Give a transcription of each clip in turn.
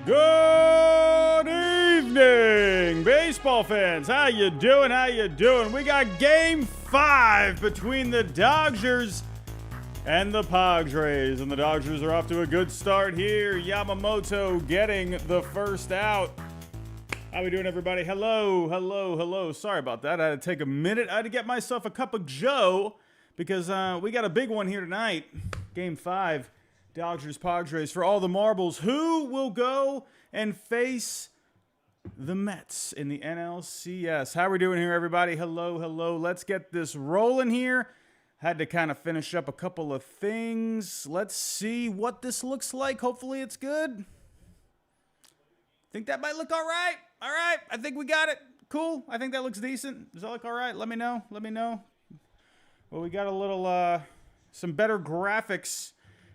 Good evening, baseball fans. How you doing? How you doing? We got Game 5 between the Dodgers and the Padres, and the Dodgers are off to a good start here. Yamamoto getting the first out. How we doing, everybody? Hello, hello, hello. Sorry about that. I had to take a minute. I had to get myself a cup of Joe because we got a big one here tonight. Game 5. Dodgers, Padres for all the marbles. Who will go and face the Mets in the NLCS? How are we doing here, everybody? Hello, hello. Let's get this rolling here. Had to kind of finish up a couple of things. Let's see what this looks like. Hopefully it's good. Think that might look all right. All right. I think we got it. Cool. I think that looks decent. Does that look all right? Let me know. Let me know. Well, we got a little, some better graphics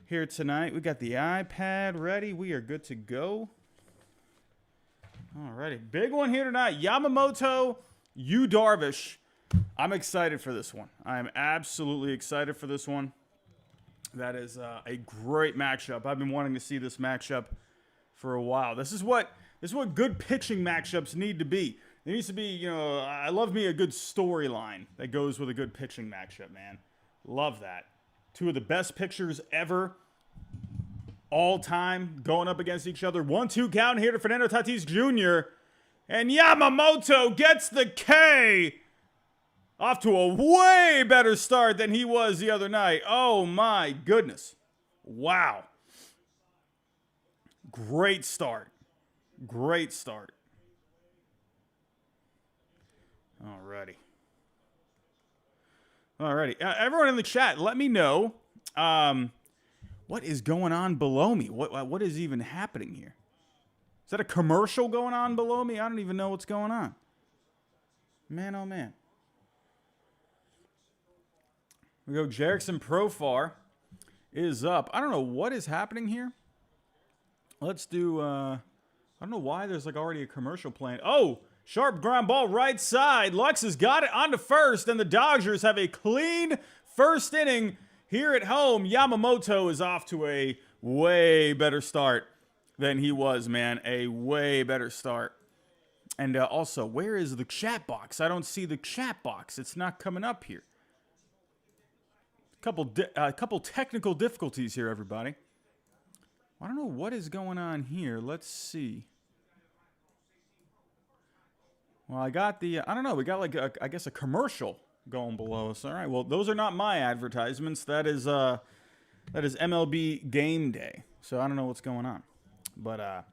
here tonight. We got the iPad ready. We are good to go. Alrighty. Big one here tonight. Yamamoto, Darvish. I'm excited for this one. I'm absolutely excited for this one. That is a great matchup. I've been wanting to see this matchup for a while. This is what good pitching matchups need to be. There needs to be, you know, I love me a good storyline that goes with a good pitching matchup, man. Love that. Two of the best pitchers ever, all time, going up against each other. 1-2 count here to Fernando Tatis Jr. And Yamamoto gets the K. Off to a way better start than he was the other night. Oh, my goodness. Wow. Great start. Great start. Alrighty. Alrighty. Everyone in the chat, let me know what is going on below me. What is even happening here? Is that a commercial going on below me? I don't even know what's going on. Man, oh man. We go. Jerickson Profar is up. I don't know what is happening here. Let's do. I don't know why there's like already a commercial playing. Oh. Sharp ground ball right side. Lux has got it on to first, and the Dodgers have a clean first inning here at home. Yamamoto is off to a way better start than he was, man. A way better start. And also, where is the chat box? I don't see the chat box. It's not coming up here. A couple technical difficulties here, everybody. I don't know what is going on here. Let's see. Well, I got the, I don't know, we got like, I guess a commercial going below us. All right, well, those are not my advertisements. That is MLB Game Day. So I don't know what's going on. But,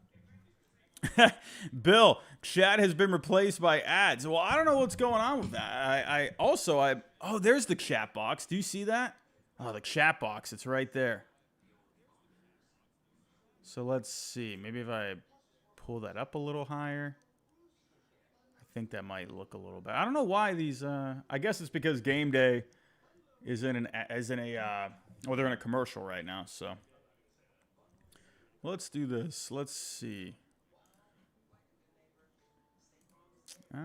Bill, chat has been replaced by ads. Well, I don't know what's going on with that. Oh, there's the chat box. Do you see that? Oh, the chat box, it's right there. So let's see. Maybe if I pull that up a little higher. I think that might look a little bit. I don't know why these. I guess it's because Game Day is they're in a commercial right now. So let's do this. Let's see. All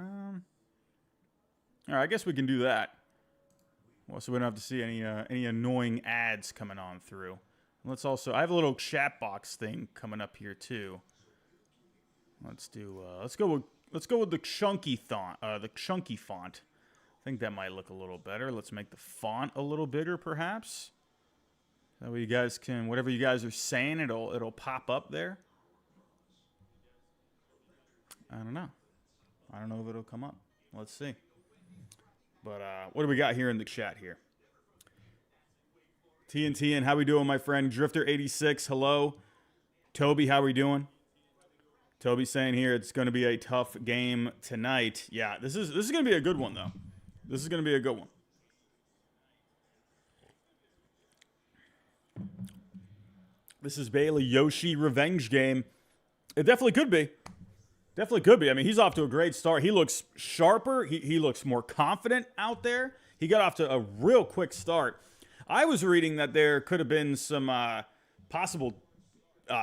right, I guess we can do that. Well, so we don't have to see any annoying ads coming on through. Let's also. I have a little chat box thing coming up here too. Let's do. Let's go with the chunky font. I think that might look a little better. Let's make the font a little bigger, perhaps. That way you guys can, whatever you guys are saying, it'll pop up there. I don't know. I don't know if it'll come up. Let's see. But what do we got here in the chat here? TNT, and how we doing, my friend? Drifter86, hello. Toby, how we doing? Toby saying here it's going to be a tough game tonight. Yeah, this is going to be a good one, though. This is going to be a good one. This is Bailey Yoshi revenge game. It definitely could be. Definitely could be. I mean, he's off to a great start. He looks sharper. He looks more confident out there. He got off to a real quick start. I was reading that there could have been some possible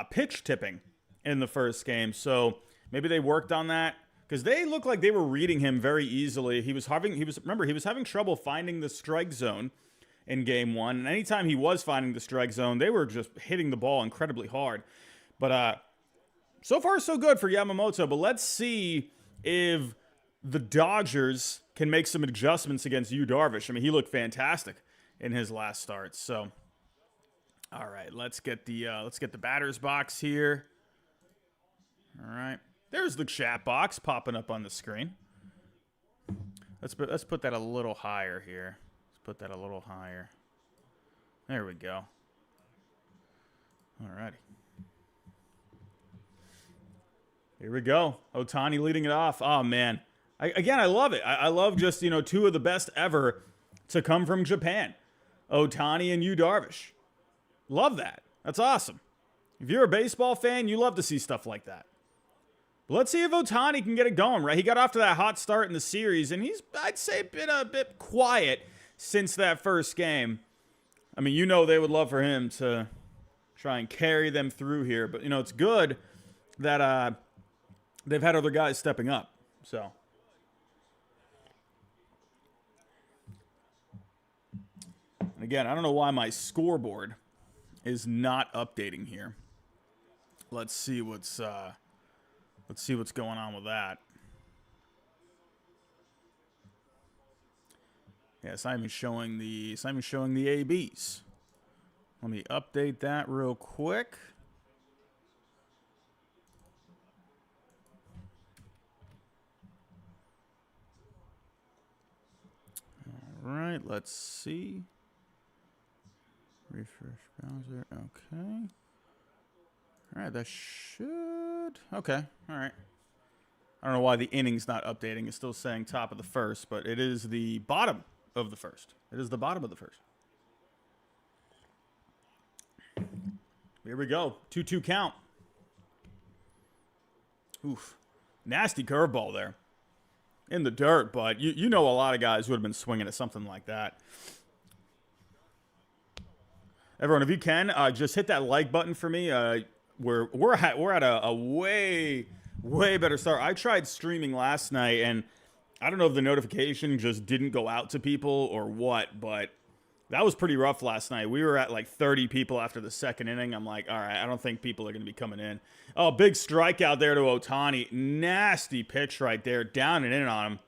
pitch tipping in the first game. So maybe they worked on that because they looked like they were reading him very easily. Remember, he was having trouble finding the strike zone in game 1. And anytime he was finding the strike zone, they were just hitting the ball incredibly hard. But so far, so good for Yamamoto. But let's see if the Dodgers can make some adjustments against Yu Darvish. I mean, he looked fantastic in his last start. So, all right, let's get the batter's box here. All right, there's the chat box popping up on the screen. Let's put that a little higher here. Let's put that a little higher. There we go. All righty. Here we go. Otani leading it off. Oh, man. I love it. I love just, two of the best ever to come from Japan. Otani and Yu Darvish. Love that. That's awesome. If you're a baseball fan, you love to see stuff like that. But let's see if Otani can get it going, right? He got off to that hot start in the series, and he's, I'd say, been a bit quiet since that first game. I mean, they would love for him to try and carry them through here. But, it's good that they've had other guys stepping up. So, and again, I don't know why my scoreboard is not updating here. Let's see what's going on with that. Yeah, it's not even showing the ABs. Let me update that real quick. All right, let's see. Refresh browser. Okay. All right, that should. Okay. All right. I don't know why the inning's not updating. It's still saying top of the first, but it is the bottom of the first. It is the bottom of the first. Here we go. 2-2 count. Oof. Nasty curveball there. In the dirt, but you know a lot of guys would have been swinging at something like that. Everyone, if you can, just hit that like button for me. We're at a way better start. I tried streaming last night, and I don't know if the notification just didn't go out to people or what, but that was pretty rough last night. We were at like 30 people after the second inning. I'm like, all right, I don't think people are going to be coming in. Oh, big strikeout there to Otani. Nasty pitch right there. Down and in on him.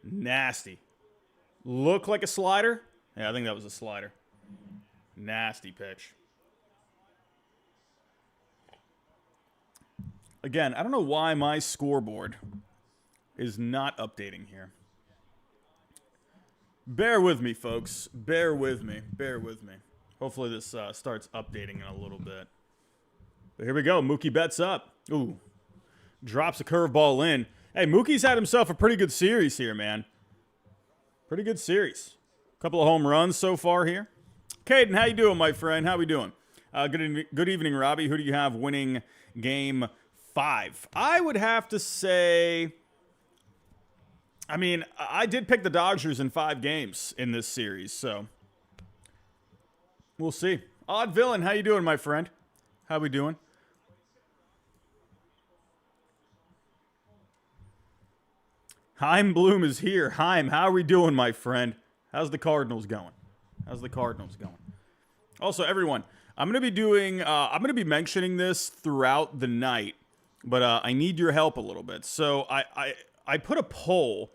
Nasty. Look like a slider? Yeah, I think that was a slider. Nasty pitch. Again, I don't know why my scoreboard is not updating here. Bear with me, folks. Bear with me. Bear with me. Hopefully this starts updating in a little bit. But here we go. Mookie Betts up. Ooh. Drops a curveball in. Hey, Mookie's had himself a pretty good series here, man. Pretty good series. Couple of home runs so far here. Caden, how you doing, my friend? How we doing? Good evening, Robbie. Who do you have winning game 5? I would have to say... I mean, I did pick the Dodgers in 5 games in this series, so we'll see. Odd Villain, how you doing, my friend? How we doing? Heim Bloom is here. Heim, how are we doing, my friend? How's the Cardinals going? How's the Cardinals going? Also, everyone, I'm going to be mentioning this throughout the night, but I need your help a little bit. So I put a poll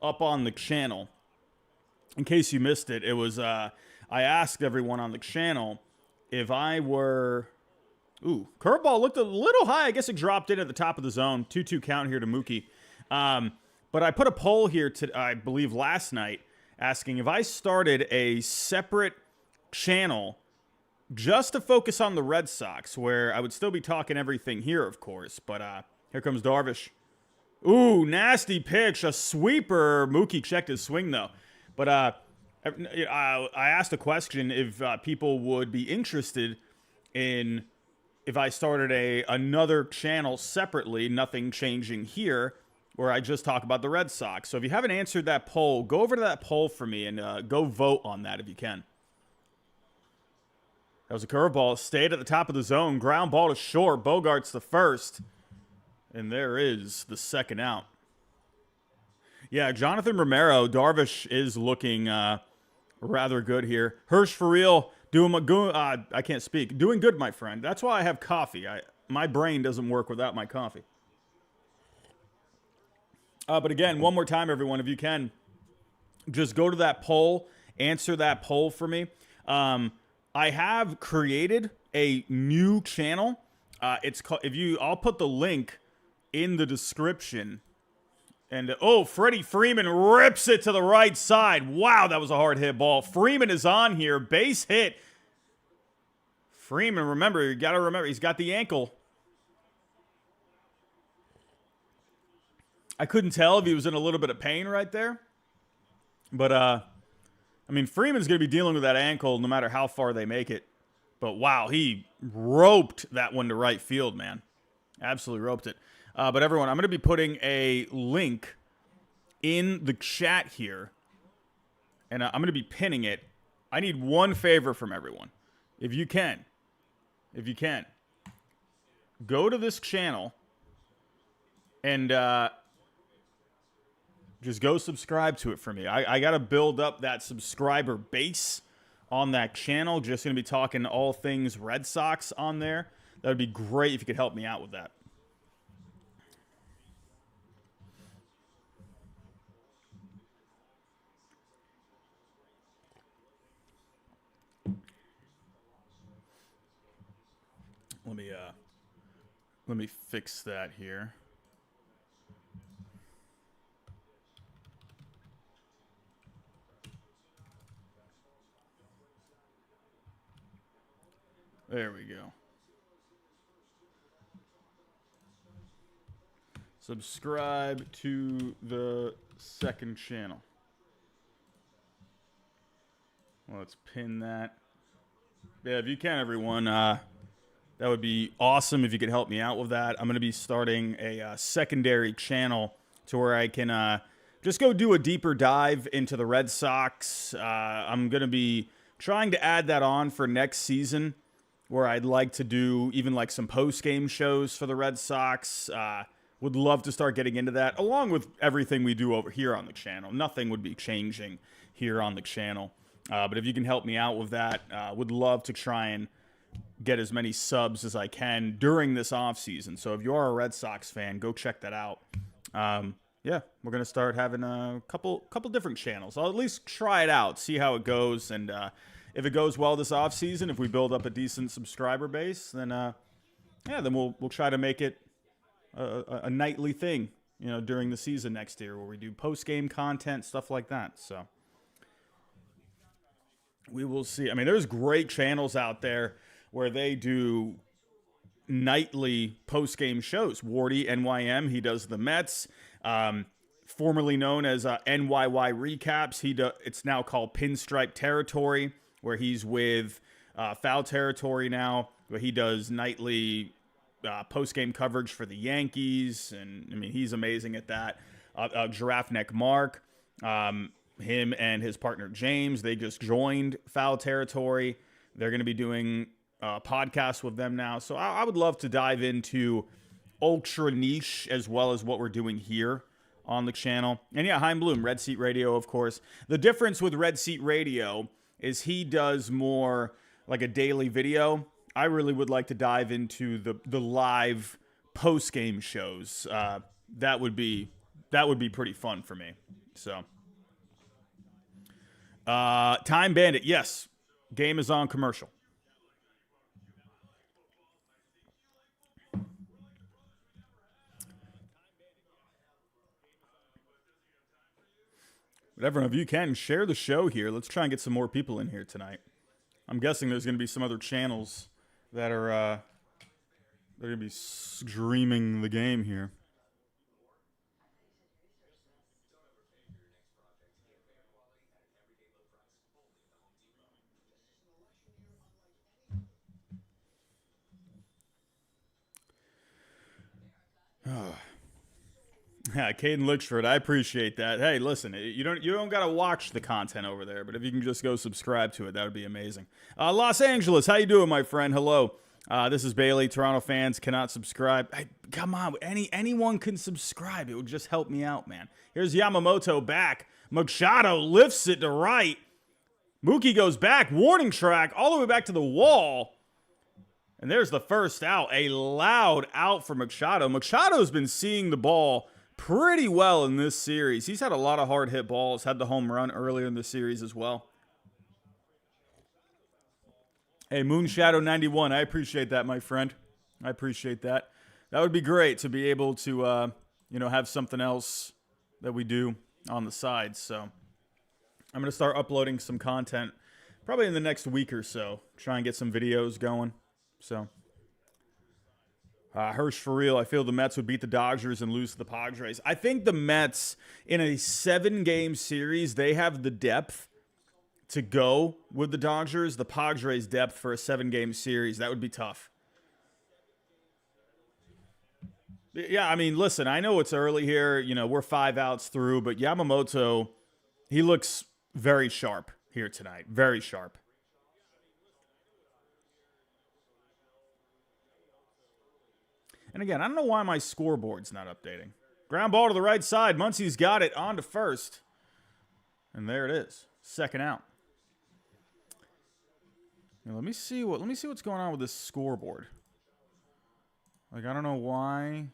up on the channel. In case you missed it, it was I asked everyone on the channel if I were... Ooh, curveball looked a little high. I guess it dropped in at the top of the zone. 2-2 count here to Mookie. But I put a poll here, I believe last night, asking if I started a separate channel just to focus on the Red Sox, where I would still be talking everything here, of course. But here comes Darvish. Ooh, nasty pitch. A sweeper. Mookie checked his swing, though. But I asked a question if people would be interested in if I started another channel separately, nothing changing here, where I just talk about the Red Sox. So if you haven't answered that poll, go over to that poll for me and go vote on that if you can. That was a curveball. Stayed at the top of the zone. Ground ball to short. Bogarts the first. And there is the second out. Yeah, Jonathan Romero, Darvish is looking rather good here. Hirsch for real, I can't speak. Doing good, my friend. That's why I have coffee. My brain doesn't work without my coffee. But again, one more time, everyone, if you can, just go to that poll, answer that poll for me. I have created a new channel. It's called, I'll put the link in the description. And, Freddie Freeman rips it to the right side. Wow, that was a hard hit ball. Freeman is on here. Base hit. Freeman, you got to remember, he's got the ankle. I couldn't tell if he was in a little bit of pain right there. But, Freeman's going to be dealing with that ankle no matter how far they make it. But, wow, he roped that one to right field, man. Absolutely roped it. But everyone, I'm going to be putting a link in the chat here, and I'm going to be pinning it. I need one favor from everyone. If you can, go to this channel and just go subscribe to it for me. I got to build up that subscriber base on that channel. Just going to be talking all things Red Sox on there. That would be great if you could help me out with that. Let me fix that here. There we go. Subscribe to the second channel. Let's pin that. Yeah, if you can, everyone, that would be awesome if you could help me out with that. I'm going to be starting a secondary channel to where I can just go do a deeper dive into the Red Sox. I'm going to be trying to add that on for next season, where I'd like to do even like some post-game shows for the Red Sox. Would love to start getting into that, along with everything we do over here on the channel. Nothing would be changing here on the channel. But if you can help me out with that, would love to try and get as many subs as I can during this offseason. So if you are a Red Sox fan, go check that out. Yeah, we're going to start having a couple different channels. I'll at least try it out, see how it goes, and if it goes well this offseason, if we build up a decent subscriber base, then then we'll try to make it a nightly thing, during the season next year, where we do post-game content, stuff like that. So we will see. There's great channels out there where they do nightly post-game shows. Wardy NYM, he does the Mets, formerly known as NYY Recaps. It's now called Pinstripe Territory, where he's with Foul Territory now, where he does nightly post-game coverage for the Yankees, and he's amazing at that. Giraffe Neck Mark, him and his partner James, they just joined Foul Territory. They're going to be doing podcasts with them now. So I would love to dive into ultra niche as well as what we're doing here on the channel. And yeah, Heim Bloom, Red Seat Radio, of course. The difference with Red Seat Radio is he does more like a daily video. I really would like to dive into the live post-game shows. That would be pretty fun for me. So Time Bandit, yes. Game is on commercial. But everyone, if you can, share the show here. Let's try and get some more people in here tonight. I'm guessing there's going to be some other channels that are they're going to be streaming the game here. Yeah, Caden Lickford, I appreciate that. Hey, listen, you don't got to watch the content over there, but if you can just go subscribe to it, that would be amazing. Los Angeles, how you doing, my friend? Hello. This is Bailey. Toronto fans cannot subscribe. Hey, come on, anyone can subscribe. It would just help me out, man. Here's Yamamoto back. Machado lifts it to right. Mookie goes back. Warning track all the way back to the wall. And there's the first out. A loud out for Machado. Machado's been seeing the ball pretty well in this series. He's had a lot of hard hit balls. Had the home run earlier in the series as well. Hey, Moonshadow 91. I appreciate that, my friend. I appreciate that. That would be great to be able to, have something else that we do on the side. So I'm going to start uploading some content probably in the next week or so. Try and get some videos going. So, Hirsch for real. I feel the Mets would beat the Dodgers and lose to the Padres. I think the Mets, in a 7-game series, they have the depth to go with the Dodgers. The Padres' depth for a 7-game series, that would be tough. Yeah, I mean, listen, I know it's early here. We're 5 outs through, but Yamamoto, he looks very sharp here tonight. Very sharp. And again, I don't know why my scoreboard's not updating. Ground ball to the right side. Muncie's got it on to first. And there it is. Second out. Now, let me see what's going on with this scoreboard. I don't know why.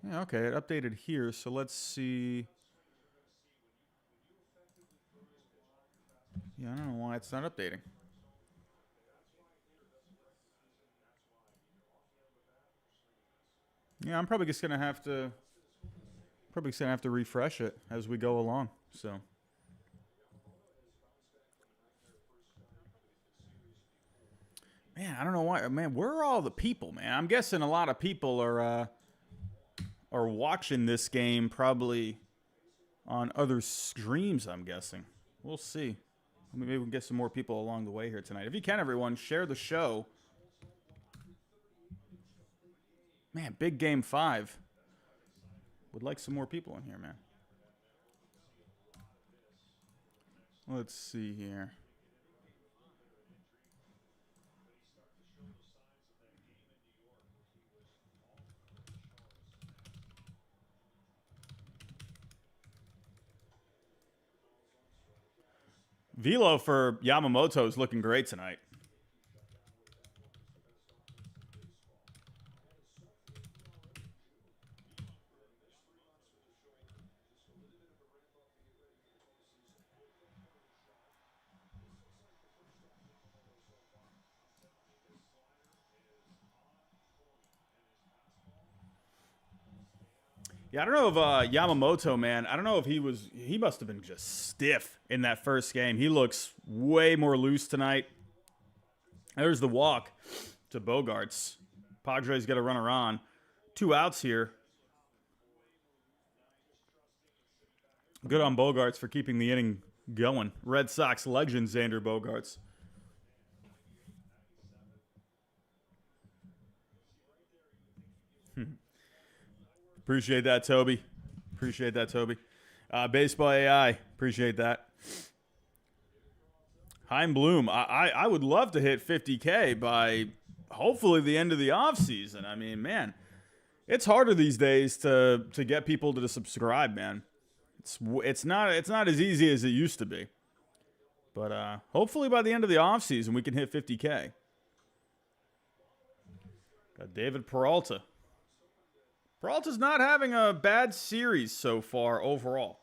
Yeah, okay, it updated here, so let's see. Yeah, I don't know why it's not updating. Yeah, I'm probably just gonna have to refresh it as we go along. So, man, I don't know why. Man, where are all the people, man? I'm guessing a lot of people are watching this game probably on other streams. I'm guessing. We'll see. Maybe we can get some more people along the way here tonight. If you can, everyone, share the show. Man, big game 5. Would like some more people in here, man. Let's see here. Velo for Yamamoto is looking great tonight. Yeah, I don't know if Yamamoto, man, I don't know if he must have been just stiff in that first game. He looks way more loose tonight. There's the walk to Bogarts. Padres got a runner on. 2 outs here. Good on Bogarts for keeping the inning going. Red Sox legend Xander Bogarts. Appreciate that, Toby. Appreciate that, Toby. Baseball AI. Appreciate that. Heim Bloom. I would love to hit 50K by hopefully the end of the offseason. I mean, man, it's harder these days to get people to subscribe, man. It's not as easy as it used to be. But hopefully by the end of the offseason we can hit 50K. Got David Peralta. Peralta's not having a bad series so far overall.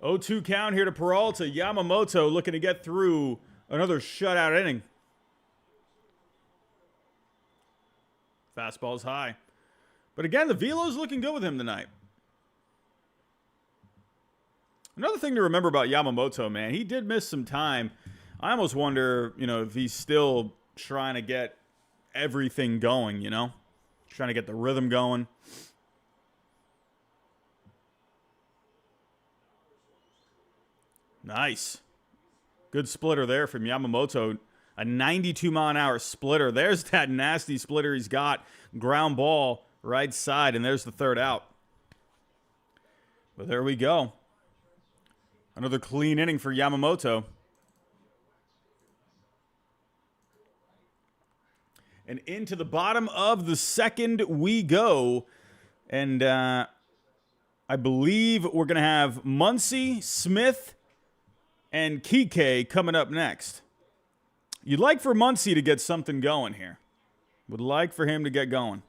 Oh, 2 count here to Peralta. Yamamoto looking to get through another shutout inning. Fastball's high. But again, the velo's looking good with him tonight. Another thing to remember about Yamamoto, man, he did miss some time. I almost wonder, if he's still trying to get everything going, Trying to get the rhythm going. Nice. Good splitter there from Yamamoto. A 92-mile-an-hour splitter. There's that nasty splitter he's got. Ground ball, right side, and there's the third out. But there we go. Another clean inning for Yamamoto. And into the bottom of the second we go. And I believe we're going to have Muncy, Smith, and Kiké coming up next. You'd like for Muncy to get something going here. Would like for him to get going.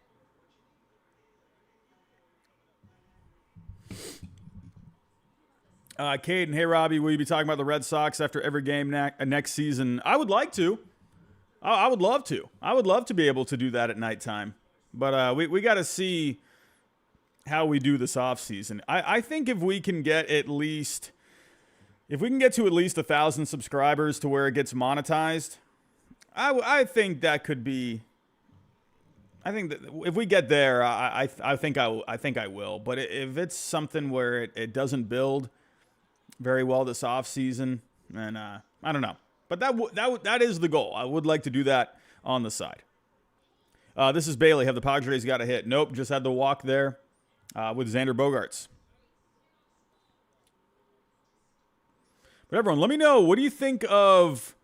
Caden, hey, Robbie, will you be talking about the Red Sox after every game next season? I would like to. I would love to. I would love to be able to do that at nighttime. But we got to see how we do this offseason. I think if we can get to at least 1,000 subscribers to where it gets monetized, I think that could be. I think that if we get there, I think I will. But if it's something where it doesn't build very well this offseason, and I don't know. But that is the goal. I would like to do that on the side. This is Bailey. Have the Padres got a hit? Nope. Just had the walk there with Xander Bogaerts. But everyone, let me know, what do you think of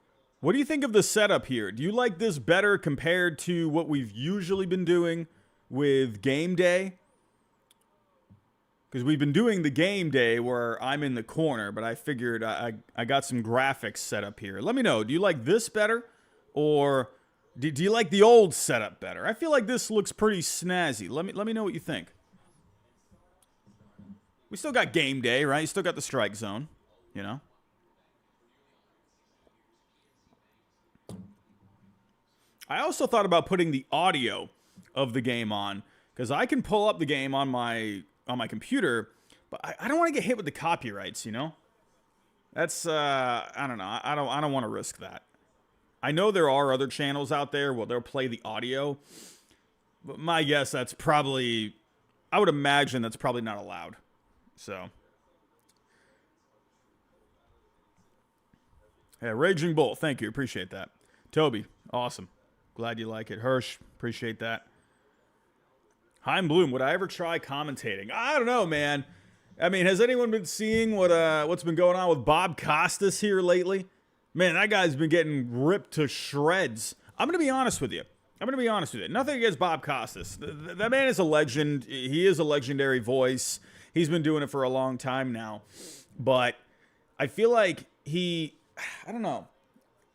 the setup here? Do you like this better compared to what we've usually been doing with game day? Because we've been doing the game day where I'm in the corner, but I figured I got some graphics set up here. Let me know. Do you like this better, or do you like the old setup better? I feel like this looks pretty snazzy. Let me know what you think. We still got game day, right? You still got the strike zone, you know. I also thought about putting the audio of the game on, because I can pull up the game on my computer, but I don't want to get hit with the copyrights, you know? That's, I don't know. I don't want to risk that. I know there are other channels out there where they'll play the audio, but my guess I would imagine that's probably not allowed. So. Hey, Raging Bull, thank you. Appreciate that. Toby, awesome. Glad you like it. Hirsch, appreciate that. Heim Bloom, would I ever try commentating? I don't know, man. I mean, has anyone been seeing what's been going on with Bob Costas here lately? Man, that guy's been getting ripped to shreds. I'm going to be honest with you. Nothing against Bob Costas. That man is a legend. He is a legendary voice. He's been doing it for a long time now. But I feel like I don't know.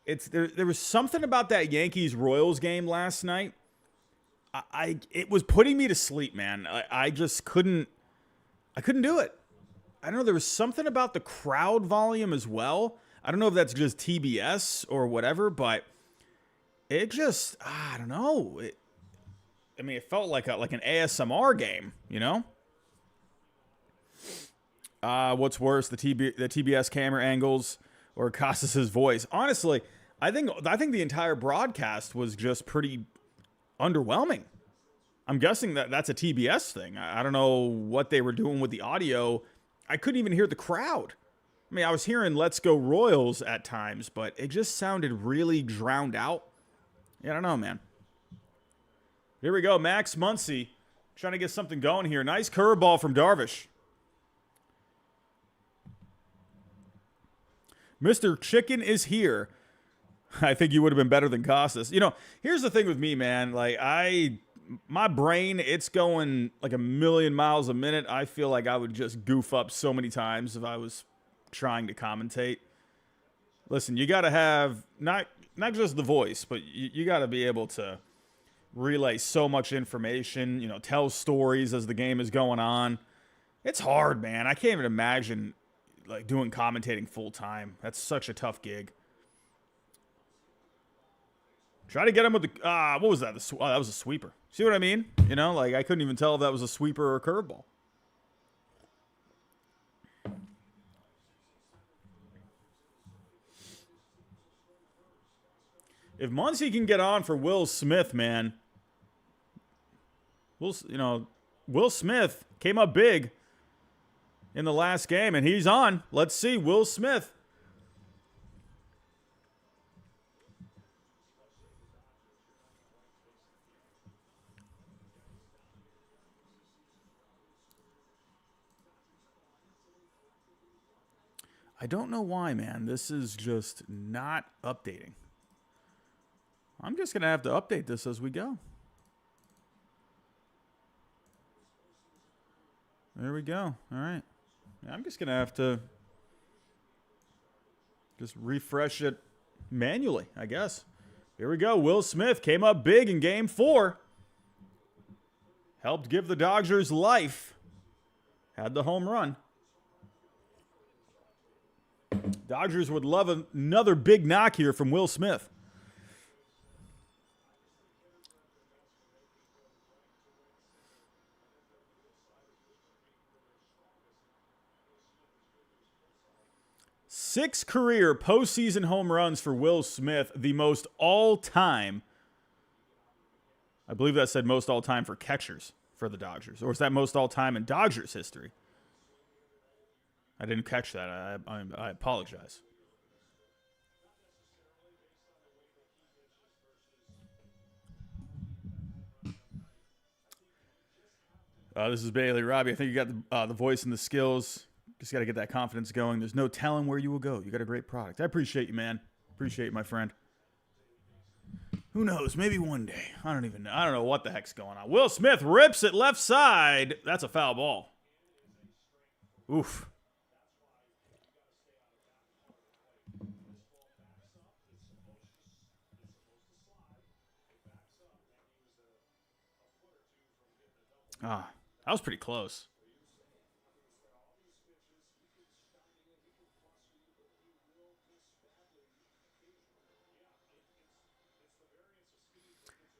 There was something about that Yankees-Royals game last night. It was putting me to sleep, man. I just couldn't do it. I don't know. There was something about the crowd volume as well. I don't know if that's just TBS or whatever, but it just, I don't know. It felt like an ASMR game, you know? What's worse, the TBS camera angles or Costas' voice? Honestly, I think the entire broadcast was just pretty underwhelming. I'm guessing that's a TBS thing. I don't know what they were doing with the audio. I couldn't even hear the crowd. I mean, I was hearing "Let's Go Royals" at times, but it just sounded really drowned out. Yeah, I don't know, man. Here we go, Max Muncy trying to get something going here. Nice curveball from Darvish. Mr. Chicken is here. I think you would have been better than Costas. You know, here's the thing with me, man. Like, my brain, it's going like a million miles a minute. I feel like I would just goof up so many times if I was trying to commentate. Listen, you got to have not just the voice, but you got to be able to relay so much information, you know, tell stories as the game is going on. It's hard, man. I can't even imagine like doing commentating full time. That's such a tough gig. Try to get him with the, what was that? That was a sweeper. See what I mean? You know, like I couldn't even tell if that was a sweeper or a curveball. If Muncy can get on for Will Smith, man. Will Smith came up big in the last game, and he's on. Let's see, Will Smith. I don't know why, man. This is just not updating. I'm just going to have to update this as we go. There we go. All right. I'm just going to have to just refresh it manually, I guess. Here we go. Will Smith came up big in Game 4. Helped give the Dodgers life. Had the home run. Dodgers would love another big knock here from Will Smith. Six career postseason home runs for Will Smith, the most all-time. I believe that said most all-time for catchers for the Dodgers. Or is that most all-time in Dodgers history? I didn't catch that. I apologize. This is Bailey. Robbie, I think you got the voice and the skills. Just got to get that confidence going. There's no telling where you will go. You got a great product. I appreciate you, man. Appreciate you, my friend. Who knows? Maybe one day. I don't even know. I don't know what the heck's going on. Will Smith rips it left side. That's a foul ball. Oof. That was pretty close.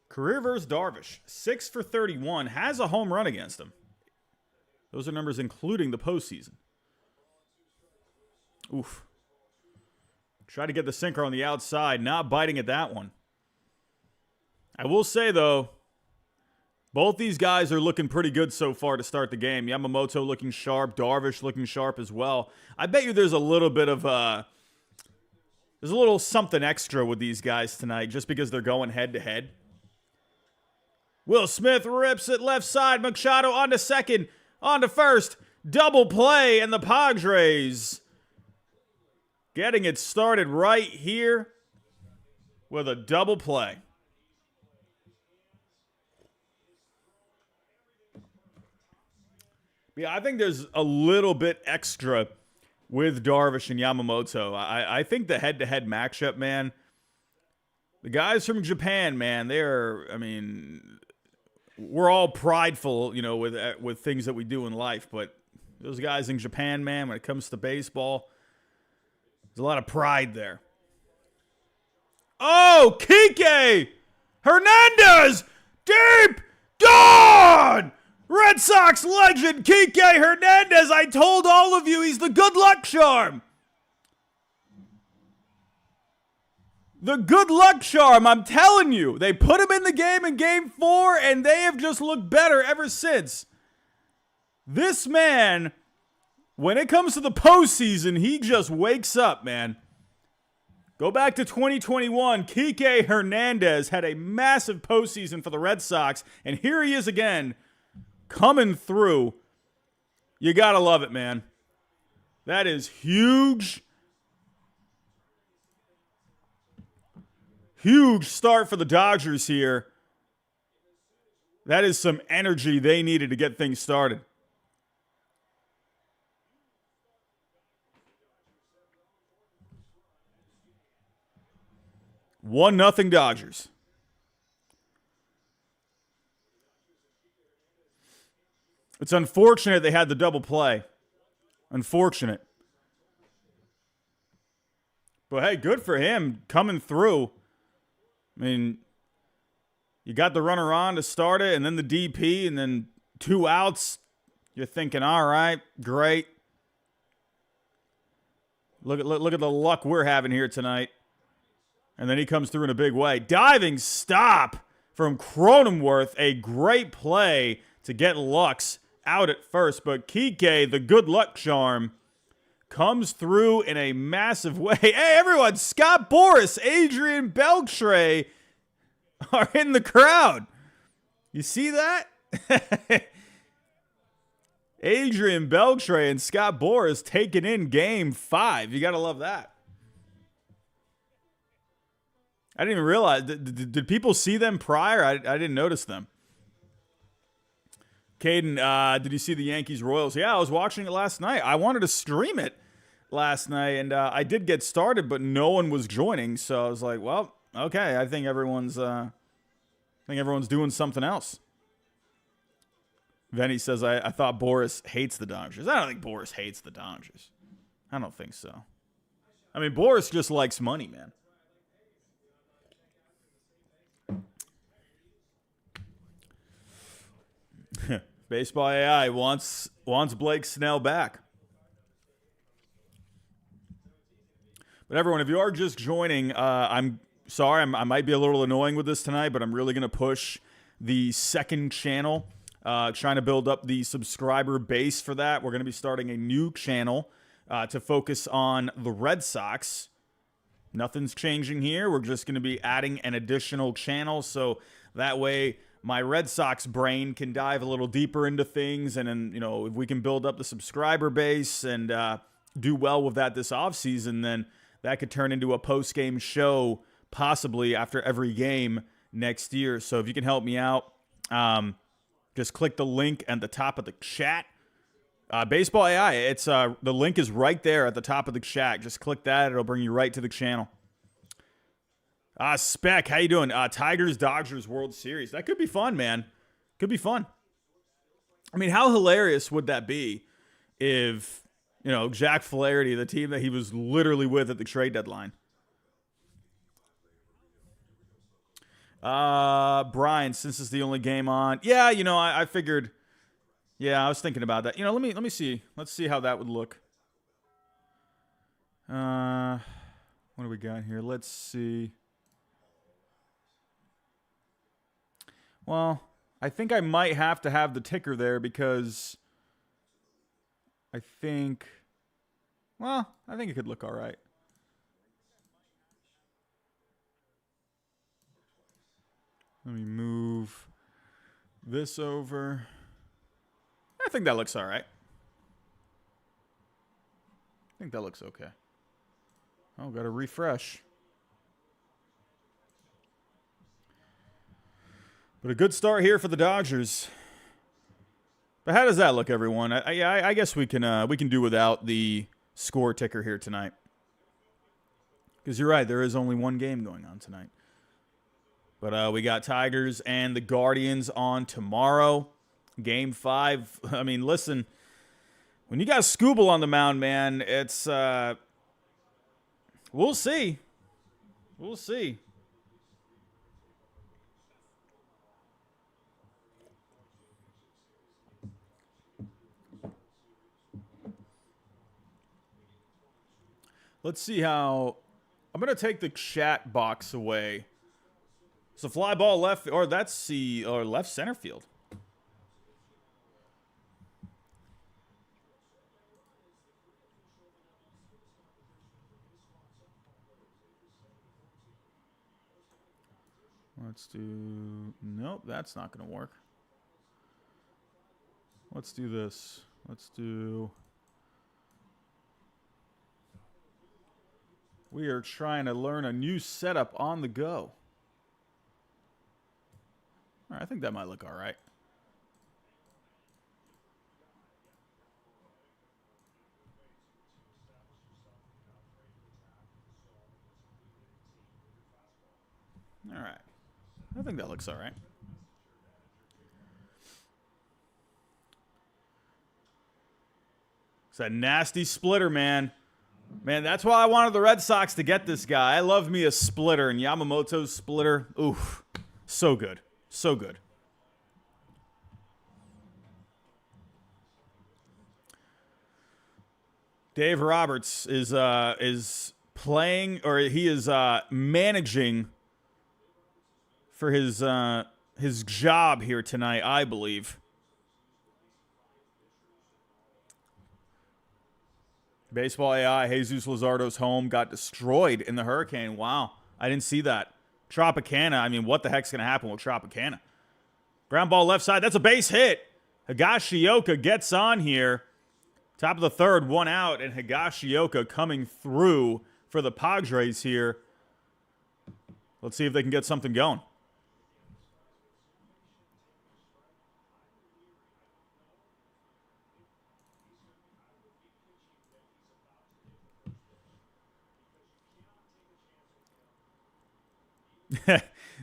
Career versus Darvish. 6 for 31. Has a home run against him. Those are numbers including the postseason. Oof. Try to get the sinker on the outside. Not biting at that one. I will say, though, both these guys are looking pretty good so far to start the game. Yamamoto looking sharp. Darvish looking sharp as well. I bet you there's a little bit of there's a little something extra with these guys tonight just because they're going head-to-head. Will Smith rips it left side. Machado on to second. On to first. Double play. And the Padres getting it started right here with a double play. Yeah, I think there's a little bit extra with Darvish and Yamamoto. I think the head-to-head matchup, man, the guys from Japan, man, we're all prideful, you know, with things that we do in life, but those guys in Japan, man, when it comes to baseball, there's a lot of pride there. Oh, Kiké Hernandez, deep down! Red Sox legend Kiké Hernandez, I told all of you he's the good luck charm. The good luck charm, I'm telling you. They put him in the game in Game 4, and they have just looked better ever since. This man, when it comes to the postseason, he just wakes up, man. Go back to 2021. Kiké Hernandez had a massive postseason for the Red Sox, and here he is again, coming through. You gotta love it, man. That is huge. Huge start for the Dodgers here. That is some energy they needed to get things started. One nothing Dodgers. It's unfortunate they had the double play. Unfortunate. But hey, good for him coming through. I mean, you got the runner on to start it, and then the DP, and then 2 outs. You're thinking, all right, great. Look at the luck we're having here tonight. And then he comes through in a big way. Diving stop from Cronenworth. A great play to get Lux out at first. But Kiké, the good luck charm, comes through in a massive way. Hey, everyone, Scott Boras, Adrian Beltre are in the crowd. You see that? Adrian Beltre and Scott Boras taking in Game 5. You got to love that. I didn't even realize. Did people see them prior? I didn't notice them. Caden, did you see the Yankees-Royals? Yeah, I was watching it last night. I wanted to stream it last night, and I did get started, but no one was joining. So I was like, well, okay. I think everyone's doing something else. Venny says, I thought Boras hates the Dodgers. I don't think Boras hates the Dodgers. I don't think so. I mean, Boras just likes money, man. Baseball AI wants Blake Snell back. But everyone, if you are just joining, I'm sorry. I might be a little annoying with this tonight, but I'm really going to push the second channel. Trying to build up the subscriber base for that. We're going to be starting a new channel to focus on the Red Sox. Nothing's changing here. We're just going to be adding an additional channel, so that way my Red Sox brain can dive a little deeper into things, and then, if we can build up the subscriber base and do well with that this offseason, then that could turn into a post-game show possibly after every game next year. So if you can help me out, just click the link at the top of the chat. Baseball AI, it's the link is right there at the top of the chat. Just click that. It'll bring you right to the channel. Spec, how you doing? Tigers-Dodgers World Series. That could be fun, man. Could be fun. I mean, how hilarious would that be if, Jack Flaherty, the team that he was literally with at the trade deadline. Brian, since it's the only game on. Yeah, I figured. Yeah, I was thinking about that. Let me see. Let's see how that would look. What do we got here? Let's see. Well, I think I might have to have the ticker there because I think it could look all right. Let me move this over. I think that looks all right. I think that looks okay. Oh, got to refresh. But a good start here for the Dodgers. But how does that look, everyone? I guess we can do without the score ticker here tonight. Because you're right, there is only one game going on tonight. But we got Tigers and the Guardians on tomorrow. Game 5. I mean, listen, when you got Scooble on the mound, man, it's we'll see. We'll see. Let's see how. I'm going to take the chat box away. So fly ball left, or that's left center field. Let's do. Nope, that's not going to work. Let's do this. Let's do. We are trying to learn a new setup on the go. All right, I think that might look all right. All right. I think that looks all right. It's a nasty splitter, man. Man, that's why I wanted the Red Sox to get this guy. I love me a splitter, and Yamamoto's splitter. Oof. So good. So good. Dave Roberts is playing, or he is managing for his job here tonight, I believe. Baseball AI, Jesus Luzardo's home got destroyed in the hurricane. Wow, I didn't see that. Tropicana, I mean, what the heck's going to happen with Tropicana? Ground ball left side, that's a base hit. Higashioka gets on here. Top of the third, 1 out, and Higashioka coming through for the Padres here. Let's see if they can get something going.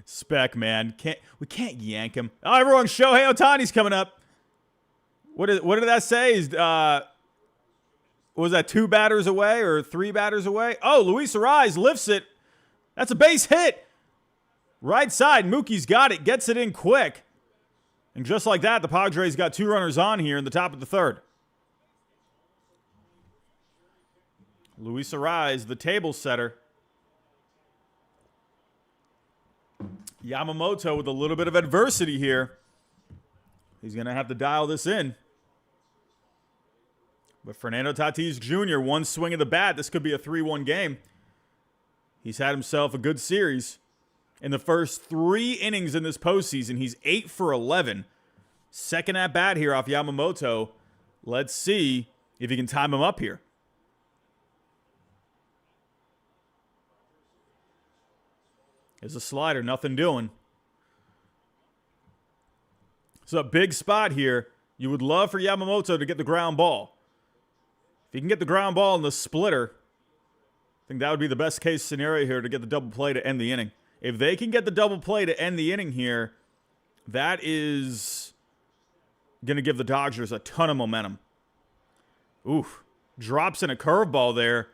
Spec, man. We can't yank him. Oh, everyone, Shohei Otani's coming up. What did that say? Was that 2 batters away or 3 batters away? Oh, Luis Arraez lifts it. That's a base hit. Right side, Mookie's got it. Gets it in quick. And just like that, the Padres got 2 runners on here in the top of the third. Luis Arraez, the table setter. Yamamoto with a little bit of adversity here. He's going to have to dial this in. But Fernando Tatis Jr., 1 swing of the bat. This could be a 3-1 game. He's had himself a good series. In the first 3 innings in this postseason, he's 8 for 11. Second at bat here off Yamamoto. Let's see if he can time him up here. There's a slider, nothing doing. It's a big spot here. You would love for Yamamoto to get the ground ball. If he can get the ground ball in the splitter, I think that would be the best case scenario here to get the double play to end the inning. If they can get the double play to end the inning here, that is going to give the Dodgers a ton of momentum. Oof. Drops in a curveball there.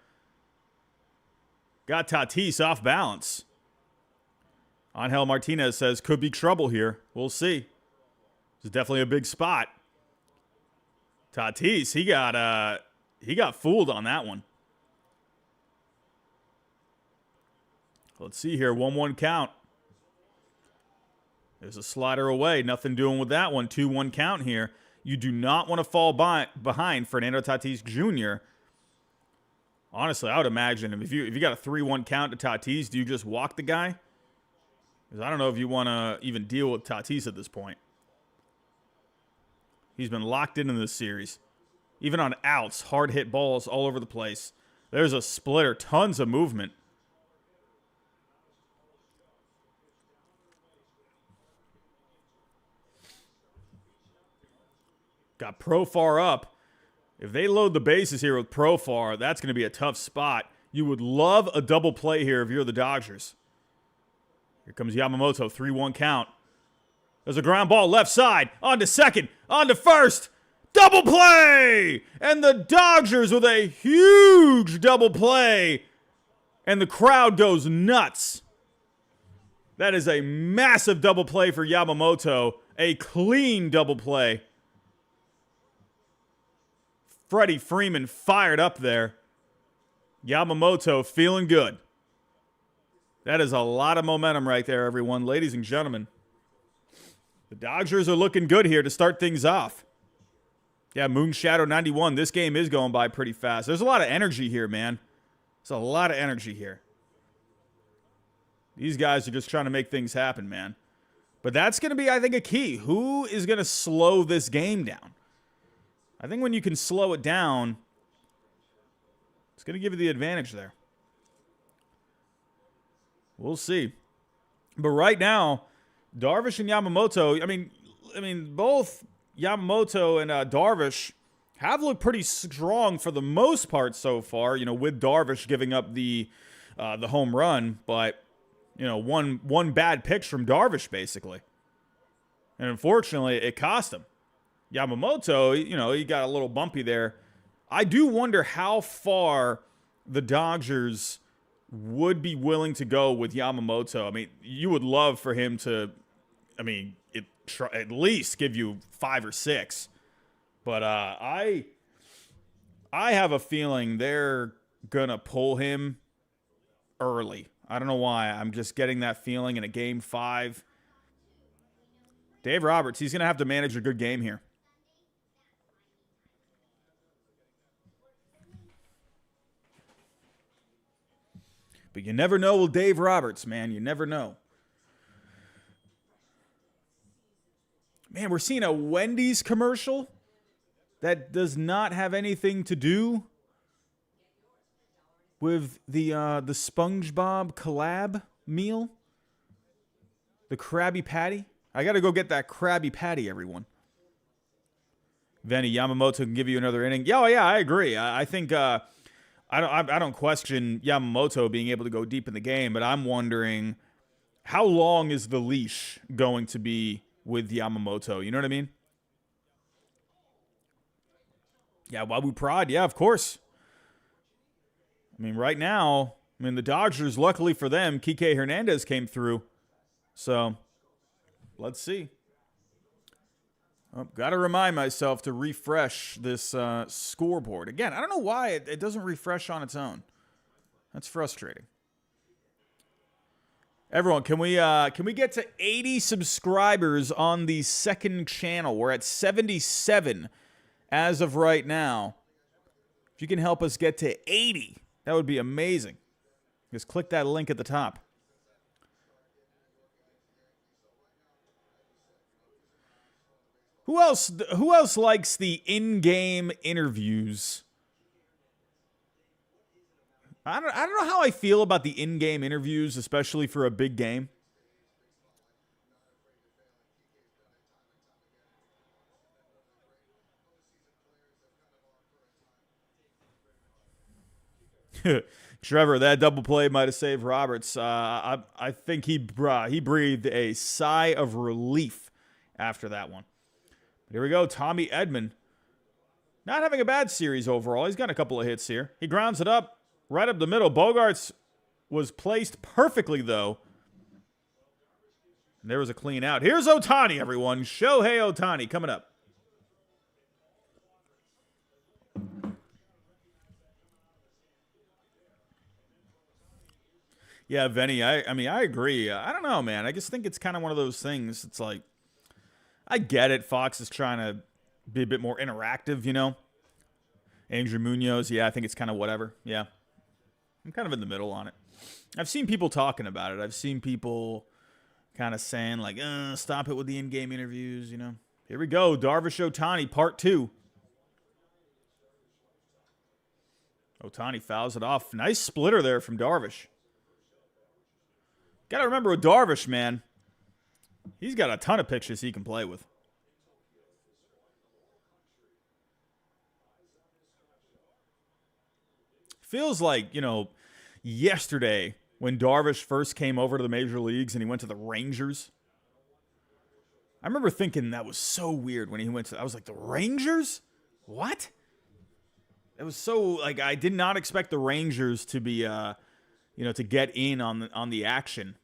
Got Tatis off balance. Angel Martinez says could be trouble here. We'll see. This is definitely a big spot. Tatis, he got fooled on that one. Let's see here. 1-1 count. There's a slider away. Nothing doing with that one. 2-1 count here. You do not want to fall behind Fernando Tatis Jr. Honestly, I would imagine if you got a 3-1 count to Tatis, do you just walk the guy? Because I don't know if you want to even deal with Tatis at this point. He's been locked in this series. Even on outs, hard hit balls all over the place. There's a splitter. Tons of movement. Got Profar up. If they load the bases here with Profar, that's going to be a tough spot. You would love a double play here if you're the Dodgers. Here comes Yamamoto, 3-1 count. There's a ground ball left side, on to second, on to first. Double play! And the Dodgers with a huge double play. And the crowd goes nuts. That is a massive double play for Yamamoto. A clean double play. Freddie Freeman fired up there. Yamamoto feeling good. That is a lot of momentum right there, everyone. Ladies and gentlemen. The Dodgers are looking good here to start things off. Yeah, Moonshadow 91. This game is going by pretty fast. There's a lot of energy here, man. There's a lot of energy here. These guys are just trying to make things happen, man. But that's going to be, I think, a key. Who is going to slow this game down? I think when you can slow it down, it's going to give you the advantage there. We'll see. But right now, Darvish and Yamamoto, I mean, both Yamamoto and Darvish have looked pretty strong for the most part so far, you know, with Darvish giving up the home run, but, you know, one bad pitch from Darvish, basically. And unfortunately, it cost him. Yamamoto, you know, he got a little bumpy there. I do wonder how far the Dodgers would be willing to go with Yamamoto. I mean, you would love for him to, at least give you 5 or 6. But I have a feeling they're going to pull him early. I don't know why. I'm just getting that feeling in a game 5. Dave Roberts, he's going to have to manage a good game here. But you never know with Dave Roberts, man. You never know. Man, we're seeing a Wendy's commercial that does not have anything to do with the SpongeBob collab meal. The Krabby Patty. I got to go get that Krabby Patty, everyone. Venny, Yamamoto can give you another inning. Yeah, I agree. I think I don't question Yamamoto being able to go deep in the game, but I'm wondering how long is the leash going to be with Yamamoto? You know what I mean? Yeah, Wabu Prod. Yeah, of course. I mean, right now, the Dodgers, luckily for them, Kiké Hernandez came through. So, let's see. Got to remind myself to refresh this scoreboard. Again, I don't know why it doesn't refresh on its own. That's frustrating. Everyone, can we get to 80 subscribers on the second channel? We're at 77 as of right now. If you can help us get to 80, that would be amazing. Just click that link at the top. Who else likes the in-game interviews? I don't know how I feel about the in-game interviews, especially for a big game. Trevor, that double play might have saved Roberts. I think he breathed a sigh of relief after that one. Here we go, Tommy Edman. Not having a bad series overall. He's got a couple of hits here. He grounds it up right up the middle. Bogarts was placed perfectly, though. And there was a clean out. Here's Otani, everyone. Shohei Otani coming up. Yeah, Venny, I agree. I don't know, man. I just think it's kind of one of those things. It's like, I get it. Fox is trying to be a bit more interactive, you know. Andrew Munoz, yeah, I think it's kind of whatever. Yeah. I'm kind of in the middle on it. I've seen people talking about it. I've seen people kind of saying, like, stop it with the in-game interviews, you know. Here we go. Darvish Otani, part 2. Otani fouls it off. Nice splitter there from Darvish. Got to remember with Darvish, man, he's got a ton of pitches he can play with. Feels like, you know, yesterday when Darvish first came over to the major leagues and he went to the Rangers. I remember thinking that was so weird when he went to, I was like, the Rangers? What? It was so, like, I did not expect the Rangers to be, you know, to get in on the action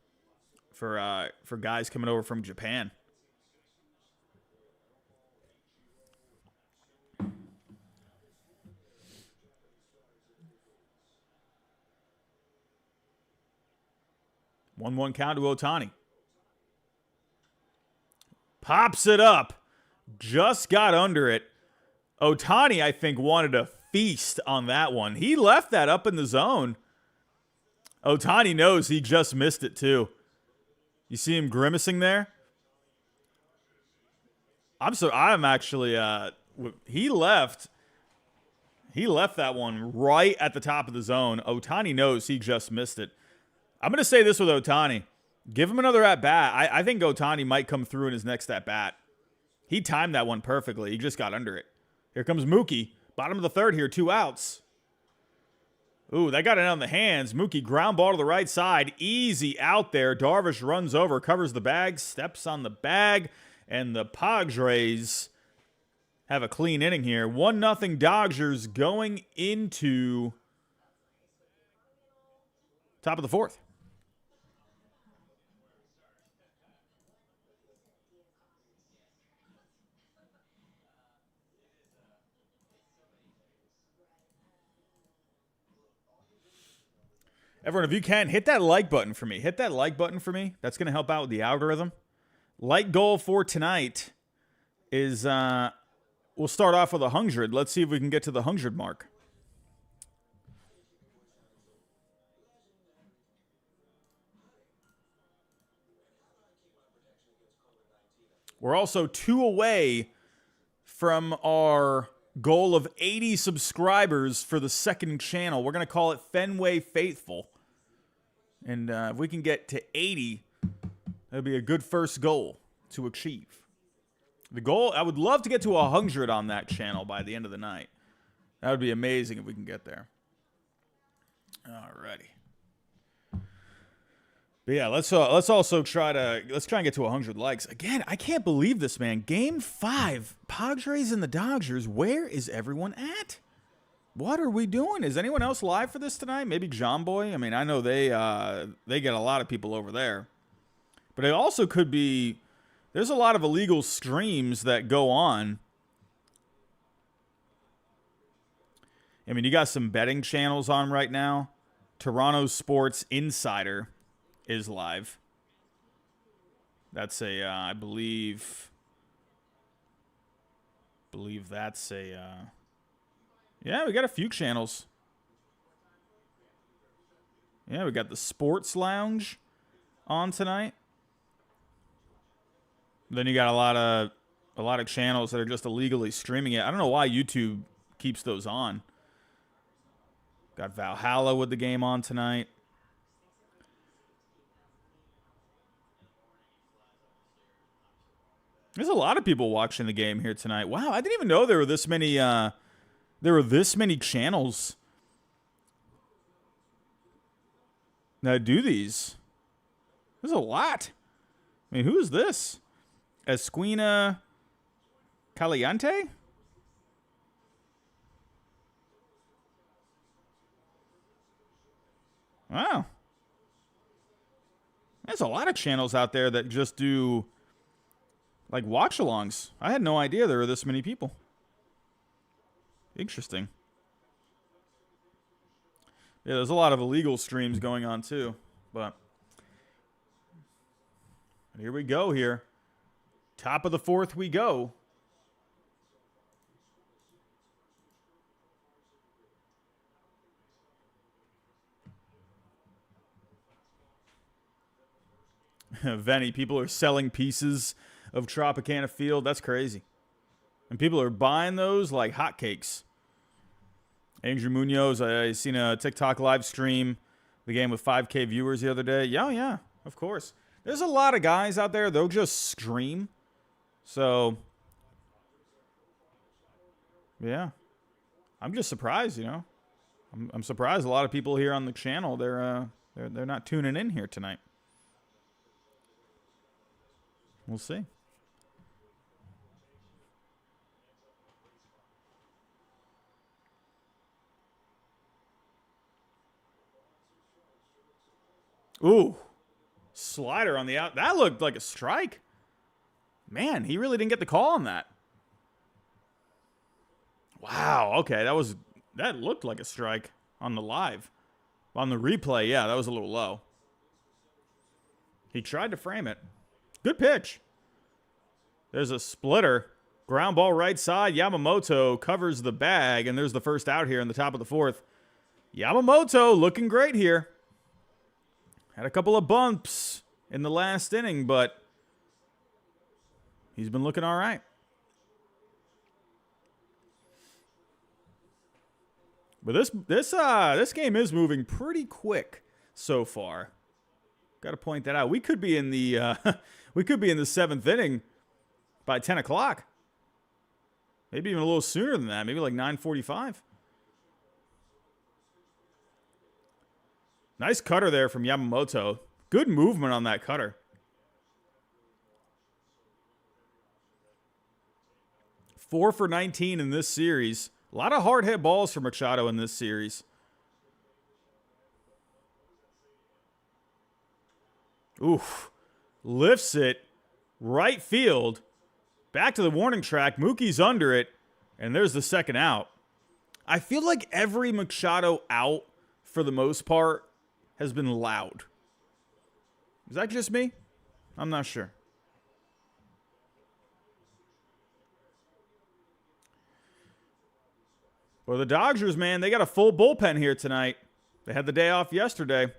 for guys coming over from Japan. One count to Otani. Pops it up. Just got under it. Otani, I think, wanted a feast on that one. He left that up in the zone. Otani knows he just missed it, too. You see him grimacing there? I'm actually, he left that one right at the top of the zone. Otani knows he just missed it. I'm going to say this with Otani. Give him another at-bat. I think Otani might come through in his next at-bat. He timed that one perfectly. He just got under it. Here comes Mookie. Bottom of the third here, 2 outs. Ooh, that got it on the hands. Mookie ground ball to the right side. Easy out there. Darvish runs over, covers the bag, steps on the bag, and the Padres have a clean inning here. 1-0 Dodgers going into top of the fourth. Everyone, if you can, hit that like button for me. Hit that like button for me. That's going to help out with the algorithm. Like goal for tonight is, we'll start off with 100. Let's see if we can get to the 100 mark. We're also 2 away from our goal of 80 subscribers for the second channel. We're going to call it Fenway Faithful. And if we can get to 80, that'd be a good first goal to achieve. The goal, I would love to get to 100 on that channel by the end of the night. That would be amazing if we can get there. Alrighty. But yeah, let's also try and get to 100 likes. Again, I can't believe this, man. Game 5, Padres and the Dodgers. Where is everyone at? What are we doing? Is anyone else live for this tonight? Maybe John Boy? I mean, I know they get a lot of people over there. But it also could be, there's a lot of illegal streams that go on. I mean, you got some betting channels on right now. Toronto Sports Insider is live. That's a, I believe that's a, yeah, we got a few channels. Yeah, we got the Sports Lounge on tonight. Then you got a lot of channels that are just illegally streaming it. I don't know why YouTube keeps those on. Got Valhalla with the game on tonight. There's a lot of people watching the game here tonight. Wow, I didn't even know there were this many channels that do these. There's a lot. I mean, who is this? Esquina Caliente? Wow. There's a lot of channels out there that just do like watch-alongs. I had no idea there were this many people. Interesting. Yeah, there's a lot of illegal streams going on too. But here we go here. Top of the 4th we go. Venny, people are selling pieces of Tropicana Field. That's crazy. And people are buying those like hotcakes. Andrew Munoz, I seen a TikTok live stream, the game with 5K viewers the other day. Yeah, of course. There's a lot of guys out there, they'll just stream. So, yeah. I'm just surprised, you know. I'm surprised a lot of people here on the channel, they're not tuning in here tonight. We'll see. Ooh. Slider on the out. That looked like a strike. Man, he really didn't get the call on that. Wow. Okay, that looked like a strike on the live. On the replay, yeah, that was a little low. He tried to frame it. Good pitch. There's a splitter. Ground ball right side. Yamamoto covers the bag, and there's the first out here in the top of the 4th. Yamamoto looking great here. Had a couple of bumps in the last inning, but he's been looking all right. But this game is moving pretty quick so far. Got to point that out. We could be in the 7th inning by 10 o'clock. Maybe even a little sooner than that. Maybe like 9:45. Nice cutter there from Yamamoto. Good movement on that cutter. 4 for 19 in this series. A lot of hard hit balls for Machado in this series. Oof. Lifts it. Right field. Back to the warning track. Mookie's under it. And there's the second out. I feel like every Machado out, for the most part, has been loud. Is that just me? I'm not sure. Well, the Dodgers, man, they got a full bullpen here tonight. They had the day off yesterday.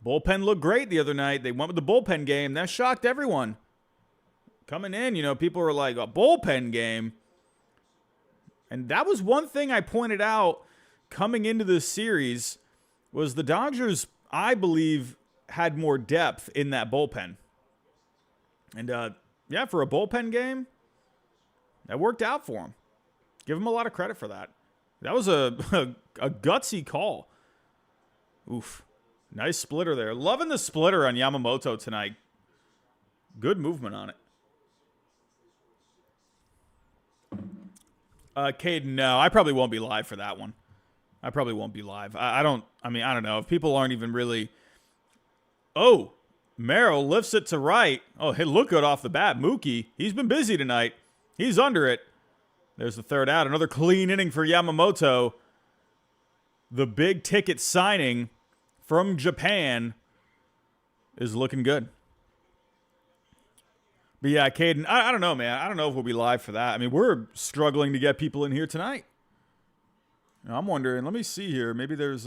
Bullpen looked great the other night. They went with the bullpen game. That shocked everyone. coming in, you know, people were like, a bullpen game. And that was one thing I pointed out coming into this series was the Dodgers, I believe, had more depth in that bullpen. And, yeah, for a bullpen game, that worked out for him. Give him a lot of credit for that. That was a gutsy call. Oof. Nice splitter there. Loving the splitter on Yamamoto tonight. Good movement on it. Caden, no, I probably won't be live for that one. I probably won't be live. I don't know. If people aren't even really... Oh, Merrill lifts it to right. Oh, hey, look good off the bat. Mookie, he's been busy tonight. He's under it. There's the third out. Another clean inning for Yamamoto. The big ticket signing from Japan is looking good. But yeah, Caden, I don't know, man. I don't know if we'll be live for that. I mean, we're struggling to get people in here tonight. I'm wondering, let me see here. Maybe there's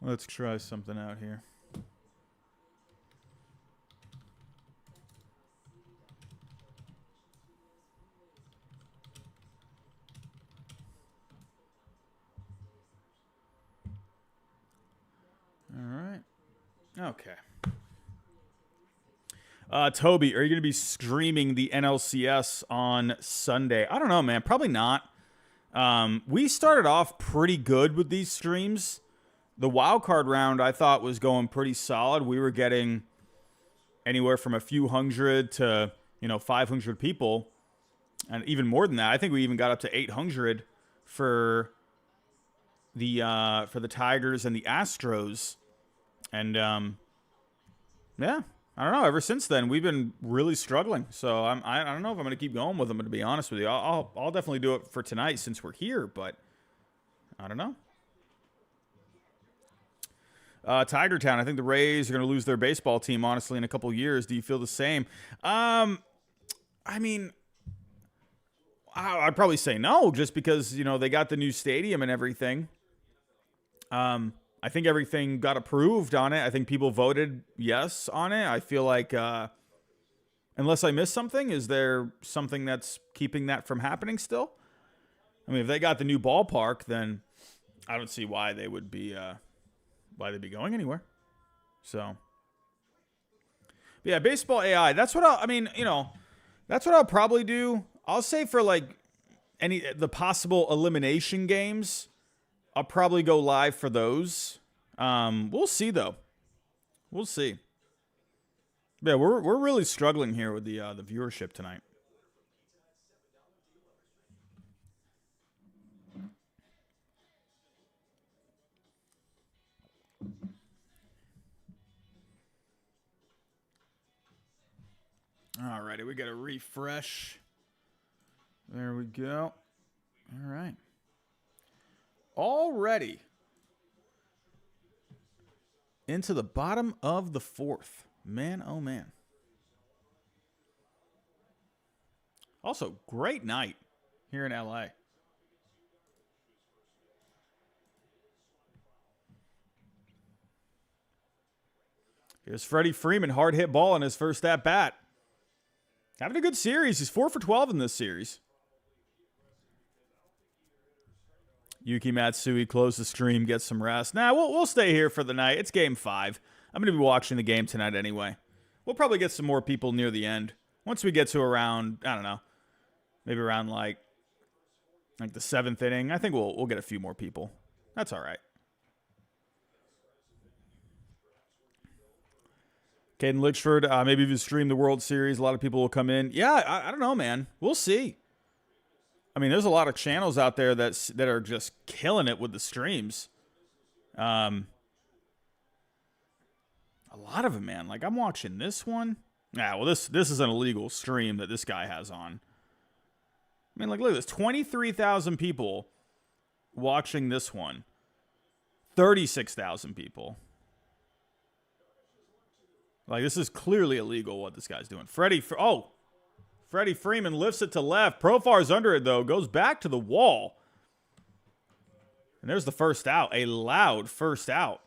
let's try something out here. All right. Okay. Toby, are you going to be streaming the NLCS on Sunday? I don't know, man. Probably not. We started off pretty good with these streams. The wild card round I thought was going pretty solid. We were getting anywhere from a few hundred to, 500 people. And even more than that. I think we even got up to 800 for the Tigers and the Astros. And yeah, I don't know. Ever since then, we've been really struggling. So I don't know if I'm going to keep going with them. To be honest with you, I'll definitely do it for tonight since we're here. But I don't know. Tiger Town. I think the Rays are going to lose their baseball team. Honestly, in a couple years, do you feel the same? I mean, I'd probably say no, just because they got the new stadium and everything. I think everything got approved on it. I think people voted yes on it. I feel like, unless I missed something, is there something that's keeping that from happening still? I mean, if they got the new ballpark, then I don't see why they would be, why they'd be going anywhere. So, but yeah, baseball AI. That's what that's what I'll probably do. I'll say for like the possible elimination games, I'll probably go live for those. We'll see though. We'll see. Yeah, we're really struggling here with the viewership tonight. Alrighty, we got to refresh. There we go. All right. Already into the bottom of the fourth. Man, oh man. Also, great night here in LA. Here's Freddie Freeman, hard hit ball in his first at bat. Having a good series. He's 4 for 12 in this series. Yuki Matsui close the stream, get some rest. Nah, we'll stay here for the night. It's game 5. I'm going to be watching the game tonight anyway. We'll probably get some more people near the end. Once we get to around, I don't know, maybe around like the 7th inning, I think we'll get a few more people. That's all right. Caden Litchford, maybe if you stream the World Series, a lot of people will come in. Yeah, I don't know, man. We'll see. I mean, there's a lot of channels out there that are just killing it with the streams. A lot of them, man. Like, I'm watching this one. Yeah, well, this is an illegal stream that this guy has on. I mean, like, look at this. 23,000 people watching this one. 36,000 people. Like, this is clearly illegal what this guy's doing. Freddie Freeman lifts it to left. Profar's under it, though. Goes back to the wall. And there's the first out. A loud first out.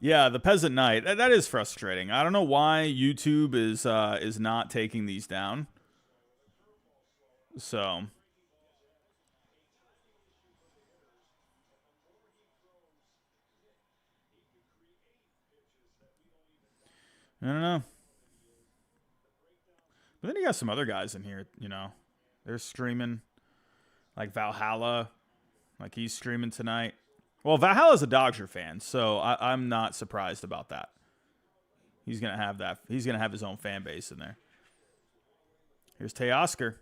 Yeah, the Peasant Knight. That is frustrating. I don't know why YouTube is not taking these down. So... I don't know. But then you got some other guys in here, you know. They're streaming. Like Valhalla. Like he's streaming tonight. Well, Valhalla's a Dodger fan, so I'm not surprised about that. He's going to have that. He's going to have his own fan base in there. Here's Teoscar.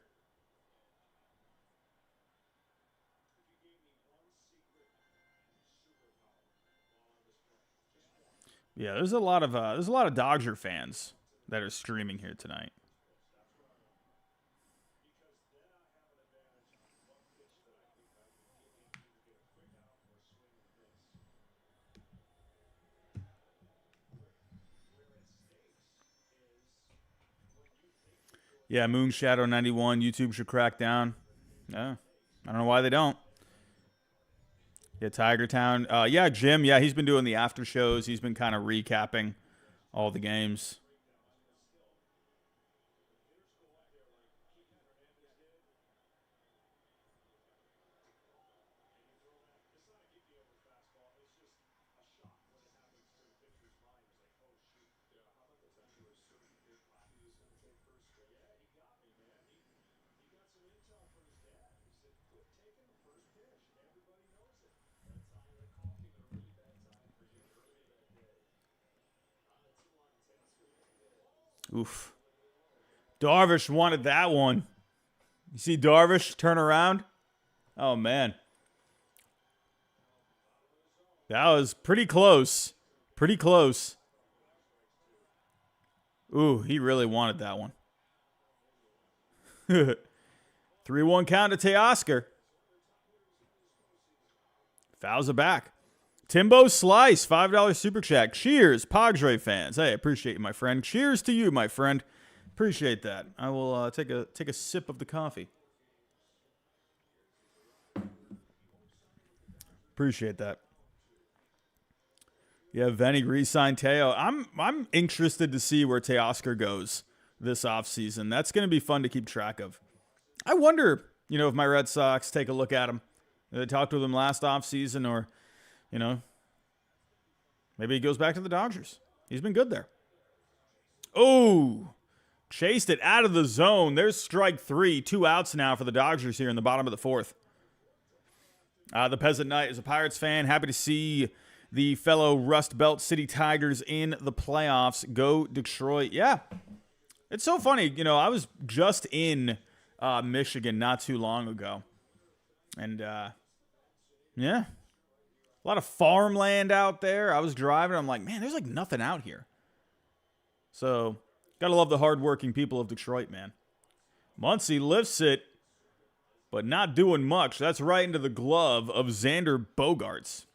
Yeah, there's a lot of Dodger fans that are streaming here tonight. Yeah, Moonshadow 91. YouTube should crack down. Yeah, I don't know why they don't. Yeah, Tiger Town. Yeah, Jim. Yeah, he's been doing the after shows. He's been kind of recapping all the games. Oof. Darvish wanted that one. You see Darvish turn around? Oh, man. That was pretty close. Pretty close. Ooh, he really wanted that one. 3-1 count to Teoscar. Fouls it back. Timbo Slice, $5 super chat. Cheers, Padre fans. Hey, I appreciate you, my friend. Cheers to you, my friend. Appreciate that. I will take a sip of the coffee. Appreciate that. Yeah, Venny re-signed Teo. I'm interested to see where Teoscar goes this offseason. That's going to be fun to keep track of. I wonder, if my Red Sox take a look at him. They talked with him last offseason, or, maybe he goes back to the Dodgers. He's been good there. Oh, chased it out of the zone. There's strike 3. 2 outs now for the Dodgers here in the bottom of the 4th. The Peasant Knight is a Pirates fan. Happy to see the fellow Rust Belt City Tigers in the playoffs. Go Detroit. Yeah. It's so funny. I was just in Michigan not too long ago. And, yeah. A lot of farmland out there. I was driving. I'm like, man, there's like nothing out here. So, gotta love the hardworking people of Detroit, man. Muncy lifts it, but not doing much. That's right into the glove of Xander Bogaerts.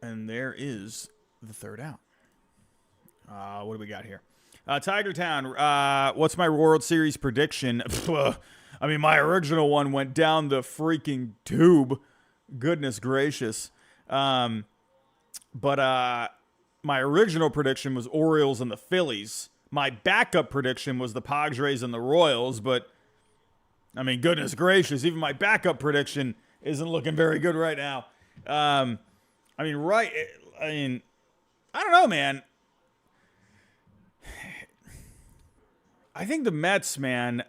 And there is the third out. What do we got here? Tiger Town, what's my World Series prediction? I mean, my original one went down the freaking tube. Goodness gracious. But my original prediction was Orioles and the Phillies. My backup prediction was the Padres and the Royals. But, I mean, goodness gracious, even my backup prediction isn't looking very good right now. I don't know, man. I think the Mets, man,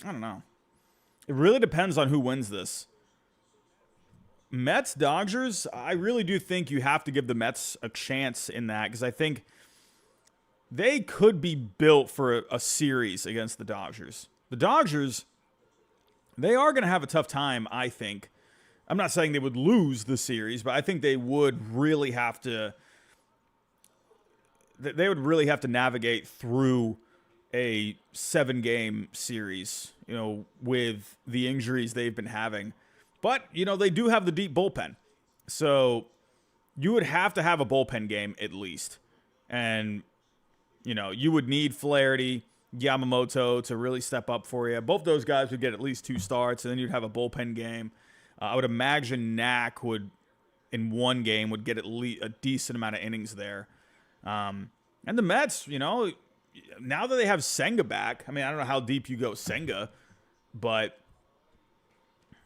I don't know. It really depends on who wins this. Mets, Dodgers, I really do think you have to give the Mets a chance in that, because I think they could be built for a series against the Dodgers. The Dodgers, they are going to have a tough time, I think. I'm not saying they would lose the series, but I think they would really have to navigate through a 7-game series, with the injuries they've been having. But, they do have the deep bullpen. So you would have to have a bullpen game at least. And, you would need Flaherty, Yamamoto to really step up for you. Both those guys would get at least 2 starts, and then you'd have a bullpen game. I would imagine Knack would, in one game, would get at least a decent amount of innings there. And the Mets, now that they have Senga back, I don't know how deep you go Senga, but,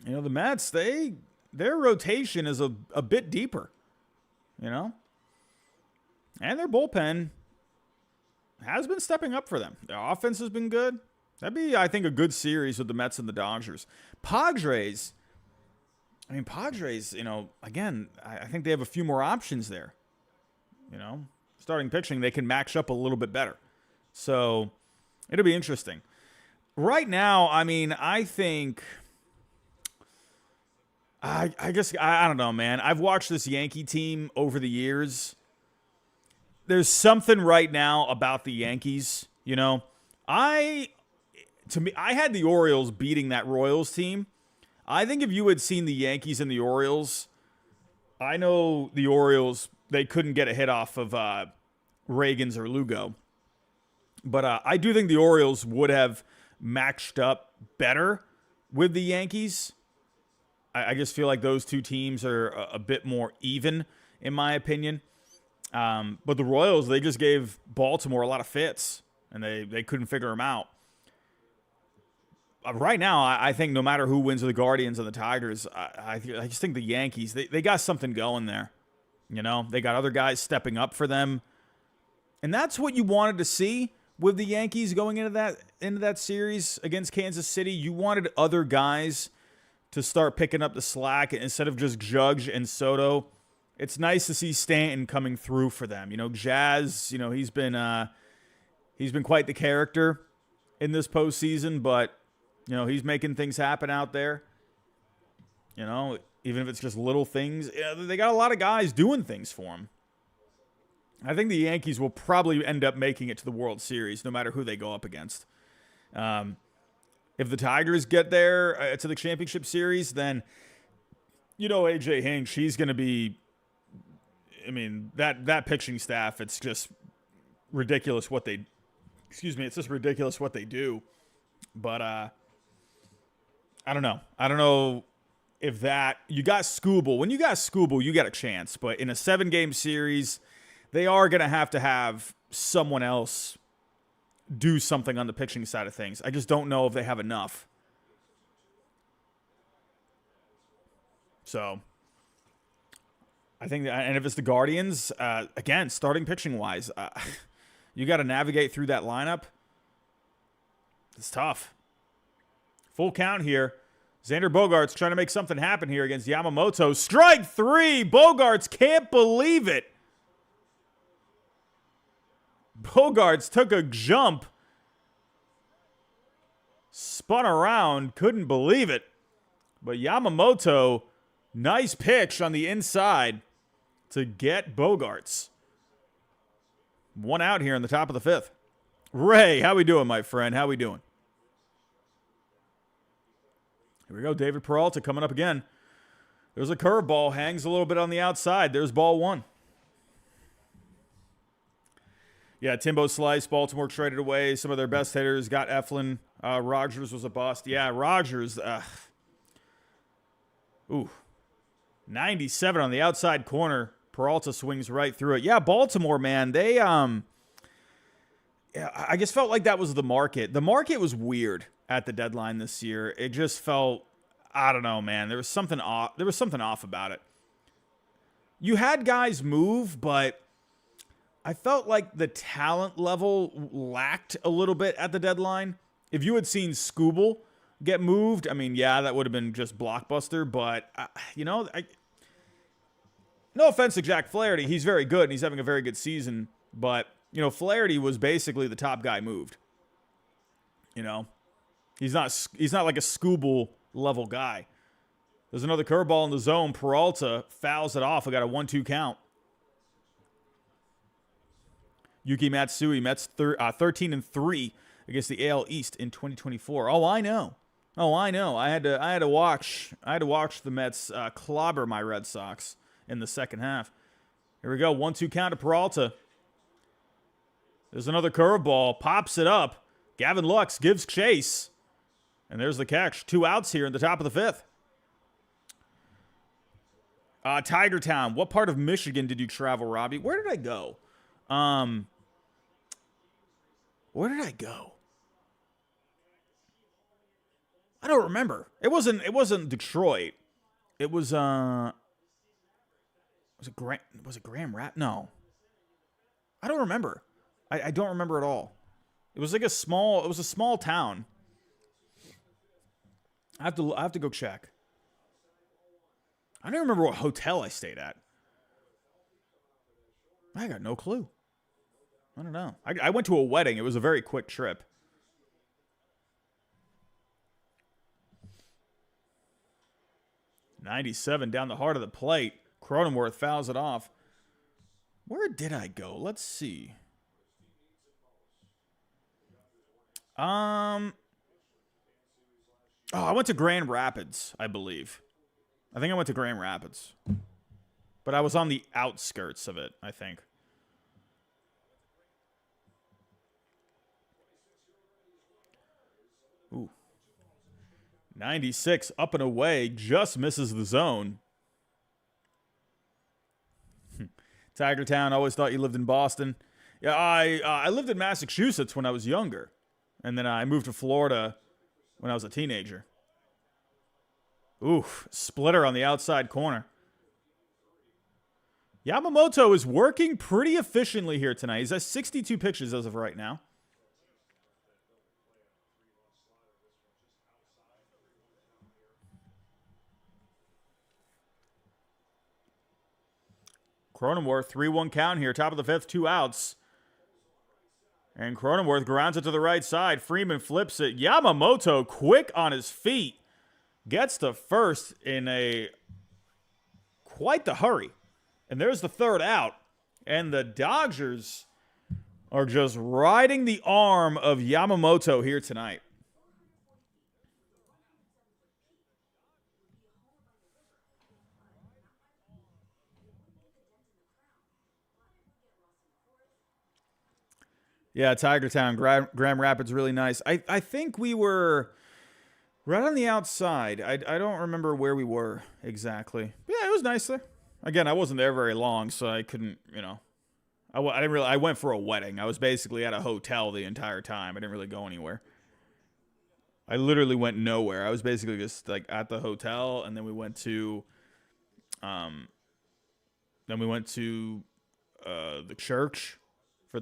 the Mets, their rotation is a bit deeper, and their bullpen has been stepping up for them. Their offense has been good. That'd be, I think, a good series with the Mets and the Dodgers. Padres, again, I think they have a few more options there. Starting pitching, they can match up a little bit better. So it'll be interesting. Right now, I think, I don't know, man. I've watched this Yankee team over the years. There's something right now about the Yankees. I had the Orioles beating that Royals team. I think if you had seen the Yankees and the Orioles, I know the Orioles, they couldn't get a hit off of Reagans or Lugo. But I do think the Orioles would have matched up better with the Yankees. I just feel like those two teams are a bit more even, in my opinion. But the Royals, they just gave Baltimore a lot of fits, and they couldn't figure them out. Right now, I think no matter who wins with the Guardians and the Tigers, I just think the Yankees, they got something going there. They got other guys stepping up for them. And that's what you wanted to see with the Yankees going into that series against Kansas City. You wanted other guys to start picking up the slack instead of just Judge and Soto. It's nice to see Stanton coming through for them. Jazz, he's been quite the character in this postseason, but he's making things happen out there. Even if it's just little things, they got a lot of guys doing things for him. I think the Yankees will probably end up making it to the World Series, no matter who they go up against. If the Tigers get there to the championship series, then, A.J. Hinch, he's going to be, that pitching staff, it's just ridiculous what they, it's just ridiculous what they do. But I don't know. I don't know if you got Skubal. When you got Skubal, you got a chance. But in a 7-game series, they are going to have someone else do something on the pitching side of things. I just don't know if they have enough. So I think and if it's the Guardians, again, starting pitching wise, you got to navigate through that lineup. It's tough. Full count here. Xander Bogaerts trying to make something happen here against Yamamoto. Strike 3. Bogaerts can't believe it. Bogaerts took a jump. Spun around. Couldn't believe it. But Yamamoto, nice pitch on the inside to get Bogaerts. 1 out here in the top of the 5th. Ray, how we doing, my friend? How we doing? Here we go. David Peralta coming up again. There's a curveball. Hangs a little bit on the outside. There's ball 1. Yeah, Timbo slice. Baltimore traded away some of their best hitters. Got Eflin. Rogers was a bust. Yeah, Rogers. 97 on the outside corner. Peralta swings right through it. Yeah, Baltimore, man. They, I just felt like that was the market. The market was weird at the deadline this year. It just felt, I don't know, man. There was something off about it. You had guys move, but I felt like the talent level lacked a little bit at the deadline. If you had seen Skubal get moved, that would have been just blockbuster. But, no offense to Jack Flaherty. He's very good, and he's having a very good season. But, Flaherty was basically the top guy moved. He's not like a Skubal level guy. There's another curveball in the zone. Peralta fouls it off. I got a 1-2 count. Yuki Matsui, Mets 13-3 against the AL East in 2024. Oh, I know. Oh, I know. I had to watch the Mets clobber my Red Sox in the second half. Here we go. 1-2 count to Peralta. There's another curveball. Pops it up. Gavin Lux gives chase. And there's the catch. 2 outs here in the top of the 5th. Tiger Town. What part of Michigan did you travel, Robbie? Where did I go? Where did I go? I don't remember. It wasn't Detroit. It was Was it Grand Rapids? No. I don't remember. I don't remember at all. It was like a small town. I have to go check. I don't remember what hotel I stayed at. I got no clue. I don't know. I went to a wedding. It was a very quick trip. '97 down the heart of the plate. Cronenworth fouls it off. Where did I go? Let's see. I went to Grand Rapids, I believe. I think I went to Grand Rapids. But I was on the outskirts of it, I think. Ooh. 96 up and away, just misses the zone. Tiger Town, always thought you lived in Boston. Yeah, I lived in Massachusetts when I was younger. And then I moved to Florida when I was a teenager. Oof, splitter on the outside corner. Yamamoto is working pretty efficiently here tonight. He's at 62 pitches as of right now. Cronenworth, 3-1 count here. Top of the 5th, 2 outs. And Cronenworth grounds it to the right side. Freeman flips it. Yamamoto quick on his feet. Gets to first in quite the hurry. And there's the 3rd out. And the Dodgers are just riding the arm of Yamamoto here tonight. Yeah, Tiger Town, Grand Rapids, really nice. I think we were right on the outside. I don't remember where we were exactly. But yeah, it was nice there. Again, I wasn't there very long, so I couldn't, I didn't really. I went for a wedding. I was basically at a hotel the entire time. I didn't really go anywhere. I literally went nowhere. I was basically just like at the hotel, and then we went to, the church for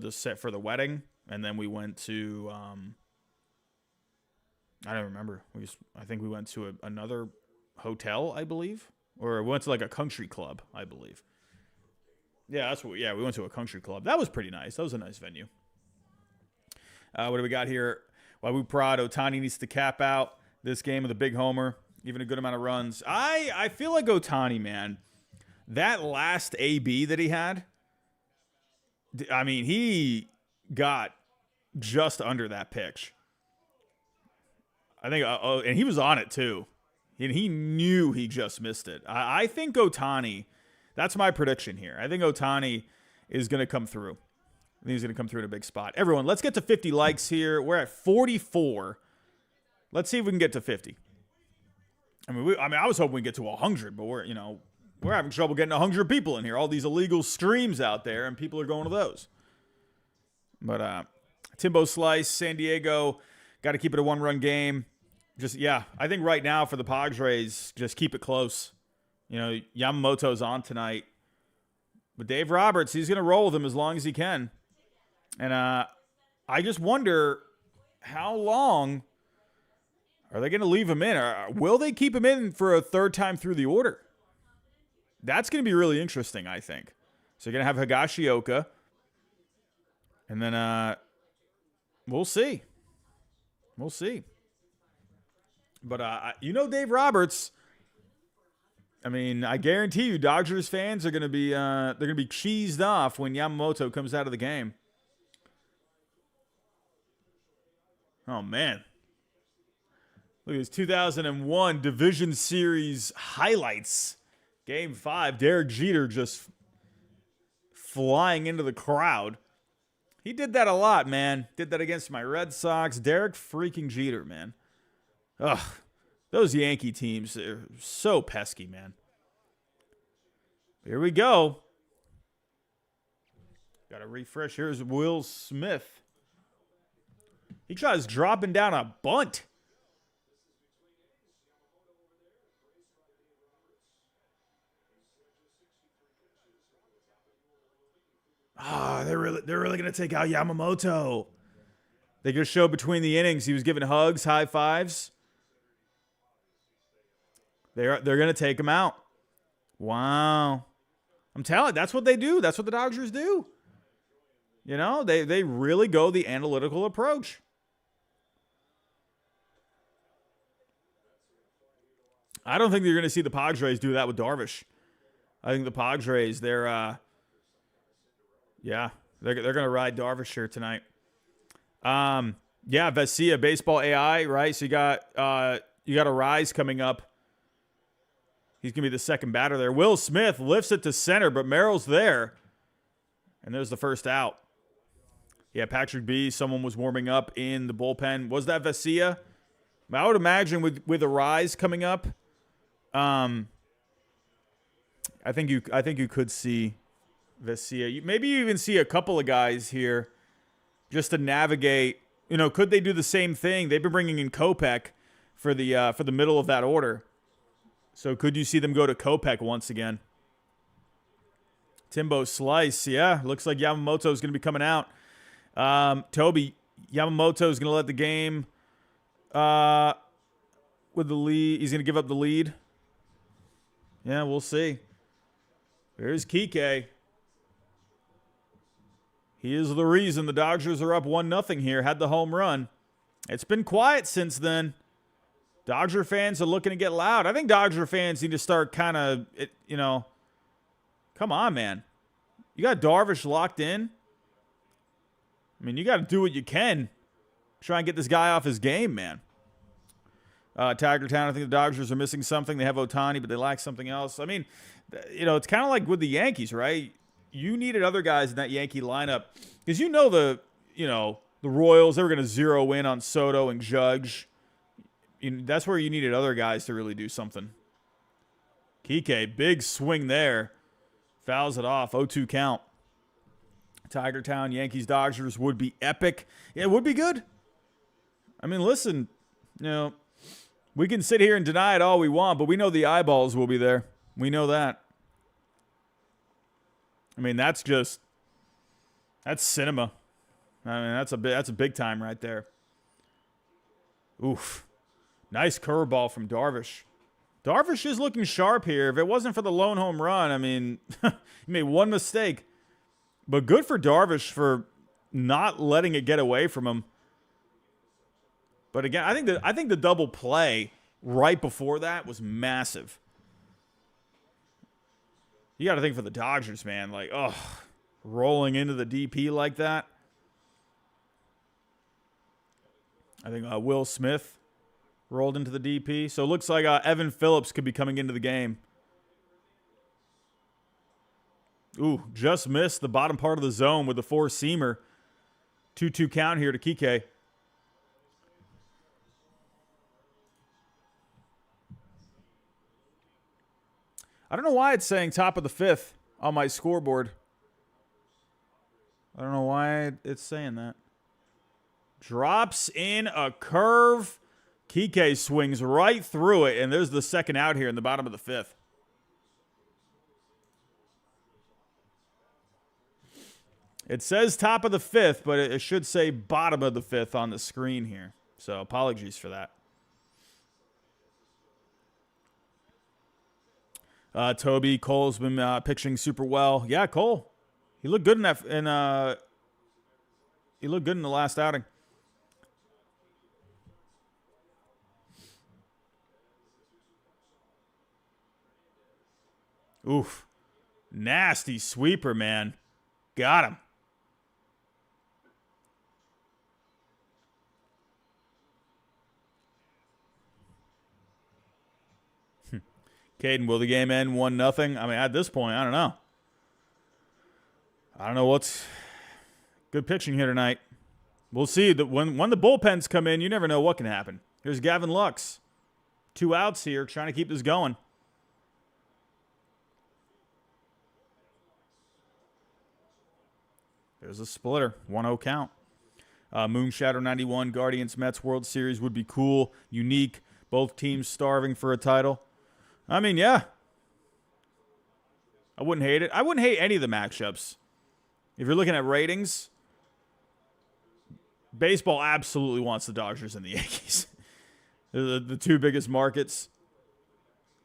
the wedding, and then we went to I don't remember. I think we went to another hotel, I believe, or we went to like a country club, I believe. Yeah, we went to a country club. That was pretty nice. That was a nice venue. What do we got here? Wabu Prod, Otani needs to cap out this game with a big homer, even a good amount of runs. I feel like Otani, man, that last AB that he had, I mean, he got just under that pitch. I think, and he was on it too. And he knew he just missed it. I think Otani, that's my prediction here. I think Otani is going to come through. I think he's going to come through in a big spot. Everyone, let's get to 50 likes here. We're at 44. Let's see if we can get to 50. I mean, I was hoping we'd get to 100, but we're having trouble getting 100 people in here. All these illegal streams out there, and people are going to those. But Timbo Slice, San Diego, got to keep it a 1-run game. I think right now for the Padres, just keep it close. Yamamoto's on tonight. But Dave Roberts, he's going to roll with him as long as he can. And I just wonder how long are they going to leave him in? Or will they keep him in for a 3rd time through the order? That's going to be really interesting, I think. So you're going to have Higashioka. And then we'll see. We'll see. But, Dave Roberts, I mean, I guarantee you Dodgers fans are going to be they're going to be cheesed off when Yamamoto comes out of the game. Oh, man. Look at this 2001 Division Series highlights. Game 5, Derek Jeter just flying into the crowd. He did that a lot, man. Did that against my Red Sox. Derek freaking Jeter, man. Ugh. Those Yankee teams, they're so pesky, man. Here we go. Got to refresh. Here's Will Smith. He tries dropping down a bunt. They're really going to take out Yamamoto. They just showed between the innings he was giving hugs, high fives. They're going to take him out. Wow. I'm telling you, that's what they do. That's what the Dodgers do. You know, they really go the analytical approach. I don't think you're going to see the Padres do that with Darvish. I think the Padres, they're going to ride Darvish here tonight. Vesia, baseball AI, right? So you got a Rise coming up. He's going to be the second batter there. Will Smith lifts it to center, but Merrill's there. And there's the first out. Yeah, Patrick B, someone was warming up in the bullpen. Was that Vesia? I would imagine with a Rise coming up, I think you could see Vesia. Maybe you even see a couple of guys here just to navigate. You know, could they do the same thing? They've been bringing in Kopech for the middle of that order. So could you see them go to Kopech once again? Timbo slice. Yeah, looks like Yamamoto is going to be coming out. Toby, Yamamoto is going to let the game with the lead. He's going to give up the lead. Yeah, we'll see. There's Kiké. He is the reason the Dodgers are up 1-0 here. Had the home run. It's been quiet since then. Dodger fans are looking to get loud. I think Dodger fans need to start kind of, come on, man. You got Darvish locked in. I mean, you got to do what you can. Try and get this guy off his game, man. Tiger Town, I think the Dodgers are missing something. They have Otani, but they lack something else. I mean, it's kind of like with the Yankees, right? You needed other guys in that Yankee lineup because the Royals, they were going to zero in on Soto and Judge. That's where you needed other guys to really do something. Kiké, big swing there. Fouls it off. 0-2 count. Tiger Town, Yankees, Dodgers would be epic. Yeah, it would be good. I mean, listen, we can sit here and deny it all we want, but we know the eyeballs will be there. We know that. I mean, that's cinema. I mean, that's a big time right there. Oof. Nice curveball from Darvish. Darvish is looking sharp here. If it wasn't for the lone home run, I mean, he made one mistake. But good for Darvish for not letting it get away from him. But again, I think the double play right before that was massive. You got to think for the Dodgers, man. Like, rolling into the DP like that. I think Will Smith rolled into the DP. So it looks like Evan Phillips could be coming into the game. Ooh, just missed the bottom part of the zone with the four-seamer. 2-2 count here to Kiké. I don't know why it's saying top of the fifth on my scoreboard. I don't know why it's saying that. Drops in a curve. Kiké swings right through it, and there's the second out here in the bottom of the fifth. It says top of the fifth, but it should say bottom of the fifth on the screen here. So apologies for that. Toby Cole's been pitching super well. Yeah, Cole. He looked good in that. He looked good in the last outing. Oof. Nasty sweeper, man. Got him. Caden, will the game end 1-0? I mean, at this point, I don't know. I don't know what's good pitching here tonight. We'll see. When the bullpens come in, you never know what can happen. Here's Gavin Lux. 2 outs here, trying to keep this going. There's a splitter. 1-0 count. Moonshadow 91, Guardians Mets World Series would be cool, unique. Both teams starving for a title. I mean, yeah. I wouldn't hate it. I wouldn't hate any of the matchups. If you're looking at ratings, baseball absolutely wants the Dodgers and the Yankees. They're the 2 biggest markets.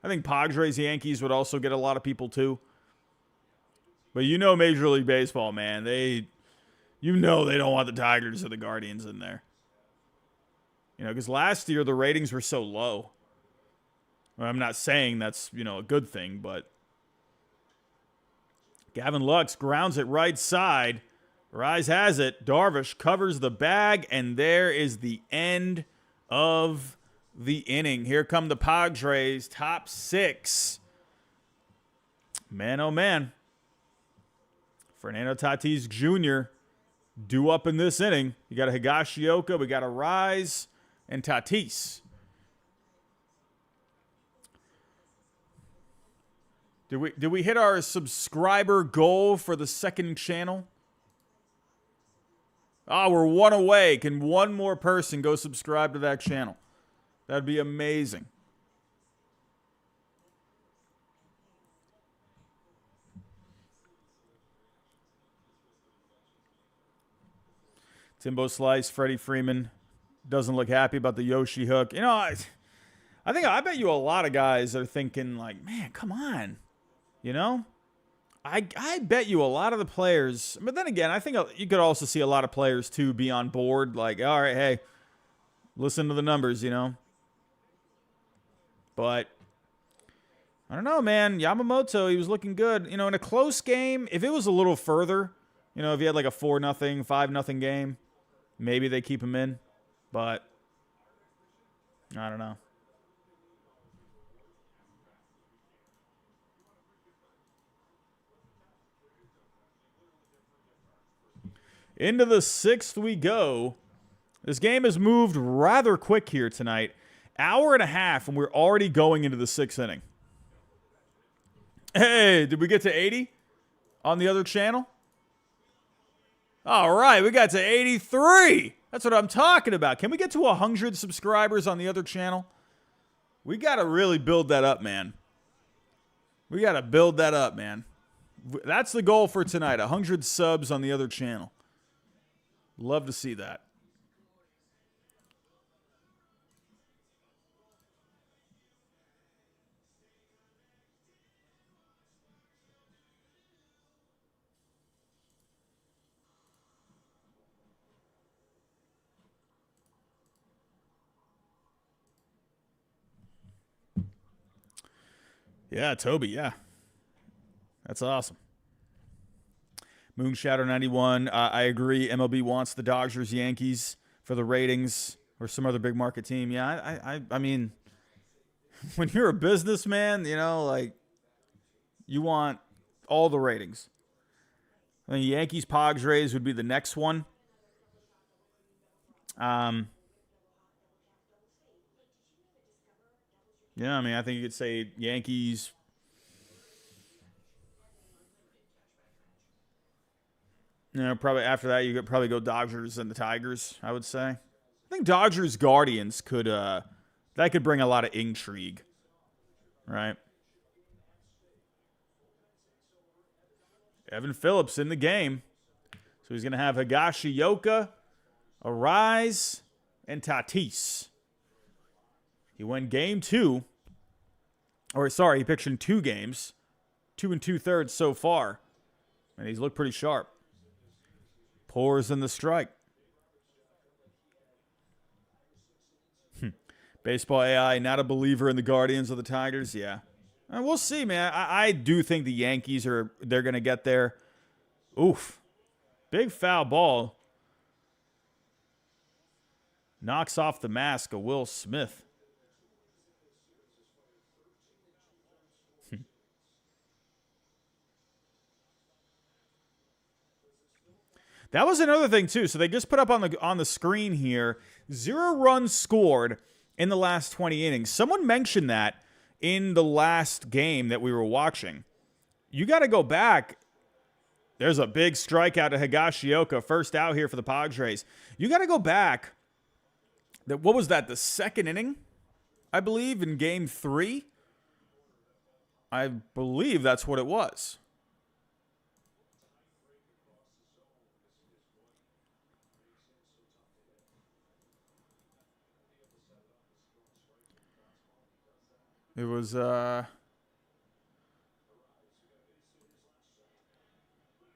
I think Padres Yankees would also get a lot of people too. But you know Major League Baseball, man. They don't want the Tigers or the Guardians in there. You know, because last year the ratings were so low. Well, I'm not saying that's, a good thing, but Gavin Lux grounds it right side. Rise has it. Darvish covers the bag, and there is the end of the inning. Here come the Padres, top 6. Man, oh man. Fernando Tatis Jr. due up in this inning. You got a Higashioka, we got a Rise, and Tatis. Did we hit our subscriber goal for the second channel? We're 1 away. Can one more person go subscribe to that channel? That'd be amazing. Timbo Slice, Freddie Freeman doesn't look happy about the Yoshi hook. I bet you a lot of guys are thinking like, man, come on. I bet you a lot of the players, but then again, I think you could also see a lot of players too be on board. Like, all right, hey, listen to the numbers, But I don't know, man. Yamamoto, he was looking good. In a close game, if it was a little further, if you had like a 4-0, 5-0 game, maybe they keep him in. But I don't know. Into the 6th we go. This game has moved rather quick here tonight. Hour and a half, and we're already going into the 6th inning. Hey, did we get to 80 on the other channel? All right, we got to 83. That's what I'm talking about. Can we get to 100 subscribers on the other channel? We got to really build that up, man. We got to build that up, man. That's the goal for tonight, 100 subs on the other channel. Love to see that. Yeah, Toby, yeah. That's awesome. Moonshadow 91, I agree. MLB wants the Dodgers, Yankees for the ratings or some other big market team. Yeah, I mean, when you're a businessman, you want all the ratings. I mean, Yankees, Padres would be the next one. Yeah, I mean, I think you could say Yankees. Probably after that, you could probably go Dodgers and the Tigers, I would say. I think Dodgers Guardians could bring a lot of intrigue, right? Evan Phillips in the game. So he's going to have Higashioka, Arise, and Tatis. He went game 2. He pitched in 2 games. 2 2/3 so far. And he's looked pretty sharp. Pours in the strike. Baseball AI, not a believer in the Guardians or the Tigers. Yeah. We'll see, man. I do think the Yankees they're going to get there. Oof. Big foul ball. Knocks off the mask of Will Smith. That was another thing too. So they just put up on the screen here, 0 runs scored in the last 20 innings. Someone mentioned that in the last game that we were watching. You got to go back. There's a big strikeout to Higashioka, first out here for the Padres. You got to go back. What was that? The second inning, I believe, in Game 3. I believe that's what it was. It was, no,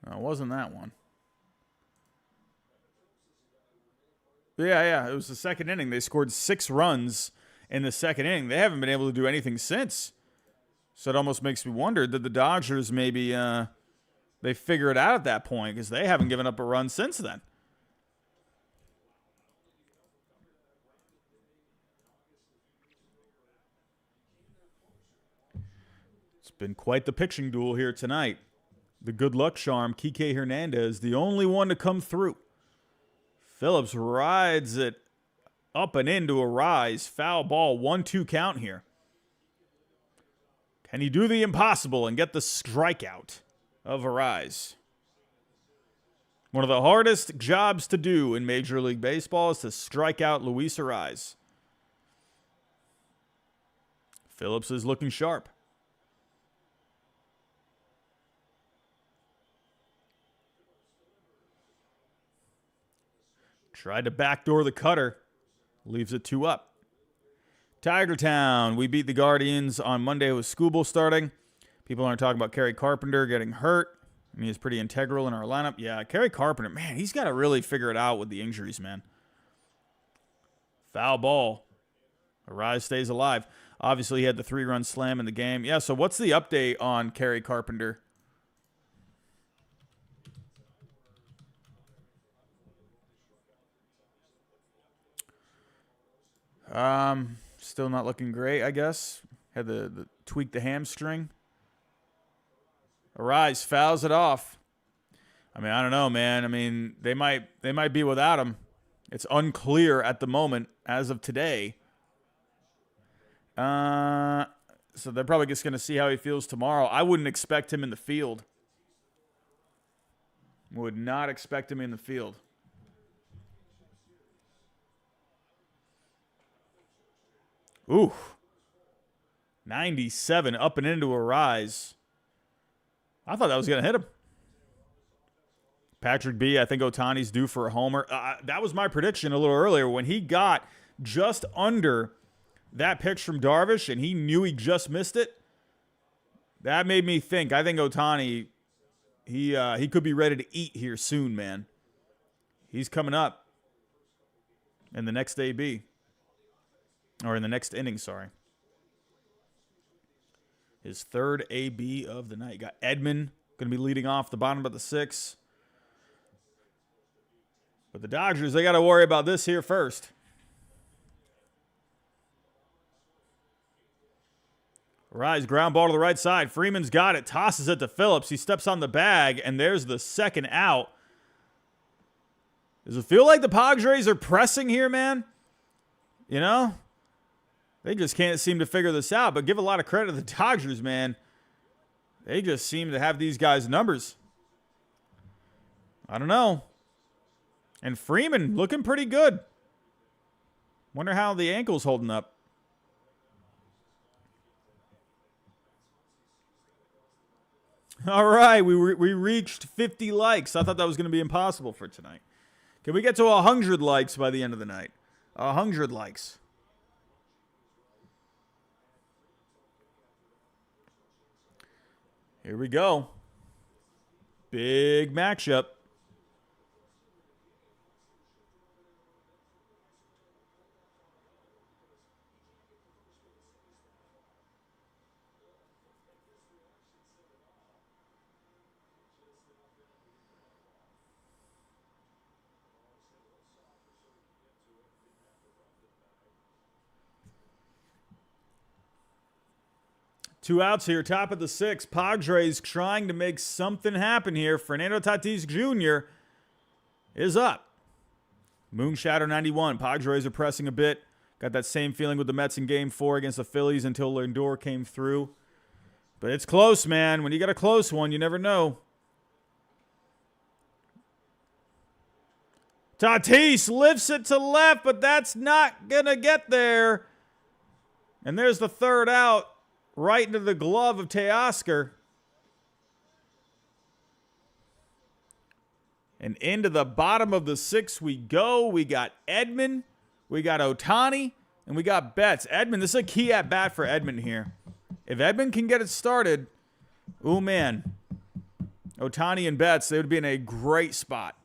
it wasn't that one. Yeah, it was the second inning. They scored 6 runs in the second inning. They haven't been able to do anything since. So it almost makes me wonder, did the Dodgers maybe, they figure it out at that point? Because they haven't given up a run since then. It's been quite the pitching duel here tonight. The good luck charm, Kiké Hernandez, the only one to come through. Phillips rides it up and into a rise. Foul ball, 1-2 count here. Can he do the impossible and get the strikeout of Arise? One of the hardest jobs to do in Major League Baseball is to strike out Luis Arise. Phillips is looking sharp. Tried to backdoor the cutter. Leaves it 2 up. Tiger Town. We beat the Guardians on Monday with Skubal starting. People aren't talking about Kerry Carpenter getting hurt. I mean, he's pretty integral in our lineup. Yeah, Kerry Carpenter, man, he's got to really figure it out with the injuries, man. Foul ball. Arise stays alive. Obviously, he had the 3-run slam in the game. Yeah, so what's the update on Kerry Carpenter? Still not looking great, I guess. Had the tweak the hamstring. Arise fouls it off. I mean, I don't know, man. I mean, they might be without him. It's unclear at the moment as of today. So they're probably just going to see how he feels tomorrow. I wouldn't expect him in the field. Would not expect him in the field. Ooh. 97 up and into a rise. I thought that was going to hit him. Patrick B, I think Otani's due for a homer. That was my prediction a little earlier when he got just under that pitch from Darvish and he knew he just missed it. That made me think. I think Otani, he could be ready to eat here soon, man. He's coming up in the next AB. Or in the next inning, sorry. His 3rd AB of the night. Got Edman going to be leading off the bottom of the 6th. But the Dodgers, they got to worry about this here first. Rise, ground ball to the right side. Freeman's got it. Tosses it to Phillips. He steps on the bag, and there's the second out. Does it feel like the Padres are pressing here, man? You know? They just can't seem to figure this out. But give a lot of credit to the Dodgers, man. They just seem to have these guys' numbers. I don't know. And Freeman looking pretty good. Wonder how the ankle's holding up. All right, we reached 50 likes. I thought that was going to be impossible for tonight. Can we get to 100 likes by the end of the night? 100 likes. Here we go. Big matchup. Two outs here, top of the 6th. Padres trying to make something happen here. Fernando Tatis Jr. is up. Moonshadow 91. Padres are pressing a bit. Got that same feeling with the Mets in Game 4 against the Phillies until Lindor came through. But it's close, man. When you got a close one, you never know. Tatis lifts it to left, but that's not going to get there. And there's the third out right into the glove of Teoscar. And into the bottom of the sixth we go. We got Edman, we got Otani, and we got Betts. Edman, this is a key at bat for Edman here. If Edman can get it started, oh man, Otani and Betts, they would be in a great spot.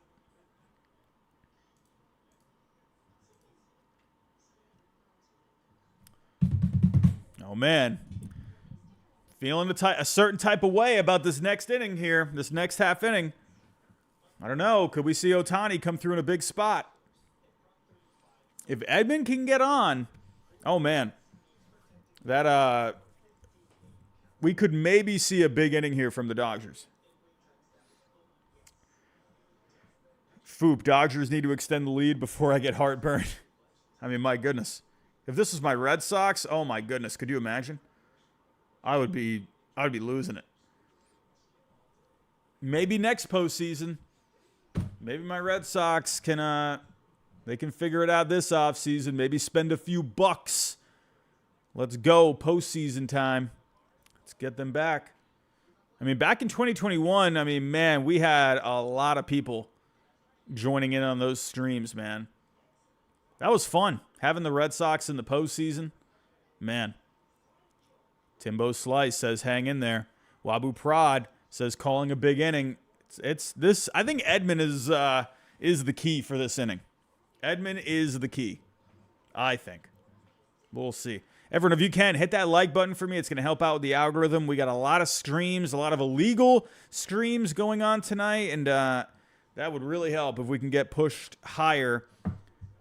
Oh man, feeling a certain type of way about this next inning here, this next half inning. I don't know. Could we see Otani come through in a big spot? If Edman can get on, oh man, that we could maybe see a big inning here from the Dodgers. Foop, Dodgers need to extend the lead before I get heartburn. I mean, my goodness. If this was my Red Sox, oh my goodness, could you imagine? I would be losing it. Maybe next postseason. Maybe my Red Sox can they can figure it out this offseason. Maybe spend a few bucks. Let's go postseason time. Let's get them back. I mean, back in 2021, I mean, man, we had a lot of people joining in on those streams, man. That was fun. Having the Red Sox in the postseason. Man. Timbo Slice says hang in there. Wabu Prod says calling a big inning. It's this. I think Edman is the key for this inning. Edman is the key. I think. We'll see. Everyone, if you can, hit that like button for me. It's going to help out with the algorithm. We got a lot of streams, a lot of illegal streams going on tonight, and that would really help if we can get pushed higher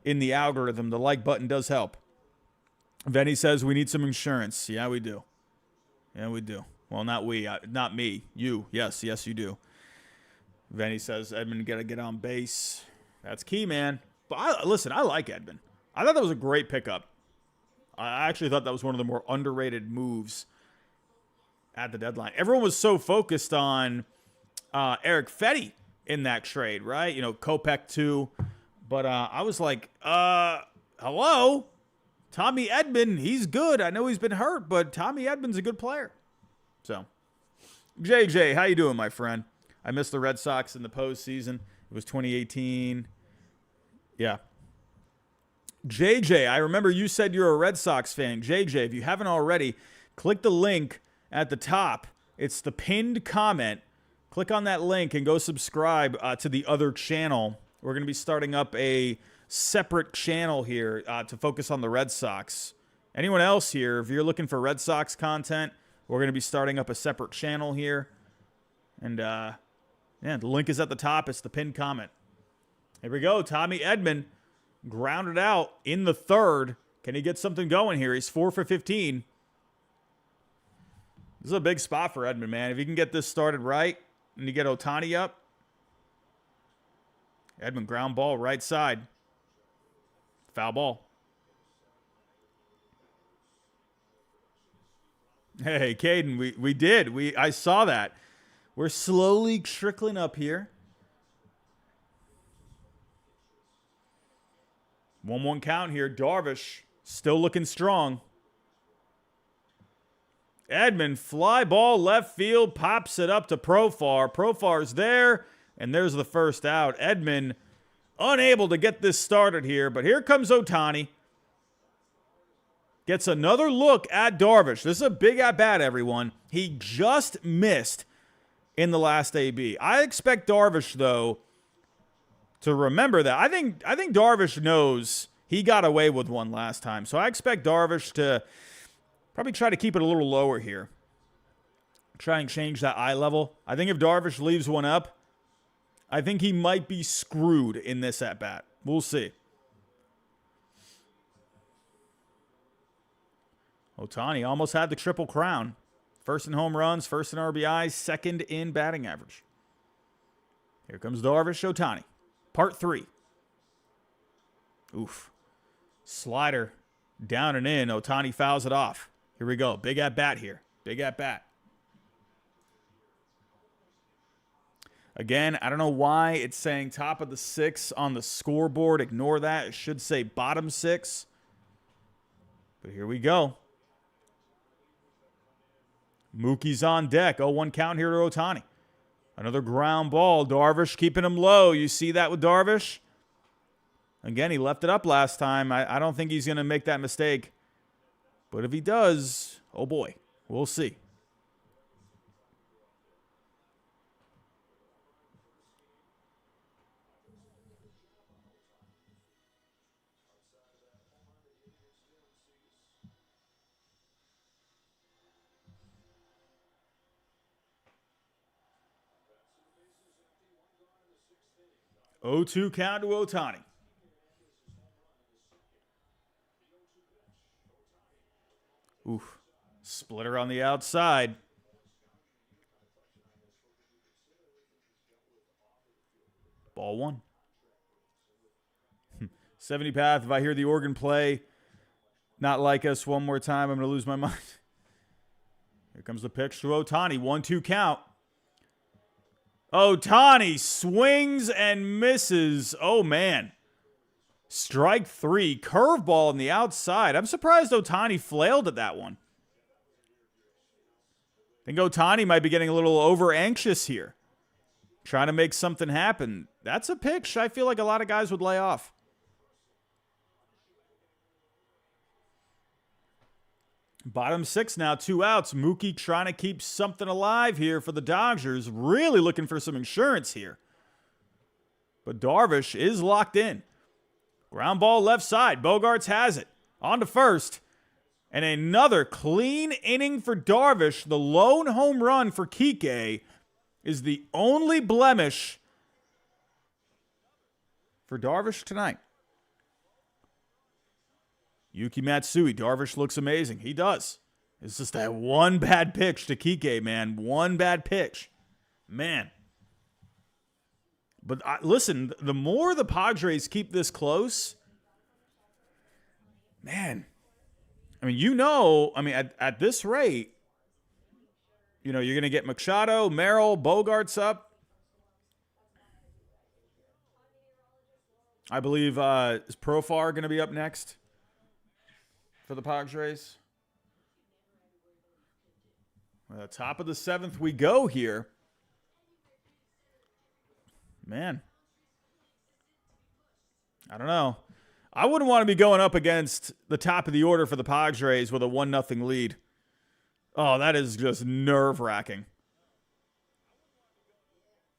in the algorithm. The like button does help. Venny says we need some insurance. Yeah, we do. Yeah, we do. Well, not we. Not me. You. Yes, you do. Venny says Edman got to get on base. That's key, man. But listen, I like Edman. I thought that was a great pickup. I actually thought that was one of the more underrated moves at the deadline. Everyone was so focused on Eric Fetty in that trade, right? You know, Kopech too. But I was like, hello? Tommy Edman, he's good. I know he's been hurt, but Tommy Edman's a good player. So, JJ, how you doing, my friend? I missed the Red Sox in the postseason. It was 2018. Yeah. JJ, I remember you said you're a Red Sox fan. JJ, if you haven't already, click the link at the top. It's the pinned comment. Click on that link and go subscribe to the other channel. We're going to be starting up a separate channel here to focus on the Red Sox. Anyone else here, if you're looking for Red Sox content, we're going to be starting up a separate channel here. And, yeah, the link is at the top. It's the pinned comment. Here we go. Tommy Edman grounded out in the third. Can he get something going here? He's 4 for 15. This is a big spot for Edman, man. If he can get this started right and you get Otani up. Edman ground ball right side. Foul ball. Hey, Caden, we did. I saw that. We're slowly trickling up here. 1-1 count here. Darvish still looking strong. Edman, fly ball left field, pops it up to Profar. Profar's there, and there's the first out. Edman unable to get this started here, but here comes Otani. Gets another look at Darvish. This is a big at-bat, everyone. He just missed in the last AB. I expect Darvish, though, to remember that. I think Darvish knows he got away with one last time. So I expect Darvish to probably try to keep it a little lower here. Try and change that eye level. I think if Darvish leaves one up, I think he might be screwed in this at-bat. We'll see. Otani almost had the triple crown. First in home runs, first in RBIs, second in batting average. Here comes Darvish, Otani. Part 3. Oof. Slider down and in. Otani fouls it off. Here we go. Big at bat here. Big at bat. Again, I don't know why it's saying top of the 6 on the scoreboard. Ignore that. It should say bottom 6. But here we go. Mookie's on deck. 0-1 count here to Otani. Another ground ball. Darvish keeping him low. You see that with Darvish? Again, he left it up last time. I don't think he's going to make that mistake. But if he does, oh boy, we'll see. Oh, 2 count to Otani. Oof. Splitter on the outside. Ball 1. 70 path. If I hear the organ play, not like us one more time, I'm going to lose my mind. Here comes the pitch to Otani. 1-2 count. Otani swings and misses. Oh, man. Strike 3. Curveball on the outside. I'm surprised Otani flailed at that one. I think Otani might be getting a little over anxious here. Trying to make something happen. That's a pitch I feel like a lot of guys would lay off. Bottom 6 now, 2 outs. Mookie trying to keep something alive here for the Dodgers. Really looking for some insurance here. But Darvish is locked in. Ground ball left side. Bogarts has it. On to first. And another clean inning for Darvish. The lone home run for Kiké is the only blemish for Darvish tonight. Yuki Matsui. Darvish looks amazing. He does. It's just that one bad pitch to Kiké, man. One bad pitch. Man. But listen, the more the Padres keep this close, man, I mean, at this rate, you're going to get Machado, Merrill, Bogarts up. I believe, is Profar going to be up next for the Padres? Well, top of the 7th we go here. Man, I don't know. I wouldn't want to be going up against the top of the order for the Padres with a 1-0 lead. Oh, that is just nerve-wracking.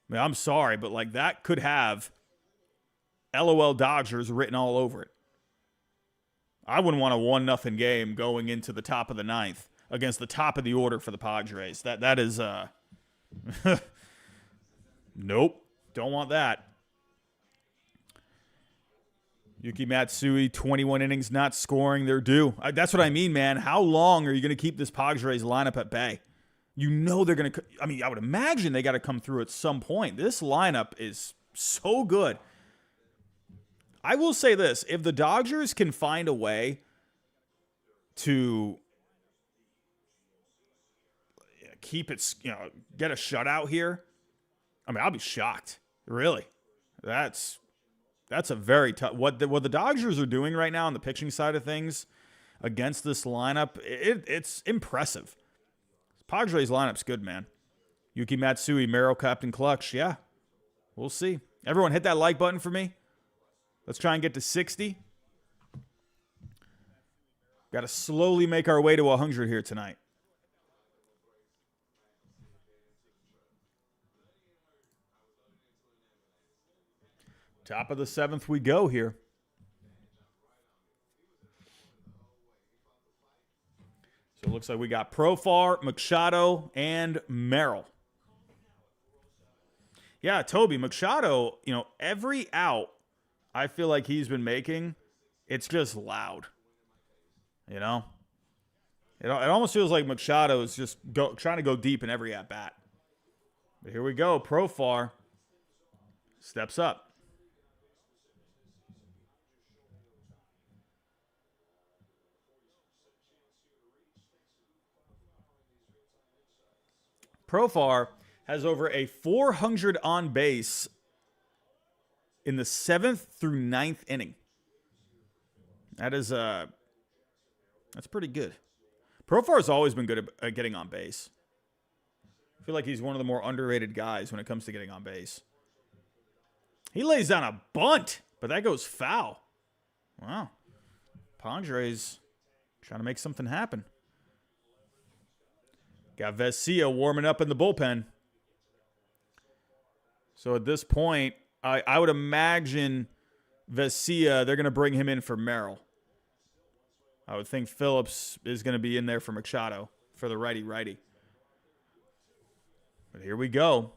I mean, I'm sorry, but like that could have LOL Dodgers written all over it. I wouldn't want a 1-0 game going into the top of the 9th against the top of the order for the Padres. That is nope. Don't want that. Yuki Matsui, 21 innings, not scoring. They're due. That's what I mean, man. How long are you going to keep this Padres lineup at bay? You know they're going to... I mean, I would imagine they got to come through at some point. This lineup is so good. I will say this. If the Dodgers can find a way to keep it... get a shutout here, I mean, I'll be shocked. Really. That's a very tough... What the Dodgers are doing right now on the pitching side of things against this lineup, it's impressive. Padres lineup's good, man. Yuki Matsui, Merrill, Captain Clutch. Yeah, we'll see. Everyone hit that like button for me. Let's try and get to 60. Got to slowly make our way to 100 here tonight. Top of the 7th we go here. So it looks like we got Profar, Machado, and Merrill. Yeah, Toby, Machado, every out I feel like he's been making, it's just loud. It almost feels like Machado is just trying to go deep in every at-bat. But here we go. Profar steps up. Profar has over a 400 on base in the 7th through 9th inning. That's pretty good. Profar has always been good at getting on base. I feel like he's one of the more underrated guys when it comes to getting on base. He lays down a bunt, but that goes foul. Wow. Padres trying to make something happen. Got Vesia warming up in the bullpen. So at this point, I would imagine Vesia, they're going to bring him in for Merrill. I would think Phillips is going to be in there for Machado for the righty-righty. But here we go.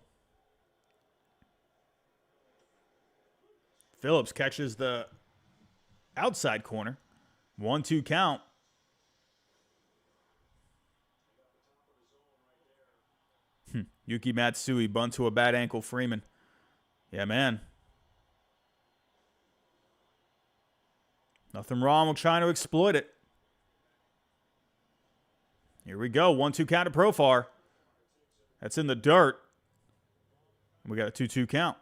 Phillips catches the outside corner. 1-2 count. Yuki Matsui bunt to a bad ankle Freeman. Yeah, man. Nothing wrong with trying to exploit it. Here we go. 1-2 count to Profar. That's in the dirt. We got a 2-2 count.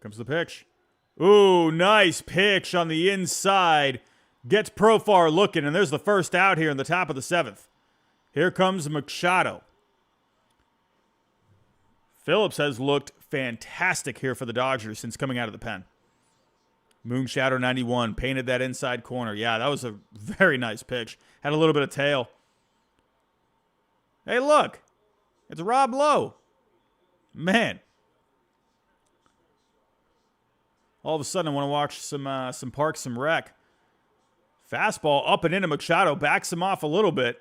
Comes the pitch. Ooh, nice pitch on the inside. Gets Profar looking, and there's the first out here in the top of the 7th. Here comes Machado. Phillips has looked fantastic here for the Dodgers since coming out of the pen. Moonshadow 91 painted that inside corner. Yeah, that was a very nice pitch. Had a little bit of tail. Hey, look. It's Rob Lowe. Man. All of a sudden, I want to watch some Parks and Rec. Fastball up and into Machado. Backs him off a little bit.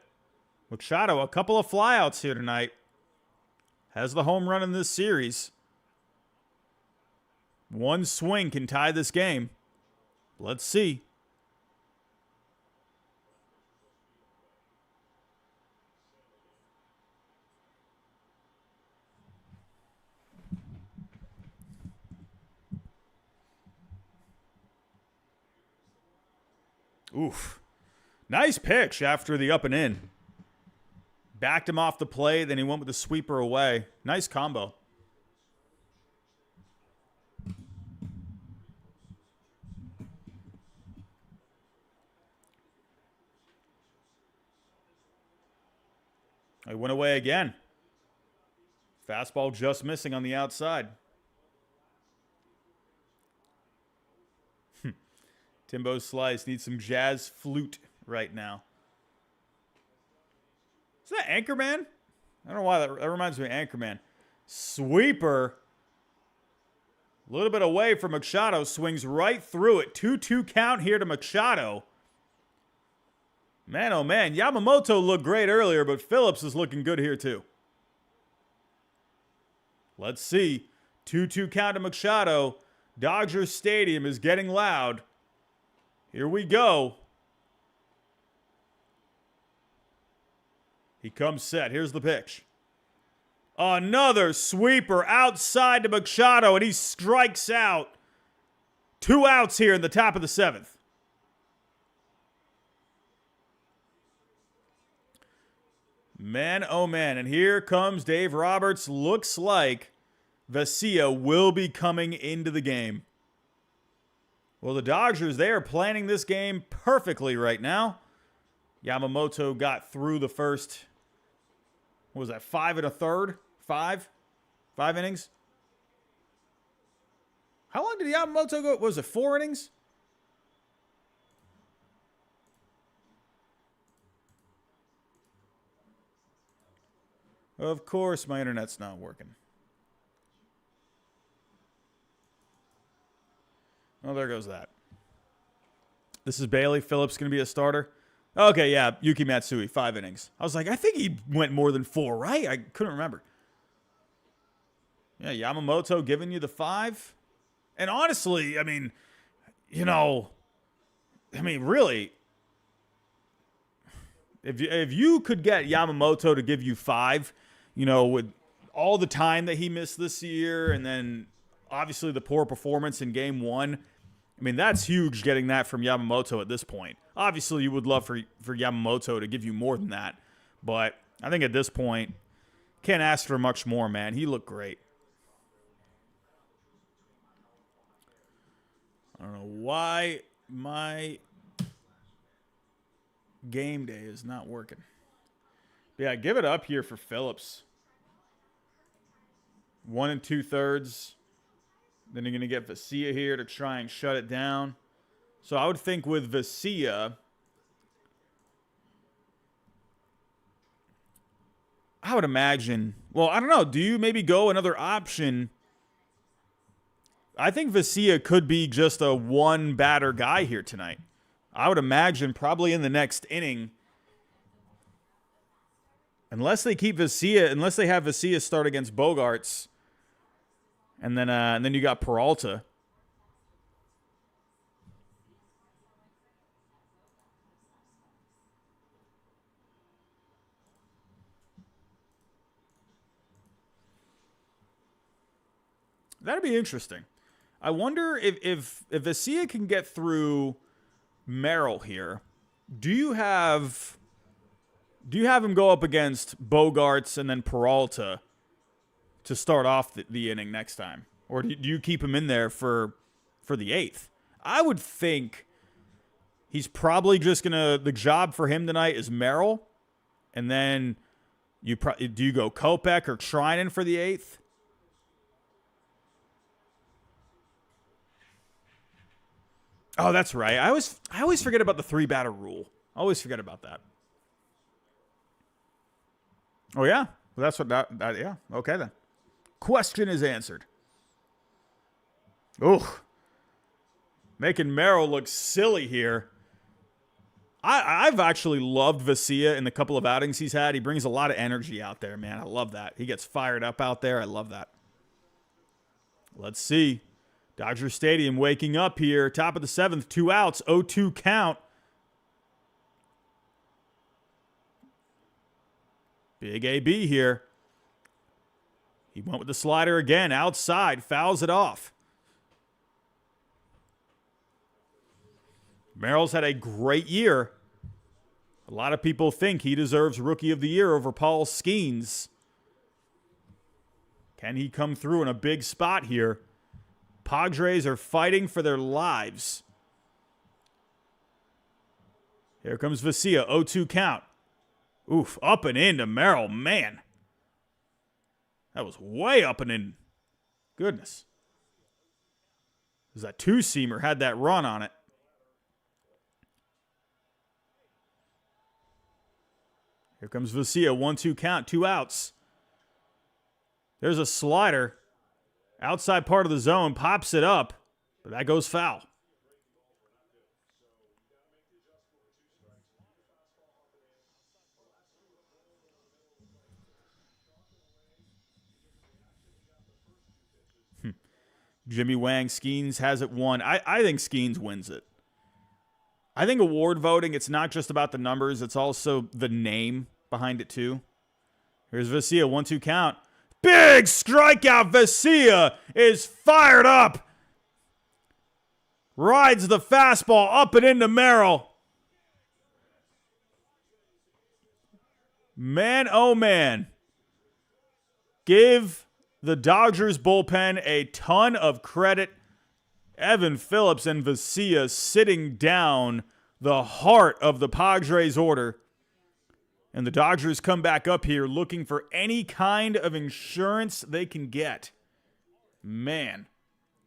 Machado, a couple of flyouts here tonight. Has the home run in this series. One swing can tie this game. Let's see. Oof. Nice pitch after the up and in. Backed him off the play, then he went with the sweeper away. Nice combo. He went away again. Fastball just missing on the outside. Timbo's slice needs some jazz flute right now. Is that Anchorman? I don't know why that reminds me of Anchorman. Sweeper. A little bit away from Machado. Swings right through it. 2-2 count here to Machado. Man, oh man. Yamamoto looked great earlier, but Phillips is looking good here too. Let's see. 2-2 count to Machado. Dodgers Stadium is getting loud. Here we go. He comes set. Here's the pitch. Another sweeper outside to Machado, and he strikes out. 2 outs here in the top of the 7th. Man, oh man. And here comes Dave Roberts. Looks like Vesia will be coming into the game. Well, the Dodgers, they are planning this game perfectly right now. Yamamoto got through the first, what was that, 5 1/3? 5 innings? How long did Yamamoto go? Was it 4 innings? Of course, my internet's not working. Oh, there goes that. This is Bailey. Phillips going to be a starter. Okay, yeah. Yuki Matsui, 5 innings. I was like, I think he went more than 4, right? I couldn't remember. Yeah, Yamamoto giving you the 5. And honestly, I mean, you know, I mean, really, if you could get Yamamoto to give you 5, with all the time that he missed this year, and then obviously the poor performance in game 1, I mean, that's huge getting that from Yamamoto at this point. Obviously, you would love for Yamamoto to give you more than that, but I think at this point, can't ask for much more, man. He looked great. I don't know why my game day is not working. But yeah, give it up here for Phillips. 1 2/3. Then you're going to get Vesia here to try and shut it down. So I would think with Vesia, I would imagine, well, I don't know. Do you maybe go another option? I think Vesia could be just a one-batter guy here tonight. I would imagine probably in the next inning, unless they have Vesia start against Bogarts, and then you got Peralta. That'd be interesting. I wonder if Vesia can get through Merrill here. Do you have him go up against Bogarts and then Peralta to start off the inning next time? Or do you keep him in there for the 8th? I would think he's probably just the job for him tonight is Merrill, and then do you go Kopech or Treinen for the 8th? Oh, that's right. I always forget about the 3-batter rule. I always forget about that. Oh, yeah? Well, that's what yeah. Okay, then. Question is answered. Ugh. Making Merrill look silly here. I've actually loved Vesia in the couple of outings he's had. He brings a lot of energy out there, man. I love that. He gets fired up out there. I love that. Let's see. Dodger Stadium waking up here. Top of the 7th, 2 outs, 0-2 count. Big AB here. He went with the slider again, outside, fouls it off. Merrill's had a great year. A lot of people think he deserves Rookie of the Year over Paul Skeens. Can he come through in a big spot here? Padres are fighting for their lives. Here comes Vesia, 0-2 count. Oof, up and in to Merrill, man. That was way up and in. Goodness. Because that 2-seamer had that run on it. Here comes Vesia, 1-2 count, 2 outs. There's a slider. Outside part of the zone, pops it up, but that goes foul. Jimmy Wang, Skeens has it won. I think Skeens wins it. I think award voting, it's not just about the numbers, it's also the name behind it too. Here's Vesia, 1-2 count. Big strikeout. Vesia is fired up. Rides the fastball up and into Merrill. Man, oh man. Give the Dodgers bullpen a ton of credit. Evan Phillips and Vesia sitting down the heart of the Padres order. And the Dodgers come back up here looking for any kind of insurance they can get. Man,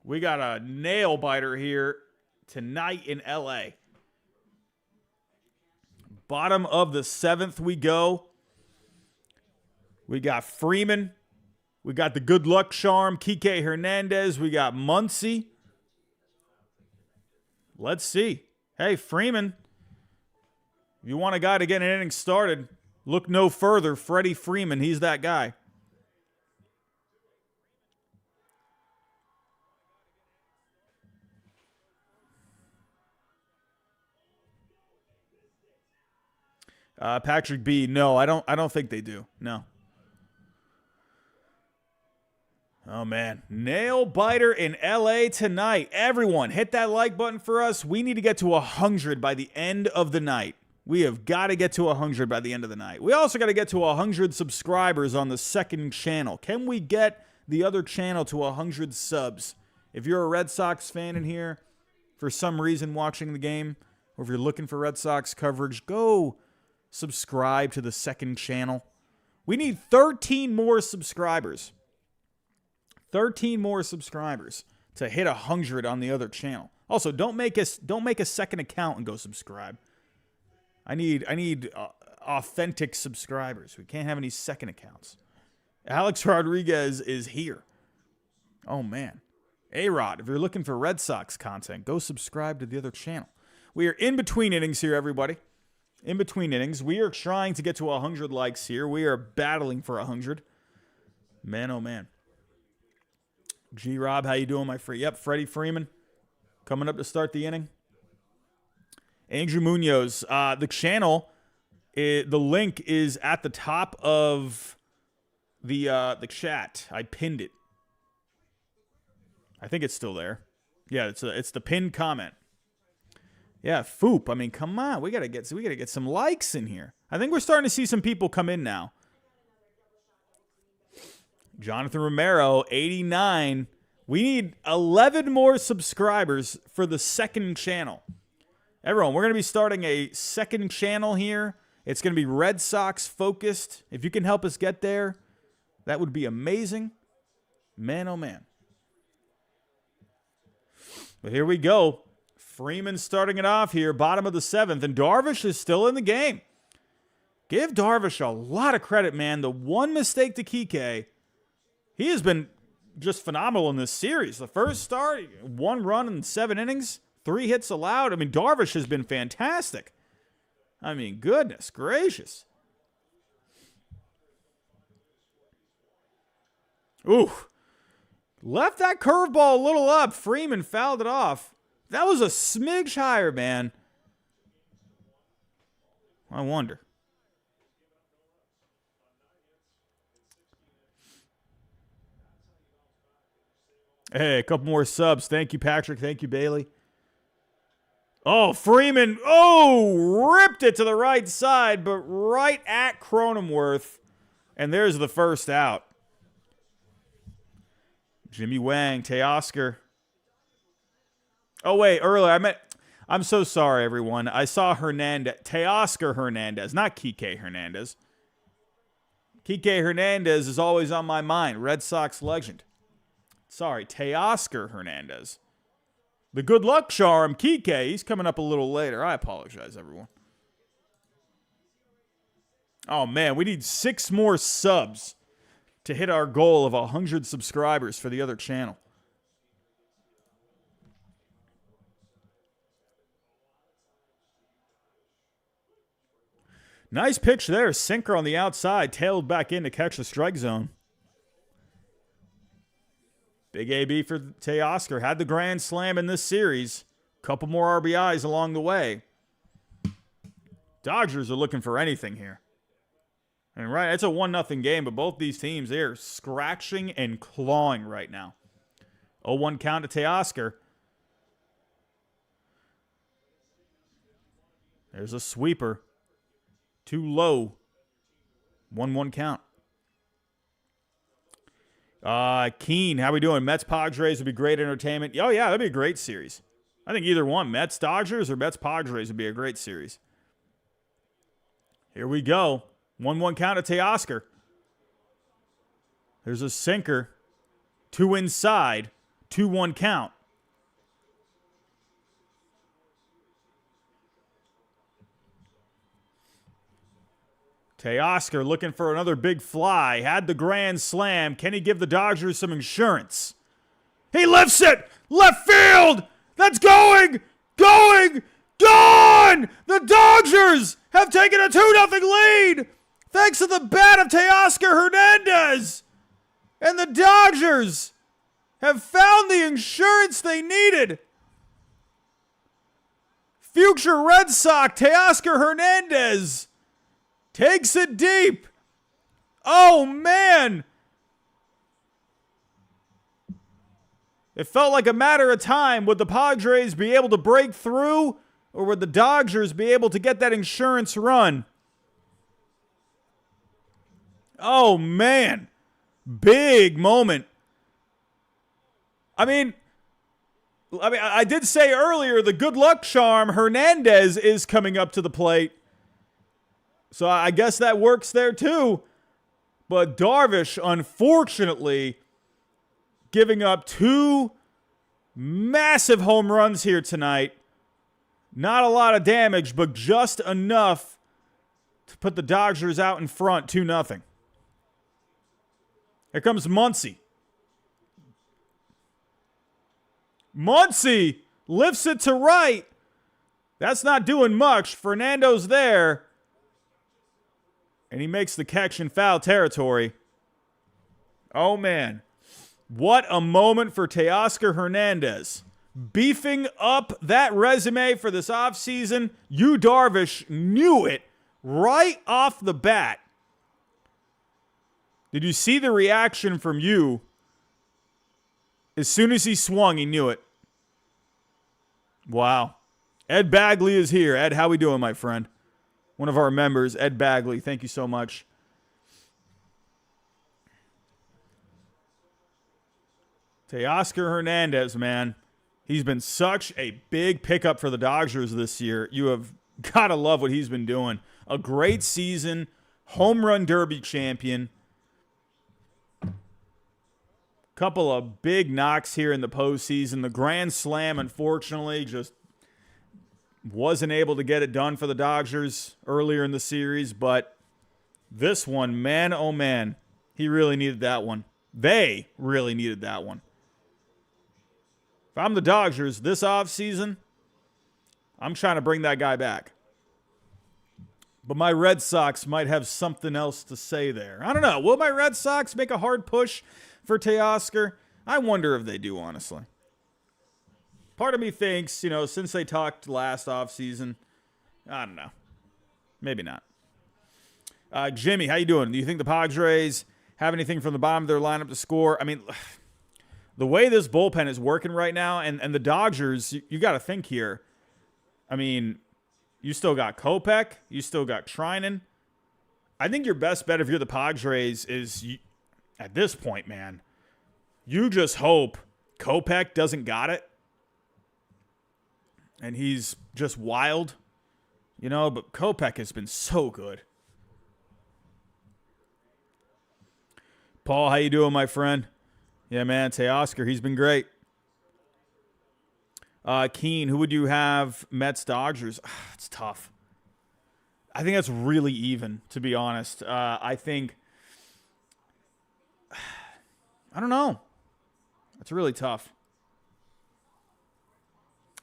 we got a nail biter here tonight in LA. Bottom of the 7th we go. We got Freeman. We got the good luck charm, Kiké Hernandez. We got Muncy. Let's see. Hey, Freeman. If you want a guy to get an inning started, look no further. Freddie Freeman, he's that guy. Patrick B. No, I don't think they do. No. Oh, man. Nail biter in L.A. tonight. Everyone, hit that like button for us. We need to get to 100 by the end of the night. We have got to get to 100 by the end of the night. We also got to get to 100 subscribers on the second channel. Can we get the other channel to 100 subs? If you're a Red Sox fan in here, for some reason watching the game, or if you're looking for Red Sox coverage, go subscribe to the second channel. We need 13 more subscribers. 13 more subscribers to hit 100 on the other channel. Also, don't make a second account and go subscribe. I need authentic subscribers. We can't have any second accounts. Alex Rodriguez is here. Oh, man. A-Rod, if you're looking for Red Sox content, go subscribe to the other channel. We are in between innings here, everybody. In between innings. We are trying to get to 100 likes here. We are battling for 100. Man, oh, man. G-Rob, how you doing, my friend? Yep, Freddie Freeman coming up to start the inning. Andrew Munoz, the channel, the link is at the top of the chat. I pinned it. I think it's still there. Yeah, it's the pinned comment. Yeah, Foop. I mean, come on, we gotta get some likes in here. I think we're starting to see some people come in now. Jonathan Romero, 89. We need 11 more subscribers for the second channel. Everyone, we're going to be starting a second channel here. It's going to be Red Sox focused. If you can help us get there, that would be amazing. Man, oh man. But here we go. Freeman starting it off here, bottom of the 7th, and Darvish is still in the game. Give Darvish a lot of credit, man. The one mistake to Kiké, he has been just phenomenal in this series. The first start, 1 run in 7 innings, 3 hits allowed. I mean, Darvish has been fantastic. I mean, goodness gracious. Ooh. Left that curveball a little up. Freeman fouled it off. That was a smidge higher, man. I wonder. Hey, a couple more subs. Thank you, Patrick. Thank you, Bailey. Oh, Freeman. Oh, ripped it to the right side, but right at Cronenworth. And there's the first out. Jimmy Wang, Teoscar. Oh, wait, earlier I'm so sorry, everyone. I saw Hernandez, Teoscar Hernandez, not Kiké Hernandez. Kiké Hernandez is always on my mind. Red Sox legend. Sorry, Teoscar Hernandez. The good luck charm, Kiké, he's coming up a little later. I apologize, everyone. Oh, man, we need 6 more subs to hit our goal of 100 subscribers for the other channel. Nice pitch there. Sinker on the outside. Tailed back in to catch the strike zone. Big AB for Teoscar. Had the grand slam in this series. Couple more RBIs along the way. Dodgers are looking for anything here. I mean, right, it's a 1-0 game, but both these teams, they are scratching and clawing right now. 0-1 count to Teoscar. There's a sweeper. Too low. 1-1 count. Keen, how we doing? Mets Padres would be great entertainment. Oh, yeah, that'd be a great series. I think either one, Mets Dodgers or Mets Padres would be a great series. Here we go. 1-1 count to Teoscar. There's a sinker. 2 inside. 2-1 count. Teoscar looking for another big fly. Had the grand slam. Can he give the Dodgers some insurance? He lifts it! Left field! That's going! Going! Gone! The Dodgers have taken a 2-0 lead! Thanks to the bat of Teoscar Hernandez! And the Dodgers have found the insurance they needed. Future Red Sox Teoscar Hernandez Takes it deep. Oh, man. It felt like a matter of time. Would the Padres be able to break through, or would the Dodgers be able to get that insurance run? Oh, man. Big moment. I mean, I did say earlier the good luck charm, Hernandez, is coming up to the plate. So I guess that works there too. But Darvish, unfortunately, giving up 2 massive home runs here tonight. Not a lot of damage, but just enough to put the Dodgers out in front 2-0. Here comes Muncy. Muncy lifts it to right. That's not doing much. Fernando's there. And he makes the catch in foul territory. Oh, man. What a moment for Teoscar Hernandez. Beefing up that resume for this offseason. Yu Darvish knew it right off the bat. Did you see the reaction from Yu? As soon as he swung, he knew it. Wow. Ed Bagley is here. Ed, how we doing, my friend? One of our members, Ed Bagley. Thank you so much. Teoscar Hernandez, man. He's been such a big pickup for the Dodgers this year. You have got to love what he's been doing. A great season. Home run derby champion. Couple of big knocks here in the postseason. The grand slam, unfortunately, just wasn't able to get it done for the Dodgers earlier in the series. But this one, man, oh man, he really needed that one. They really needed that one. If I'm the Dodgers this offseason, I'm trying to bring that guy back. But my Red Sox might have something else to say there. I don't know. Will my Red Sox make a hard push for Teoscar? I wonder if they do, honestly. Part of me thinks, since they talked last offseason, I don't know. Maybe not. Jimmy, how you doing? Do you think the Padres have anything from the bottom of their lineup to score? I mean, the way this bullpen is working right now, and the Dodgers, you got to think here. I mean, you still got Kopech. You still got Treinen. I think your best bet if you're the Padres is, at this point, man, you just hope Kopech doesn't got it. And he's just wild. But Kopech has been so good. Paul, how you doing, my friend? Yeah, man, Teoscar, he's been great. Keen, who would you have? Mets, Dodgers? It's tough. I think that's really even, to be honest. I don't know. That's really tough.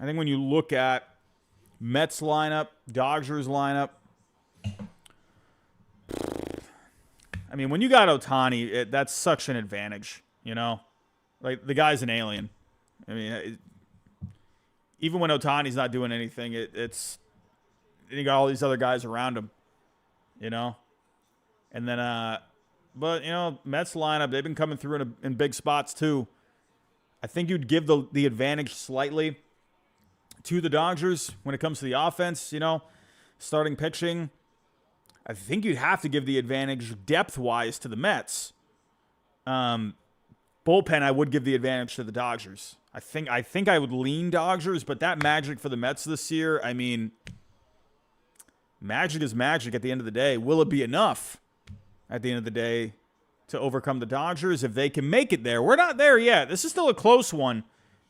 I think when you look at Mets lineup, Dodgers lineup, I mean, when you got Otani, that's such an advantage, Like, the guy's an alien. I mean, even when Otani's not doing anything, it's you got all these other guys around him, And then, but, Mets lineup, they've been coming through in big spots too. I think you'd give the advantage slightly to the Dodgers when it comes to the offense, starting pitching. I think you'd have to give the advantage depth-wise to the Mets. Bullpen, I would give the advantage to the Dodgers. I think I would lean Dodgers, but that magic for the Mets this year, I mean, magic is magic at the end of the day. Will it be enough at the end of the day to overcome the Dodgers if they can make it there? We're not there yet. This is still a close one.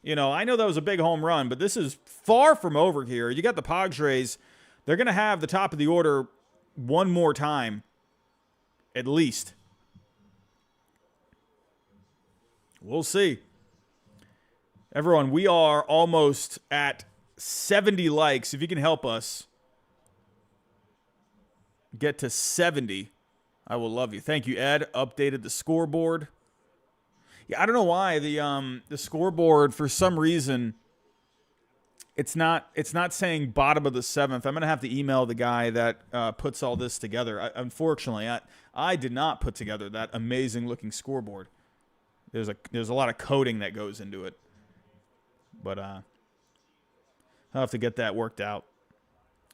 I know that was a big home run, but this is far from over here. You got the Padres. They're going to have the top of the order one more time, at least. We'll see. Everyone, we are almost at 70 likes. If you can help us get to 70, I will love you. Thank you, Ed. Updated the scoreboard. Yeah, I don't know why the scoreboard, for some reason, it's not saying bottom of the 7th. I'm going to have to email the guy that puts all this together. Unfortunately, I did not put together that amazing looking scoreboard. There's a lot of coding that goes into it. But I'll have to get that worked out.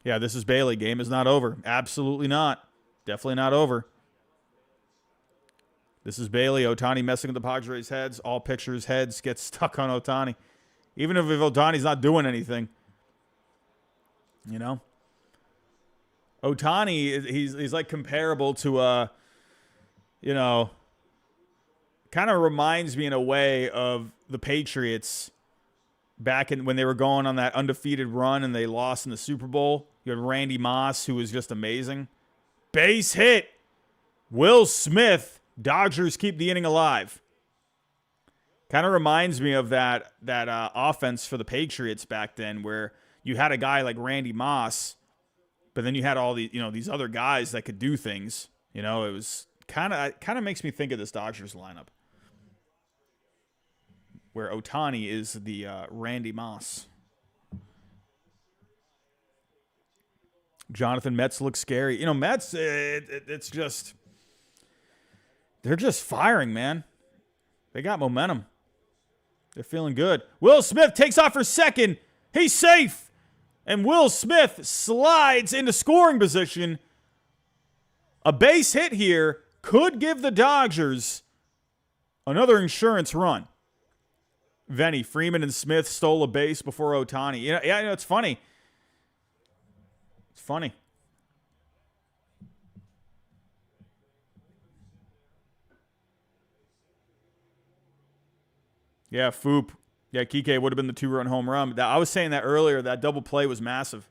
Yeah, this is Bailey. Game is not over. Absolutely not. Definitely not over. This is Bailey. Otani messing with the Padres' heads. All pictures, heads get stuck on Otani. Even if Otani's not doing anything. You know? Otani, he's like comparable to, kind of reminds me in a way of the Patriots back when they were going on that undefeated run and they lost in the Super Bowl. You had Randy Moss, who was just amazing. Base hit. Will Smith. Dodgers keep the inning alive. Kind of reminds me of that offense for the Patriots back then, where you had a guy like Randy Moss, but then you had all these other guys that could do things. It was kind of makes me think of this Dodgers lineup, where Otani is the Randy Moss. Jonathan, Mets look scary. Mets, it's just, they're just firing, man. They got momentum. They're feeling good. Will Smith takes off for second. He's safe. And Will Smith slides into scoring position. A base hit here could give the Dodgers another insurance run. Venny, Freeman and Smith stole a base before Otani. It's funny. It's funny. Yeah, Foop. Yeah, Kiké would have been the 2-run home run. I was saying that earlier. That double play was massive.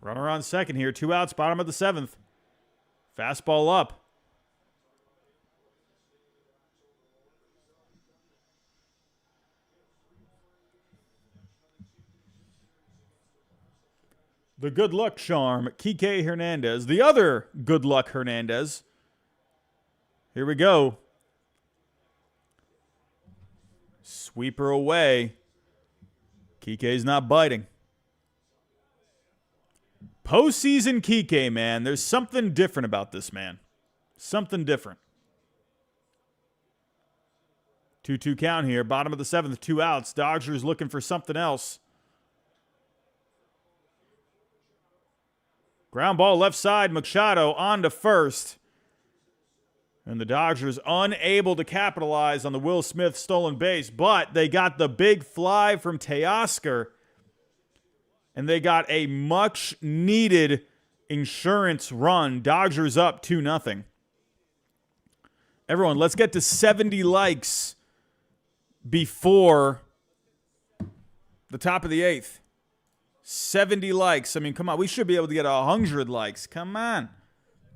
Runner on second here. 2 outs, bottom of the 7th. Fastball up. The good luck charm, Kiké Hernandez. The other good luck Hernandez. Here we go. Sweeper away. Kiké's not biting. Postseason Kiké, man. There's something different about this man. Something different. 2-2 count here. Bottom of the 7th, 2 outs. Dodgers looking for something else. Ground ball left side. Machado on to first. And the Dodgers unable to capitalize on the Will Smith stolen base. But they got the big fly from Teoscar. And they got a much-needed insurance run. Dodgers up 2-0. Everyone, let's get to 70 likes before the top of the 8th. 70 likes. I mean, come on. We should be able to get 100 likes. Come on.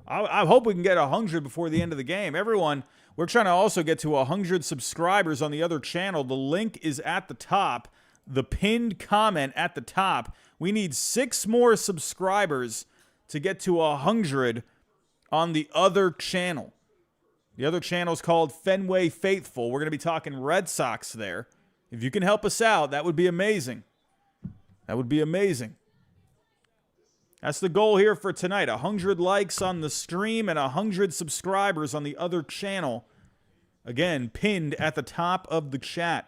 I hope we can get 100 before the end of the game. Everyone, we're trying to also get to 100 subscribers on the other channel. The link is at the top. The pinned comment at the top. We need 6 more subscribers to get to 100 on the other channel. The other channel is called Fenway Faithful. We're going to be talking Red Sox there. If you can help us out, that would be amazing. That would be amazing. That's the goal here for tonight. 100 likes on the stream and 100 subscribers on the other channel. Again, pinned at the top of the chat.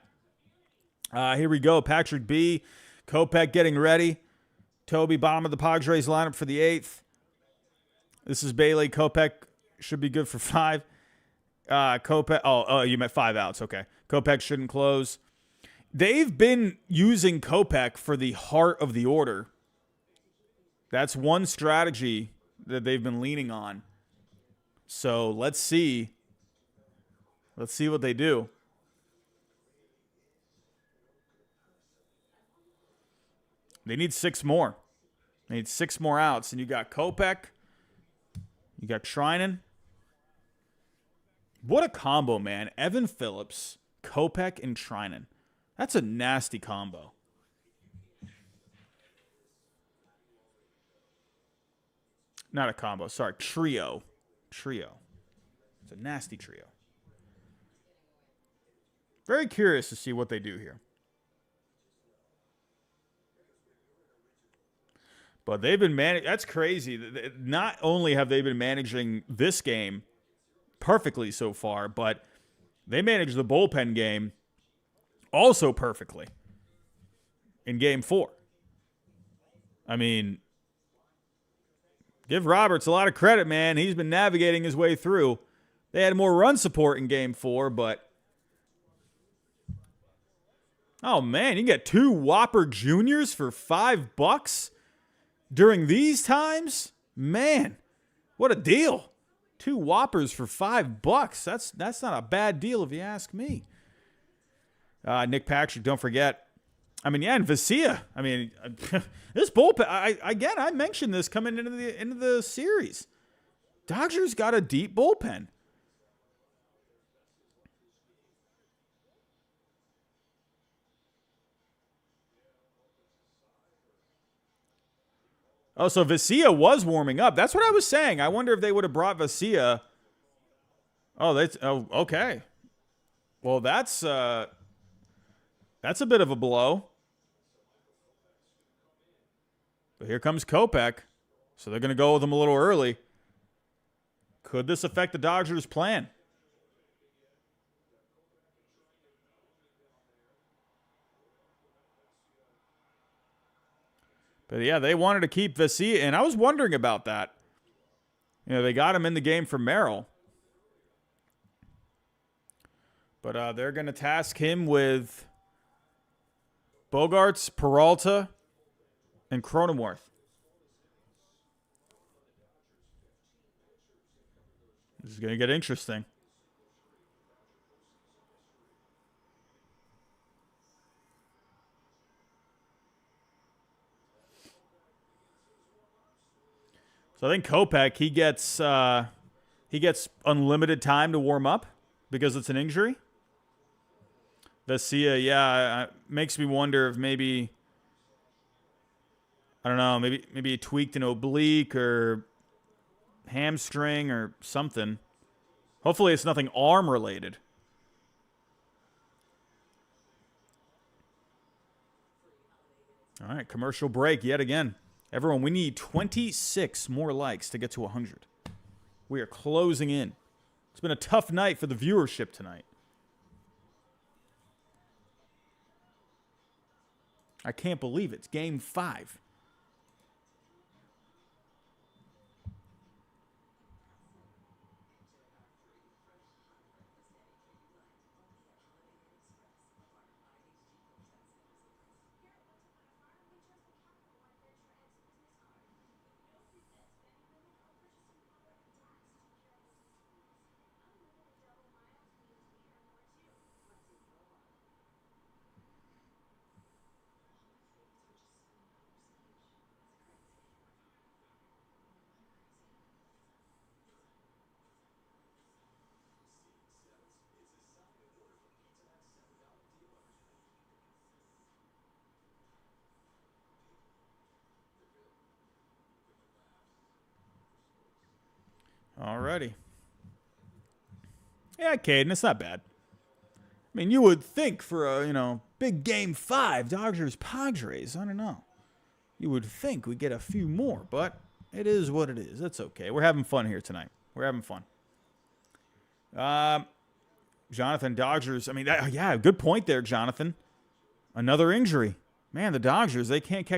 Here we go. Patrick B. Kopech getting ready. Toby, bottom of the Padres lineup for the 8th. This is Bailey. Kopech should be good for 5. Kopech. Oh, you meant 5 outs. Okay. Kopech shouldn't close. they've been using Kopech for the heart of the order. That's one strategy that they've been leaning on. So let's see. Let's see what they do. They need 6 more. They need 6 more outs. And you got Kopech. You got Treinen. What a combo, man. Evan Phillips, Kopech, and Treinen. That's a nasty combo. Not a combo. Sorry, trio. It's a nasty trio. Very curious to see what they do here. But they've been managing. That's crazy. Not only have they been managing this game perfectly so far, but they managed the bullpen game also perfectly in Game 4. I mean, give Roberts a lot of credit, man. He's been navigating his way through. They had more run support in Game 4, but oh, man, you can get 2 Whopper Juniors for $5 during these times? Man, what a deal. 2 Whoppers for $5. That's not a bad deal if you ask me. Nick Patrick, don't forget. I mean, yeah, and Vesia. I mean, this bullpen, I mentioned this coming into the series. Dodgers got a deep bullpen. Oh, so Vesia was warming up. That's what I was saying. I wonder if they would have brought Vesia. Oh, okay. Well, that's a bit of a blow. But here comes Kopech. So they're going to go with him a little early. Could this affect the Dodgers' plan? But yeah, they wanted to keep Vesia, and I was wondering about that. You know, they got him in the game for Merrill. But they're going to task him with Bogarts, Peralta, and Cronenworth. This is going to get interesting. So I think Kopech, he gets unlimited time to warm up because it's an injury. Vesia, yeah, makes me wonder if maybe, I don't know, maybe he tweaked an oblique or hamstring or something. Hopefully it's nothing arm related. All right, commercial break yet again. Everyone, we need 26 more likes to get to 100. We are closing in. It's been a tough night for the viewership tonight. I can't believe it. It's Game 5. Alrighty. Yeah, Caden, it's not bad. I mean, you would think for a, big Game 5, Dodgers Padres, I don't know. You would think we'd get a few more, but it is what it is. That's okay. We're having fun here tonight. We're having fun. Jonathan, Dodgers, I mean, yeah, good point there, Jonathan. Another injury. Man, the Dodgers, they can't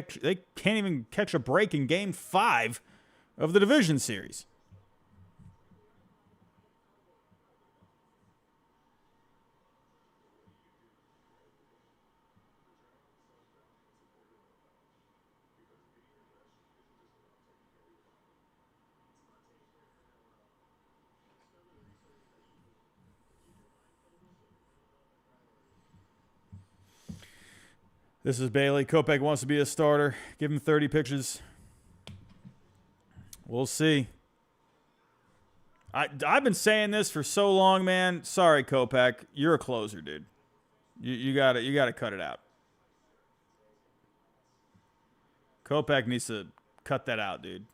even catch a break in Game 5 of the division series. This is Bailey. Kopech wants to be a starter. Give him 30 pitches. We'll see. I've been saying this for so long, man. Sorry, Kopech. You're a closer, dude. You gotta cut it out. Kopech needs to cut that out, dude.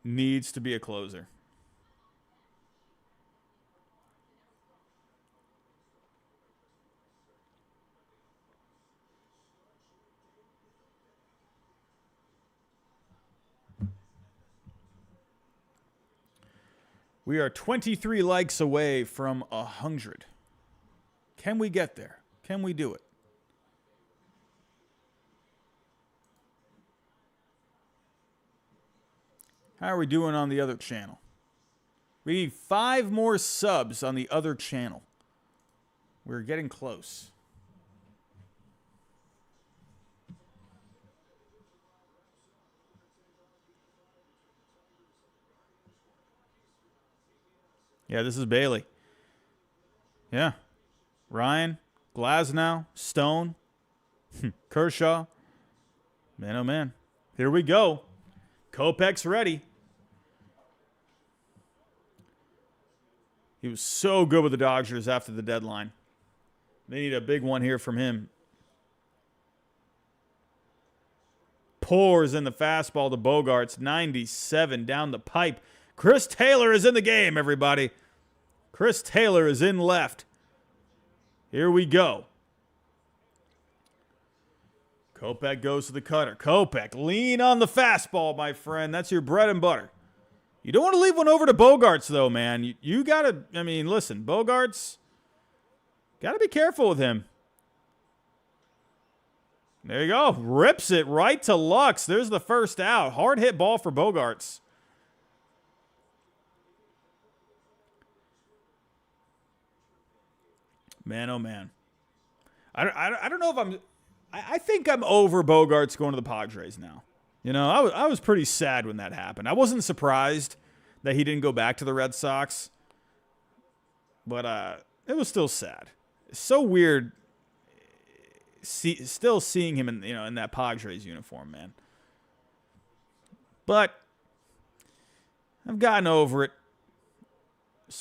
Needs to be a closer. We are 23 likes away from 100. Can we get there? Can we do it? How are we doing on the other channel? We need 5 more subs on the other channel. We're getting close. Yeah, this is Bailey. Yeah. Ryan, Glasnow, Stone, Kershaw. Man, oh man. Here we go. Kopech's ready. He was so good with the Dodgers after the deadline. They need a big one here from him. Pours in the fastball to Bogarts. 97 down the pipe. Chris Taylor is in the game, everybody. Chris Taylor is in left. Here we go. Kopech goes to the cutter. Kopech, lean on the fastball, my friend. That's your bread and butter. You don't want to leave one over to Bogarts, though, man. You got to, I mean, listen, Bogarts, got to be careful with him. There you go. Rips it right to Lux. There's the first out. Hard hit ball for Bogarts. Man, oh man. I don't know if I'm... I think I'm over Bogarts going to the Padres now. You know, I was pretty sad when that happened. I wasn't surprised that he didn't go back to the Red Sox. But it was still sad. It's so weird still seeing him in that Padres uniform, man. But I've gotten over it.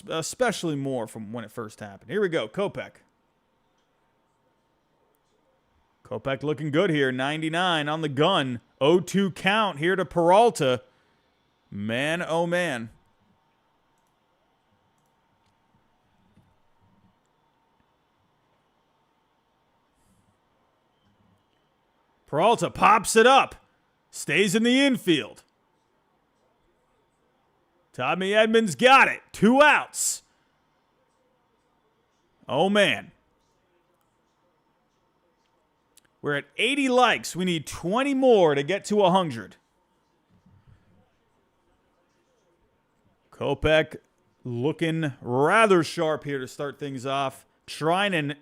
Especially more from when it first happened. Here we go. Kopech. Kopech looking good here. 99 on the gun. 0-2 count here to Peralta. Man, oh man. Peralta pops it up. Stays in the infield. Tommy Edmonds got it. 2 outs. Oh, man. We're at 80 likes. We need 20 more to get to 100. Kopech looking rather sharp here to start things off. Treinen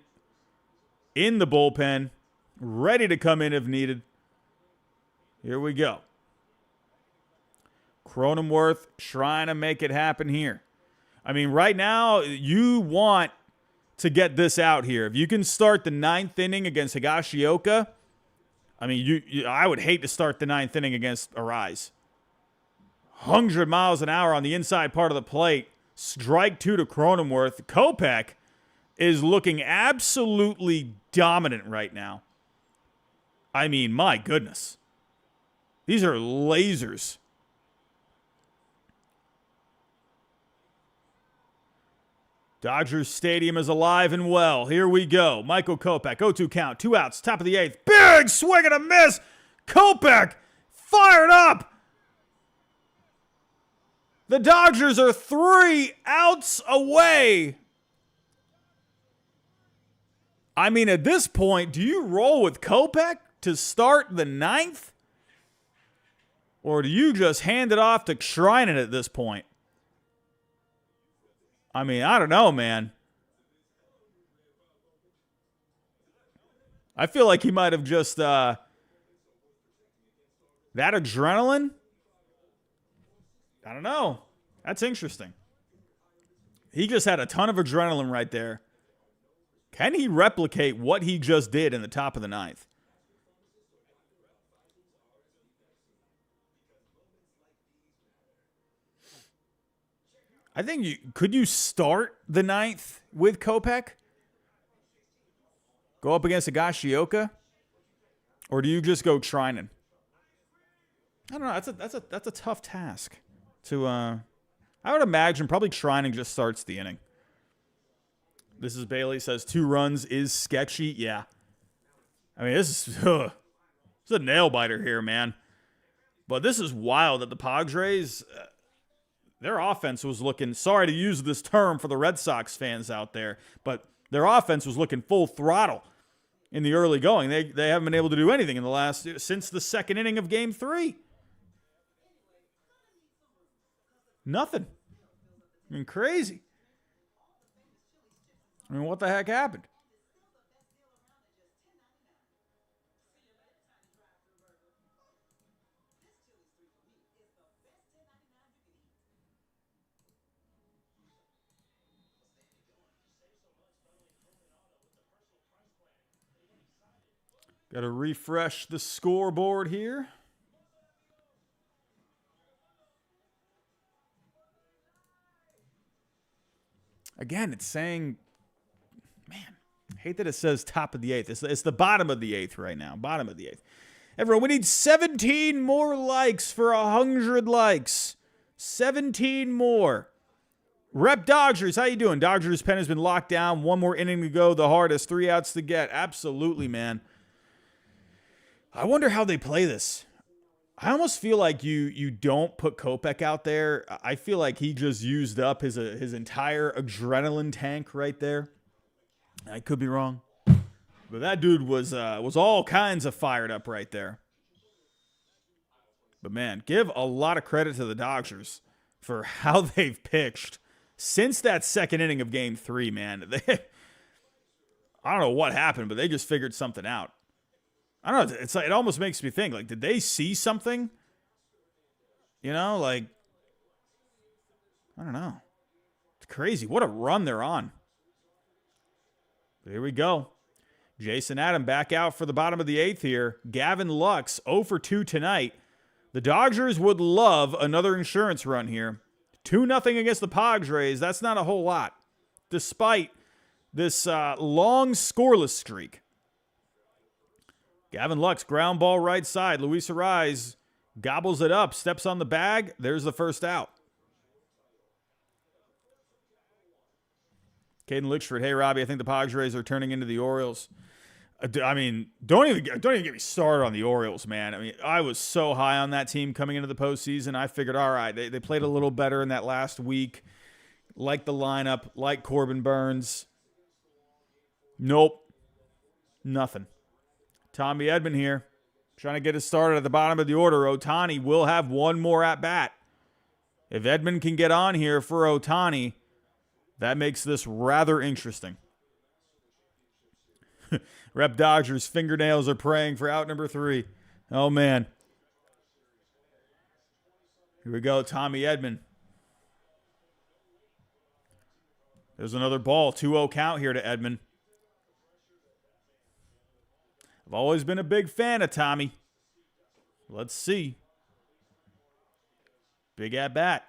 in the bullpen. Ready to come in if needed. Here we go. Cronenworth trying to make it happen here. I mean, right now, you want to get this out here. If you can start the 9th inning against Higashioka, I mean, I would hate to start the 9th inning against Arise. 100 miles an hour on the inside part of the plate. Strike 2 to Cronenworth. Kopech is looking absolutely dominant right now. I mean, my goodness. These are lasers. Dodgers Stadium is alive and well. Here we go. Michael Kopech, 0-2 count, 2 outs, top of the 8th. Big swing and a miss. Kopech fired up. The Dodgers are 3 outs away. I mean, at this point, do you roll with Kopech to start the 9th? Or do you just hand it off to Treinen at this point? I mean, I don't know, man. I feel like he might have just, that adrenaline? I don't know. That's interesting. He just had a ton of adrenaline right there. Can he replicate what he just did in the top of the ninth? I think could you start the ninth with Kopech? Go up against Higashioka? Or do you just go Trinan? I don't know. That's a tough task. I would imagine probably Trinan just starts the inning. This is Bailey says 2 runs is sketchy. Yeah. I mean, this is a nail biter here, man. But this is wild that the Padres, their offense was looking, sorry to use this term for the Red Sox fans out there, but their offense was looking full throttle in the early going. They haven't been able to do anything in the since the second inning of Game 3. Nothing. I mean, crazy. I mean, what the heck happened? Got to refresh the scoreboard here. Again, it's saying, man, I hate that it says top of the 8th. It's the bottom of the 8th right now. Bottom of the 8th. Everyone, we need 17 more likes for 100 likes. 17 more. Rep Dodgers, how you doing? Dodgers pen has been locked down. 1 more inning to go. The hardest. 3 outs to get. Absolutely, man. I wonder how they play this. I almost feel like you don't put Kopech out there. I feel like he just used up his entire adrenaline tank right there. I could be wrong, but that dude was all kinds of fired up right there. But man, give a lot of credit to the Dodgers for how they've pitched since that second inning of Game 3. Man, I don't know what happened, but they just figured something out. I don't know. It's like, it almost makes me think, like, did they see something? You know, like, I don't know. It's crazy. What a run they're on. Here we go. Jason Adam back out for the bottom of the 8th here. Gavin Lux 0 for 2 tonight. The Dodgers would love another insurance run here. 2-0 against the Padres. That's not a whole lot, despite this long scoreless streak. Gavin Lux, ground ball right side. Luis Arraez gobbles it up, steps on the bag. There's the first out. Caden Lickford, hey, Robbie, I think the Padres are turning into the Orioles. I mean, don't even get me started on the Orioles, man. I mean, I was so high on that team coming into the postseason. I figured, all right, they played a little better in that last week. Like the lineup, like Corbin Burns. Nope. Nothing. Tommy Edman here, trying to get us started at the bottom of the order. Otani will have 1 more at-bat. If Edman can get on here for Otani, that makes this rather interesting. Rep Dodgers' fingernails are praying for out number 3. Oh, man. Here we go, Tommy Edman. There's another ball. 2-0 count here to Edman. I've always been a big fan of Tommy. Let's see. Big at-bat.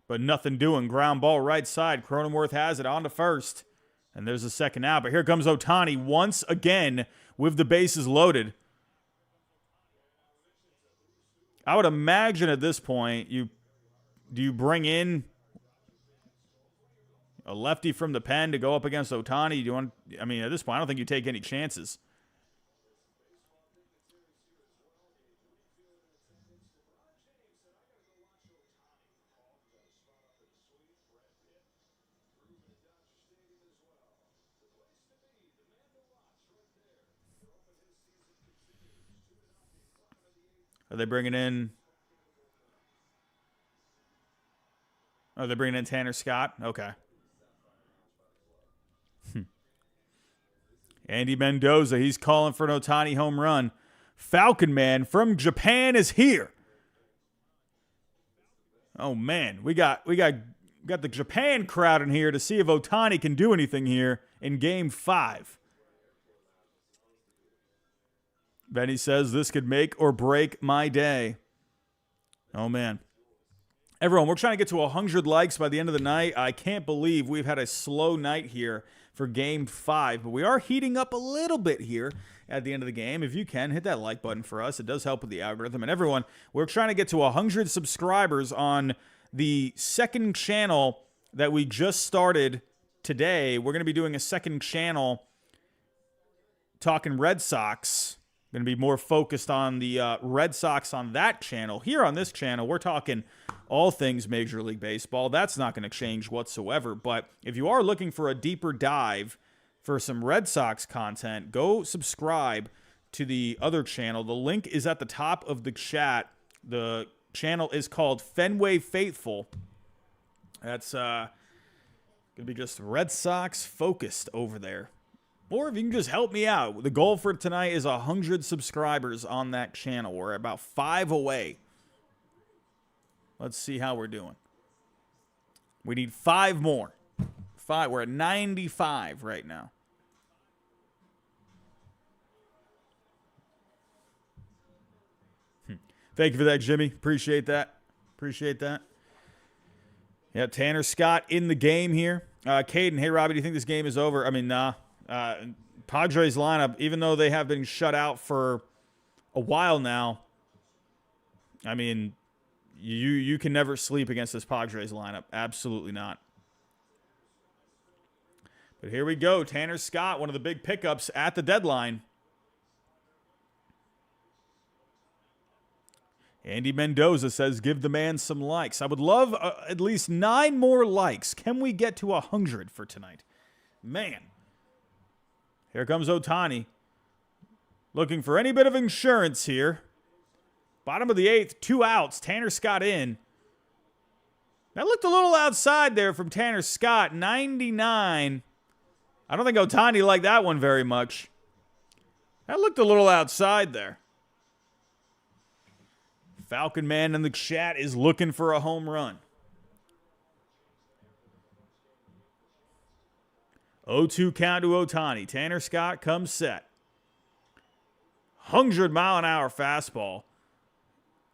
But nothing doing. Ground ball right side. Cronenworth has it on to first. And there's a second out. But here comes Otani once again with the bases loaded. I would imagine at this point, do you bring in a lefty from the pen to go up against Otani? At this point, I don't think you take any chances. Are they bringing in? Oh, they're bringing in Tanner Scott? Okay. Andy Mendoza, he's calling for an Otani home run. Falcon Man from Japan is here. Oh, man. We got got the Japan crowd in here to see if Otani can do anything here in Game 5. Benny says this could make or break my day. Oh, man. Everyone, we're trying to get to 100 likes by the end of the night. I can't believe we've had a slow night here for Game 5, but we are heating up a little bit here at the end of the game. If you can, hit that like button for us. It does help with the algorithm. And everyone, we're trying to get to 100 subscribers on the second channel that we just started today. We're going to be doing a second channel talking Red Sox. Going to be more focused on the Red Sox on that channel. Here on this channel, we're talking all things Major League Baseball. That's not going to change whatsoever. But if you are looking for a deeper dive for some Red Sox content, go subscribe to the other channel. The link is at the top of the chat. The channel is called Fenway Faithful. That's going to be just Red Sox focused over there. Or if you can just help me out. The goal for tonight is 100 subscribers on that channel. We're about 5 away. Let's see how we're doing. We need 5 more. 5. We're at 95 right now. Thank you for that, Jimmy. Appreciate that. Appreciate that. Yeah, Tanner Scott in the game here. Caden, hey, Robbie, do you think this game is over? I mean, nah. Padres lineup, even though they have been shut out for a while now, I mean, you can never sleep against this Padres lineup. Absolutely not. But here we go. Tanner Scott, one of the big pickups at the deadline. Andy Mendoza says, give the man some likes. I would love at least 9 more likes. Can we get to 100 for tonight? Man. Here comes Otani. Looking for any bit of insurance here. Bottom of the 8th, 2 outs. Tanner Scott in. That looked a little outside there from Tanner Scott. 99. I don't think Otani liked that one very much. That looked a little outside there. Falcon Man in the chat is looking for a home run. 0-2 count to Otani. Tanner Scott comes set. 100-mile-an-hour fastball.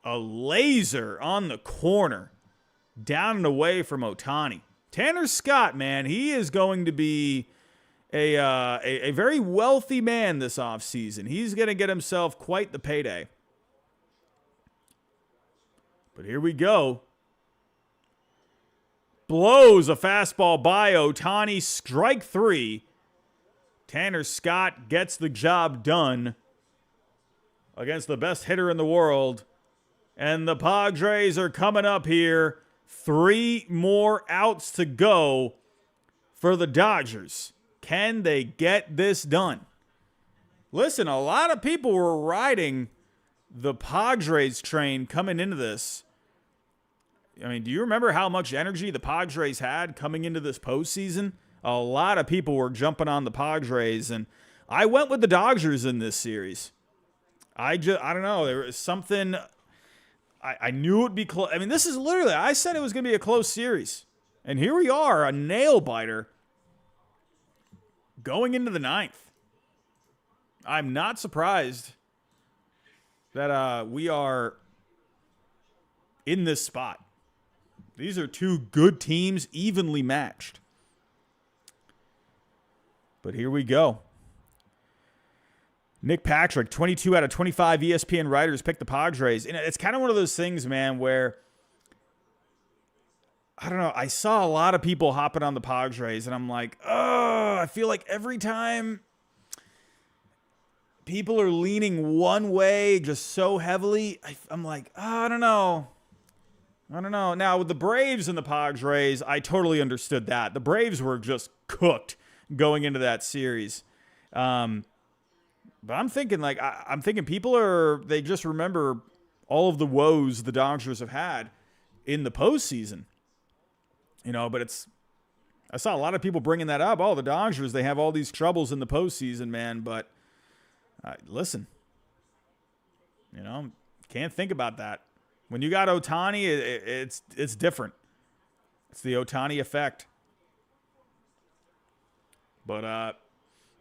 A laser on the corner. Down and away from Otani. Tanner Scott, man, he is going to be a very wealthy man this offseason. He's going to get himself quite the payday. But here we go. Blows a fastball by Otani. Strike 3. Tanner Scott gets the job done against the best hitter in the world. And the Padres are coming up here. 3 more outs to go for the Dodgers. Can they get this done? Listen, a lot of people were riding the Padres train coming into this. I mean, do you remember how much energy the Padres had coming into this postseason? A lot of people were jumping on the Padres, and I went with the Dodgers in this series. I don't know. There was something. I knew it would be close. I mean, this is literally, I said it was going to be a close series. And here we are, a nail-biter going into the 9th. I'm not surprised that we are in this spot. These are 2 good teams, evenly matched. But here we go. Nick Patrick, 22 out of 25 ESPN writers picked the Padres. And it's kind of one of those things, man, where, I don't know, I saw a lot of people hopping on the Padres, and I'm like, oh, I feel like every time people are leaning one way just so heavily, I'm like, oh, I don't know. Now, with the Braves and the Padres, I totally understood that. The Braves were just cooked going into that series. But I'm thinking, I'm thinking they just remember all of the woes the Dodgers have had in the postseason. You know, but I saw a lot of people bringing that up. Oh, the Dodgers, they have all these troubles in the postseason, man. But listen, you know, can't think about that. When you got Otani, it's different. It's the Otani effect. But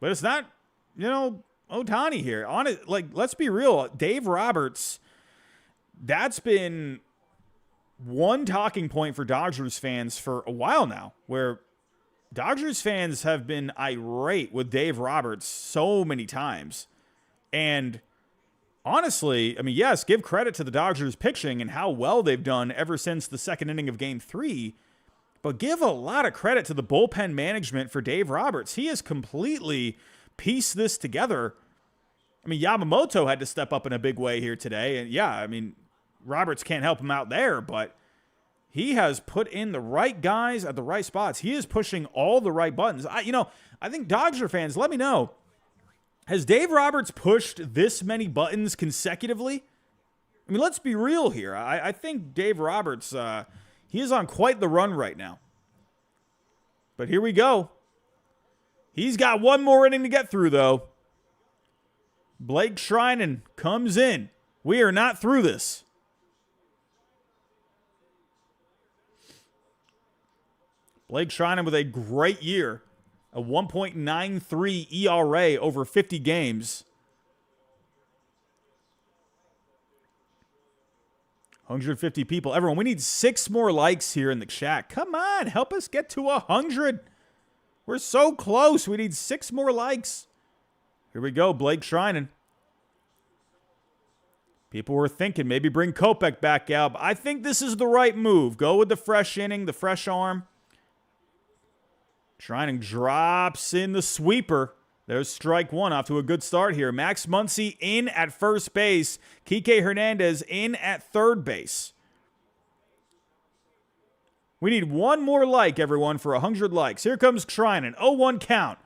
it's not, Otani here. Let's be real. Dave Roberts, that's been one talking point for Dodgers fans for a while now, where Dodgers fans have been irate with Dave Roberts so many times. And honestly, yes, give credit to the Dodgers pitching and how well they've done ever since the second inning of Game 3. But give a lot of credit to the bullpen management for Dave Roberts. He has completely pieced this together. Yamamoto had to step up in a big way here today. And Roberts can't help him out there, but he has put in the right guys at the right spots. He is pushing all the right buttons. I think Dodger fans, let me know. Has Dave Roberts pushed this many buttons consecutively? Let's be real here. I think Dave Roberts, he is on quite the run right now. But here we go. He's got one more inning to get through, though. Blake Treinen comes in. We are not through this. Blake Treinen with a great year. A 1.93 ERA over 50 games. 150 people. Everyone, we need 6 more likes here in the chat. Come on, help us get to 100. We're so close. We need 6 more likes. Here we go, Blake Treinen. People were thinking maybe bring Kopech back out. But I think this is the right move. Go with the fresh inning, the fresh arm. Treinen drops in the sweeper. There's strike one, off to a good start here. Max Muncy in at first base. Kiké Hernandez in at third base. We need one more like, everyone, for 100 likes. Here comes Treinen. 0-1 count.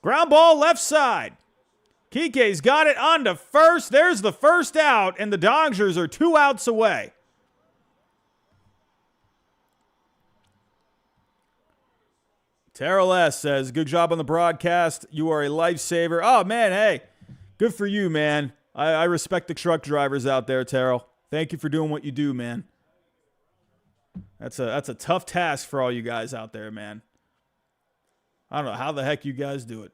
Ground ball left side. Kiké's got it on to first. There's the first out, and the Dodgers are 2 outs away. Terrell S. says, good job on the broadcast. You are a lifesaver. Oh, man, hey. Good for you, man. I respect the truck drivers out there, Terrell. Thank you for doing what you do, man. That's a tough task for all you guys out there, man. I don't know how the heck you guys do it.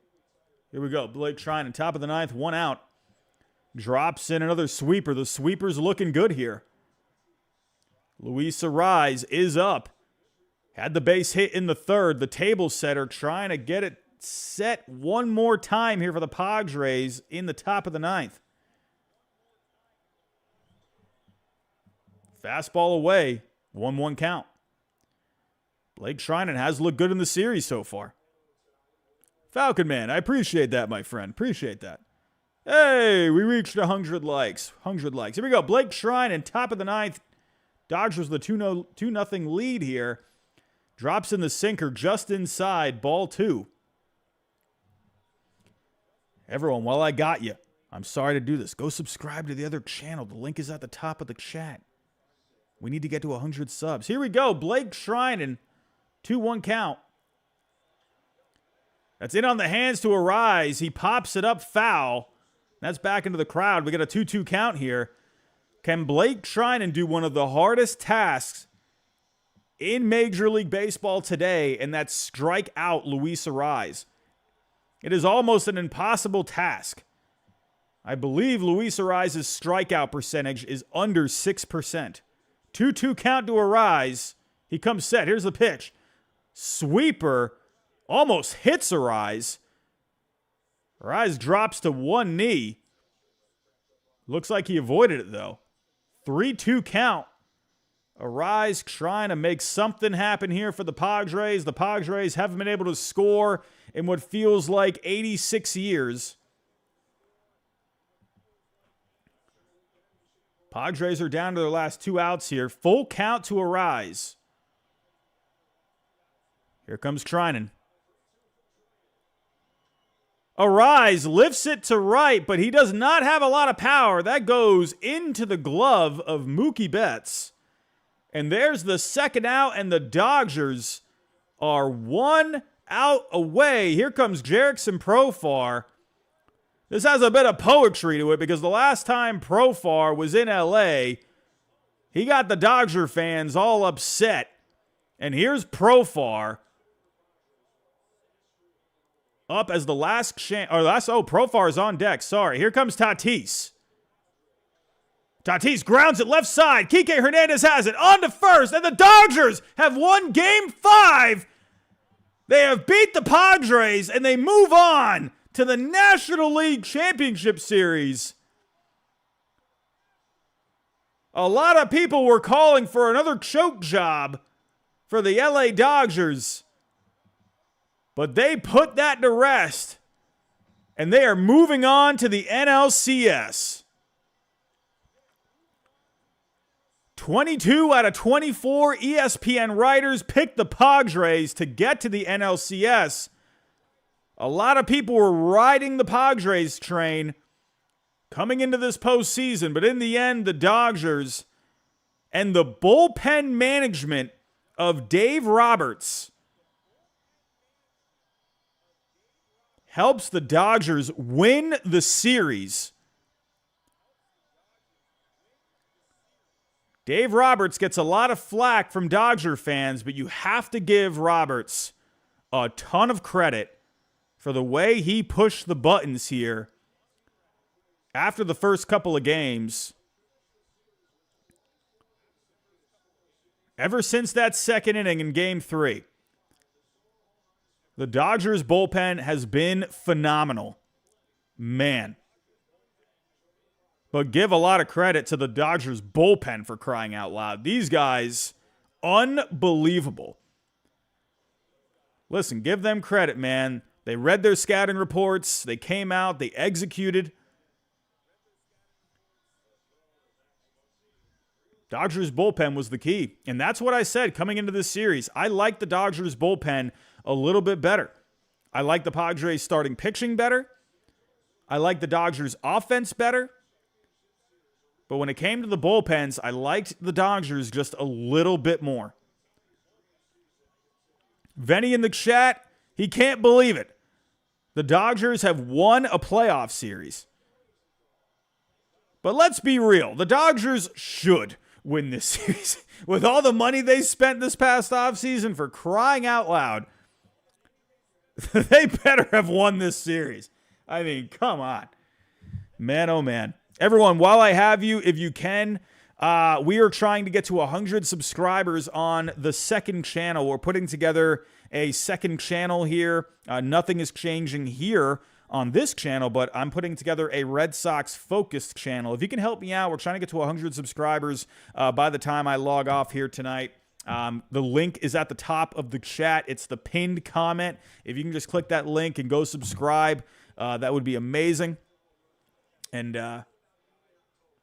Here we go. Blake Treinen, top of the ninth, 1 out. Drops in another sweeper. The sweeper's looking good here. Luis Arraez is up. Had the base hit in the third. The table setter trying to get it set one more time here for the Padres in the top of the ninth. Fastball away. 1-1 count. Blake Treinen has looked good in the series so far. Falcon Man, I appreciate that, my friend. Appreciate that. Hey, we reached 100 likes. 100 likes. Here we go. Blake Treinen, top of the ninth. Dodgers with a 2-0 lead here. Drops in the sinker just inside, ball 2. Everyone, while I got you, I'm sorry to do this. Go subscribe to the other channel. The link is at the top of the chat. We need to get to 100 subs. Here we go. Blake Treinen, 2-1 count. That's in on the hands to Arraez. He pops it up foul. That's back into the crowd. We got a 2-2 count here. Can Blake Treinen do one of the hardest tasks in Major League Baseball today, and that's strike out Luis Arraez? It is almost an impossible task. I believe Luis Arraez's strikeout percentage is under 6%. 2-2 count to Arraez. He comes set. Here's the pitch. Sweeper almost hits Arraez. Arraez drops to one knee. Looks like he avoided it, though. 3-2 count. Arraez trying to make something happen here for the Padres. The Padres haven't been able to score in what feels like 86 years. Padres are down to their last 2 outs here. Full count to Arraez. Here comes Treinen. Arraez lifts it to right, but he does not have a lot of power. That goes into the glove of Mookie Betts. And there's the second out, and the Dodgers are 1 out away. Here comes Jerickson Profar. This has a bit of poetry to it because the last time Profar was in LA, he got the Dodger fans all upset And here's Profar up as the last chance. Profar is on deck. Sorry. Here comes Tatis. Tatis grounds it left side. Kiké Hernandez has it on to first. And the Dodgers have won Game 5. They have beat the Padres, and they move on to the National League Championship Series. A lot of people were calling for another choke job for the LA Dodgers. But they put that to rest. And they are moving on to the NLCS. 22 out of 24 ESPN writers picked the Padres to get to the NLCS. A lot of people were riding the Padres train coming into this postseason, but in the end, the Dodgers and the bullpen management of Dave Roberts helps the Dodgers win the series. Dave Roberts gets a lot of flack from Dodger fans, but you have to give Roberts a ton of credit for the way he pushed the buttons here after the first couple of games. Ever since that second inning in Game 3, the Dodgers bullpen has been phenomenal. Man. But give a lot of credit to the Dodgers bullpen for crying out loud. These guys, unbelievable. Listen, give them credit, man. They read their scouting reports. They came out. They executed. Dodgers bullpen was the key. And that's what I said coming into this series. I like the Dodgers bullpen a little bit better. I like the Padres starting pitching better. I like the Dodgers offense better. But when it came to the bullpens, I liked the Dodgers just a little bit more. Venny in the chat, he can't believe it. The Dodgers have won a playoff series. But let's be real. The Dodgers should win this series. With all the money they spent this past offseason, for crying out loud, they better have won this series. I mean, come on. Man, oh man. Everyone, while I have you, if you can, we are trying to get to 100 subscribers on the second channel. We're putting together a second channel here. Nothing is changing here on this channel, but I'm putting together a Red Sox-focused channel. If you can help me out, we're trying to get to 100 subscribers by the time I log off here tonight. The link is at the top of the chat. It's the pinned comment. If you can just click that link and go subscribe, that would be amazing. And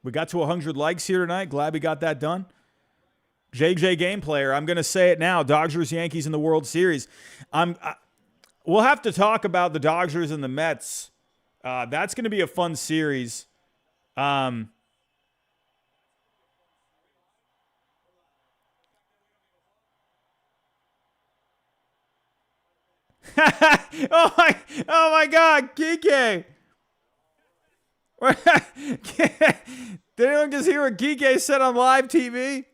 we got to 100 likes here tonight. Glad we got that done. JJ Game Player, I'm going to say it now. Dodgers, Yankees in the World Series. We'll have to talk about the Dodgers and the Mets. That's going to be a fun series. Oh my God, Kiké. Did anyone just hear what Kiké said on live TV?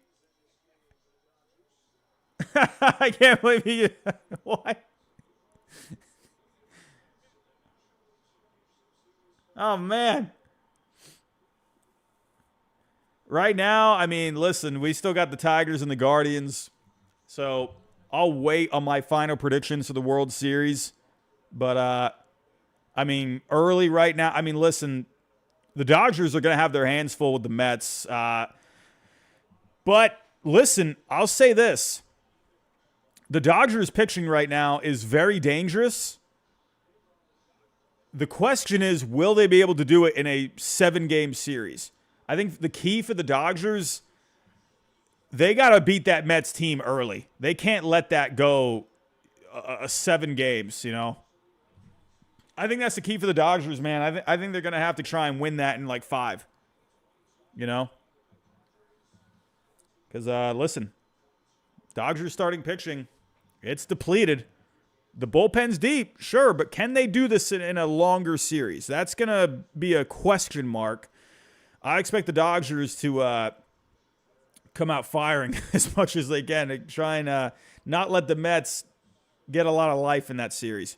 I can't believe he... What? Oh, man. Right now, I mean, listen, we still got the Tigers and the Guardians. So I'll wait on my final predictions for the World Series. But, I mean, early right now, I mean, listen... The Dodgers are going to have their hands full with the Mets. But listen, I'll say this. The Dodgers pitching right now is very dangerous. The question is, will they be able to do it in a 7-game series? I think the key for the Dodgers, they got to beat that Mets team early. They can't let that go 7 games, you know? I think that's the key for the Dodgers, man. I think they're going to have to try and win that in like 5. You know? Because, listen, Dodgers starting pitching, it's depleted. The bullpen's deep, sure, but can they do this in a longer series? That's going to be a question mark. I expect the Dodgers to come out firing as much as they can to try and not let the Mets get a lot of life in that series.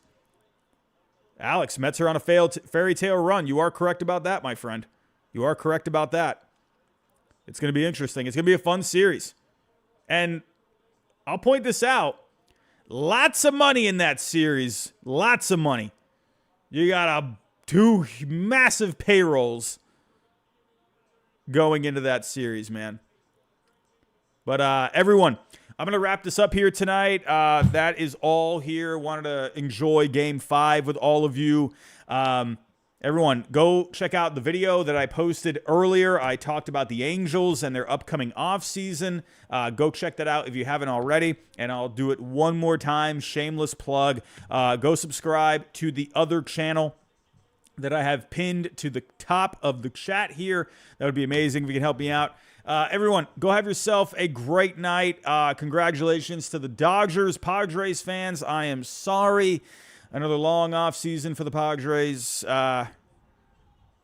Alex, Mets are on a fairy tale run. You are correct about that, my friend. You are correct about that. It's going to be interesting. It's going to be a fun series. And I'll point this out. Lots of money in that series. Lots of money. You got two massive payrolls going into that series, man. But everyone, I'm going to wrap this up here tonight. That is all here. Wanted to enjoy Game 5 with all of you. Everyone, go check out the video that I posted earlier. I talked about the Angels and their upcoming offseason. Go check that out if you haven't already. And I'll do it one more time. Shameless plug. Go subscribe to the other channel that I have pinned to the top of the chat here. That would be amazing if you can help me out. Everyone, go have yourself a great night. Congratulations to the Dodgers, Padres fans. I am sorry. Another long off season for the Padres.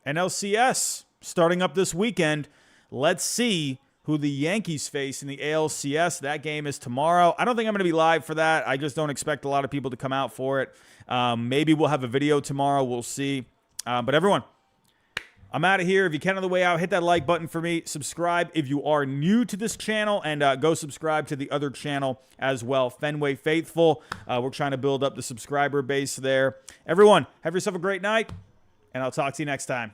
NLCS starting up this weekend. Let's see who the Yankees face in the ALCS. That game is tomorrow. I don't think I'm going to be live for that. I just don't expect a lot of people to come out for it. Maybe we'll have a video tomorrow. We'll see. But everyone, I'm out of here. If you can on the way out, hit that like button for me. Subscribe if you are new to this channel, and go subscribe to the other channel as well, Fenway Faithful. We're trying to build up the subscriber base there. Everyone, have yourself a great night, and I'll talk to you next time.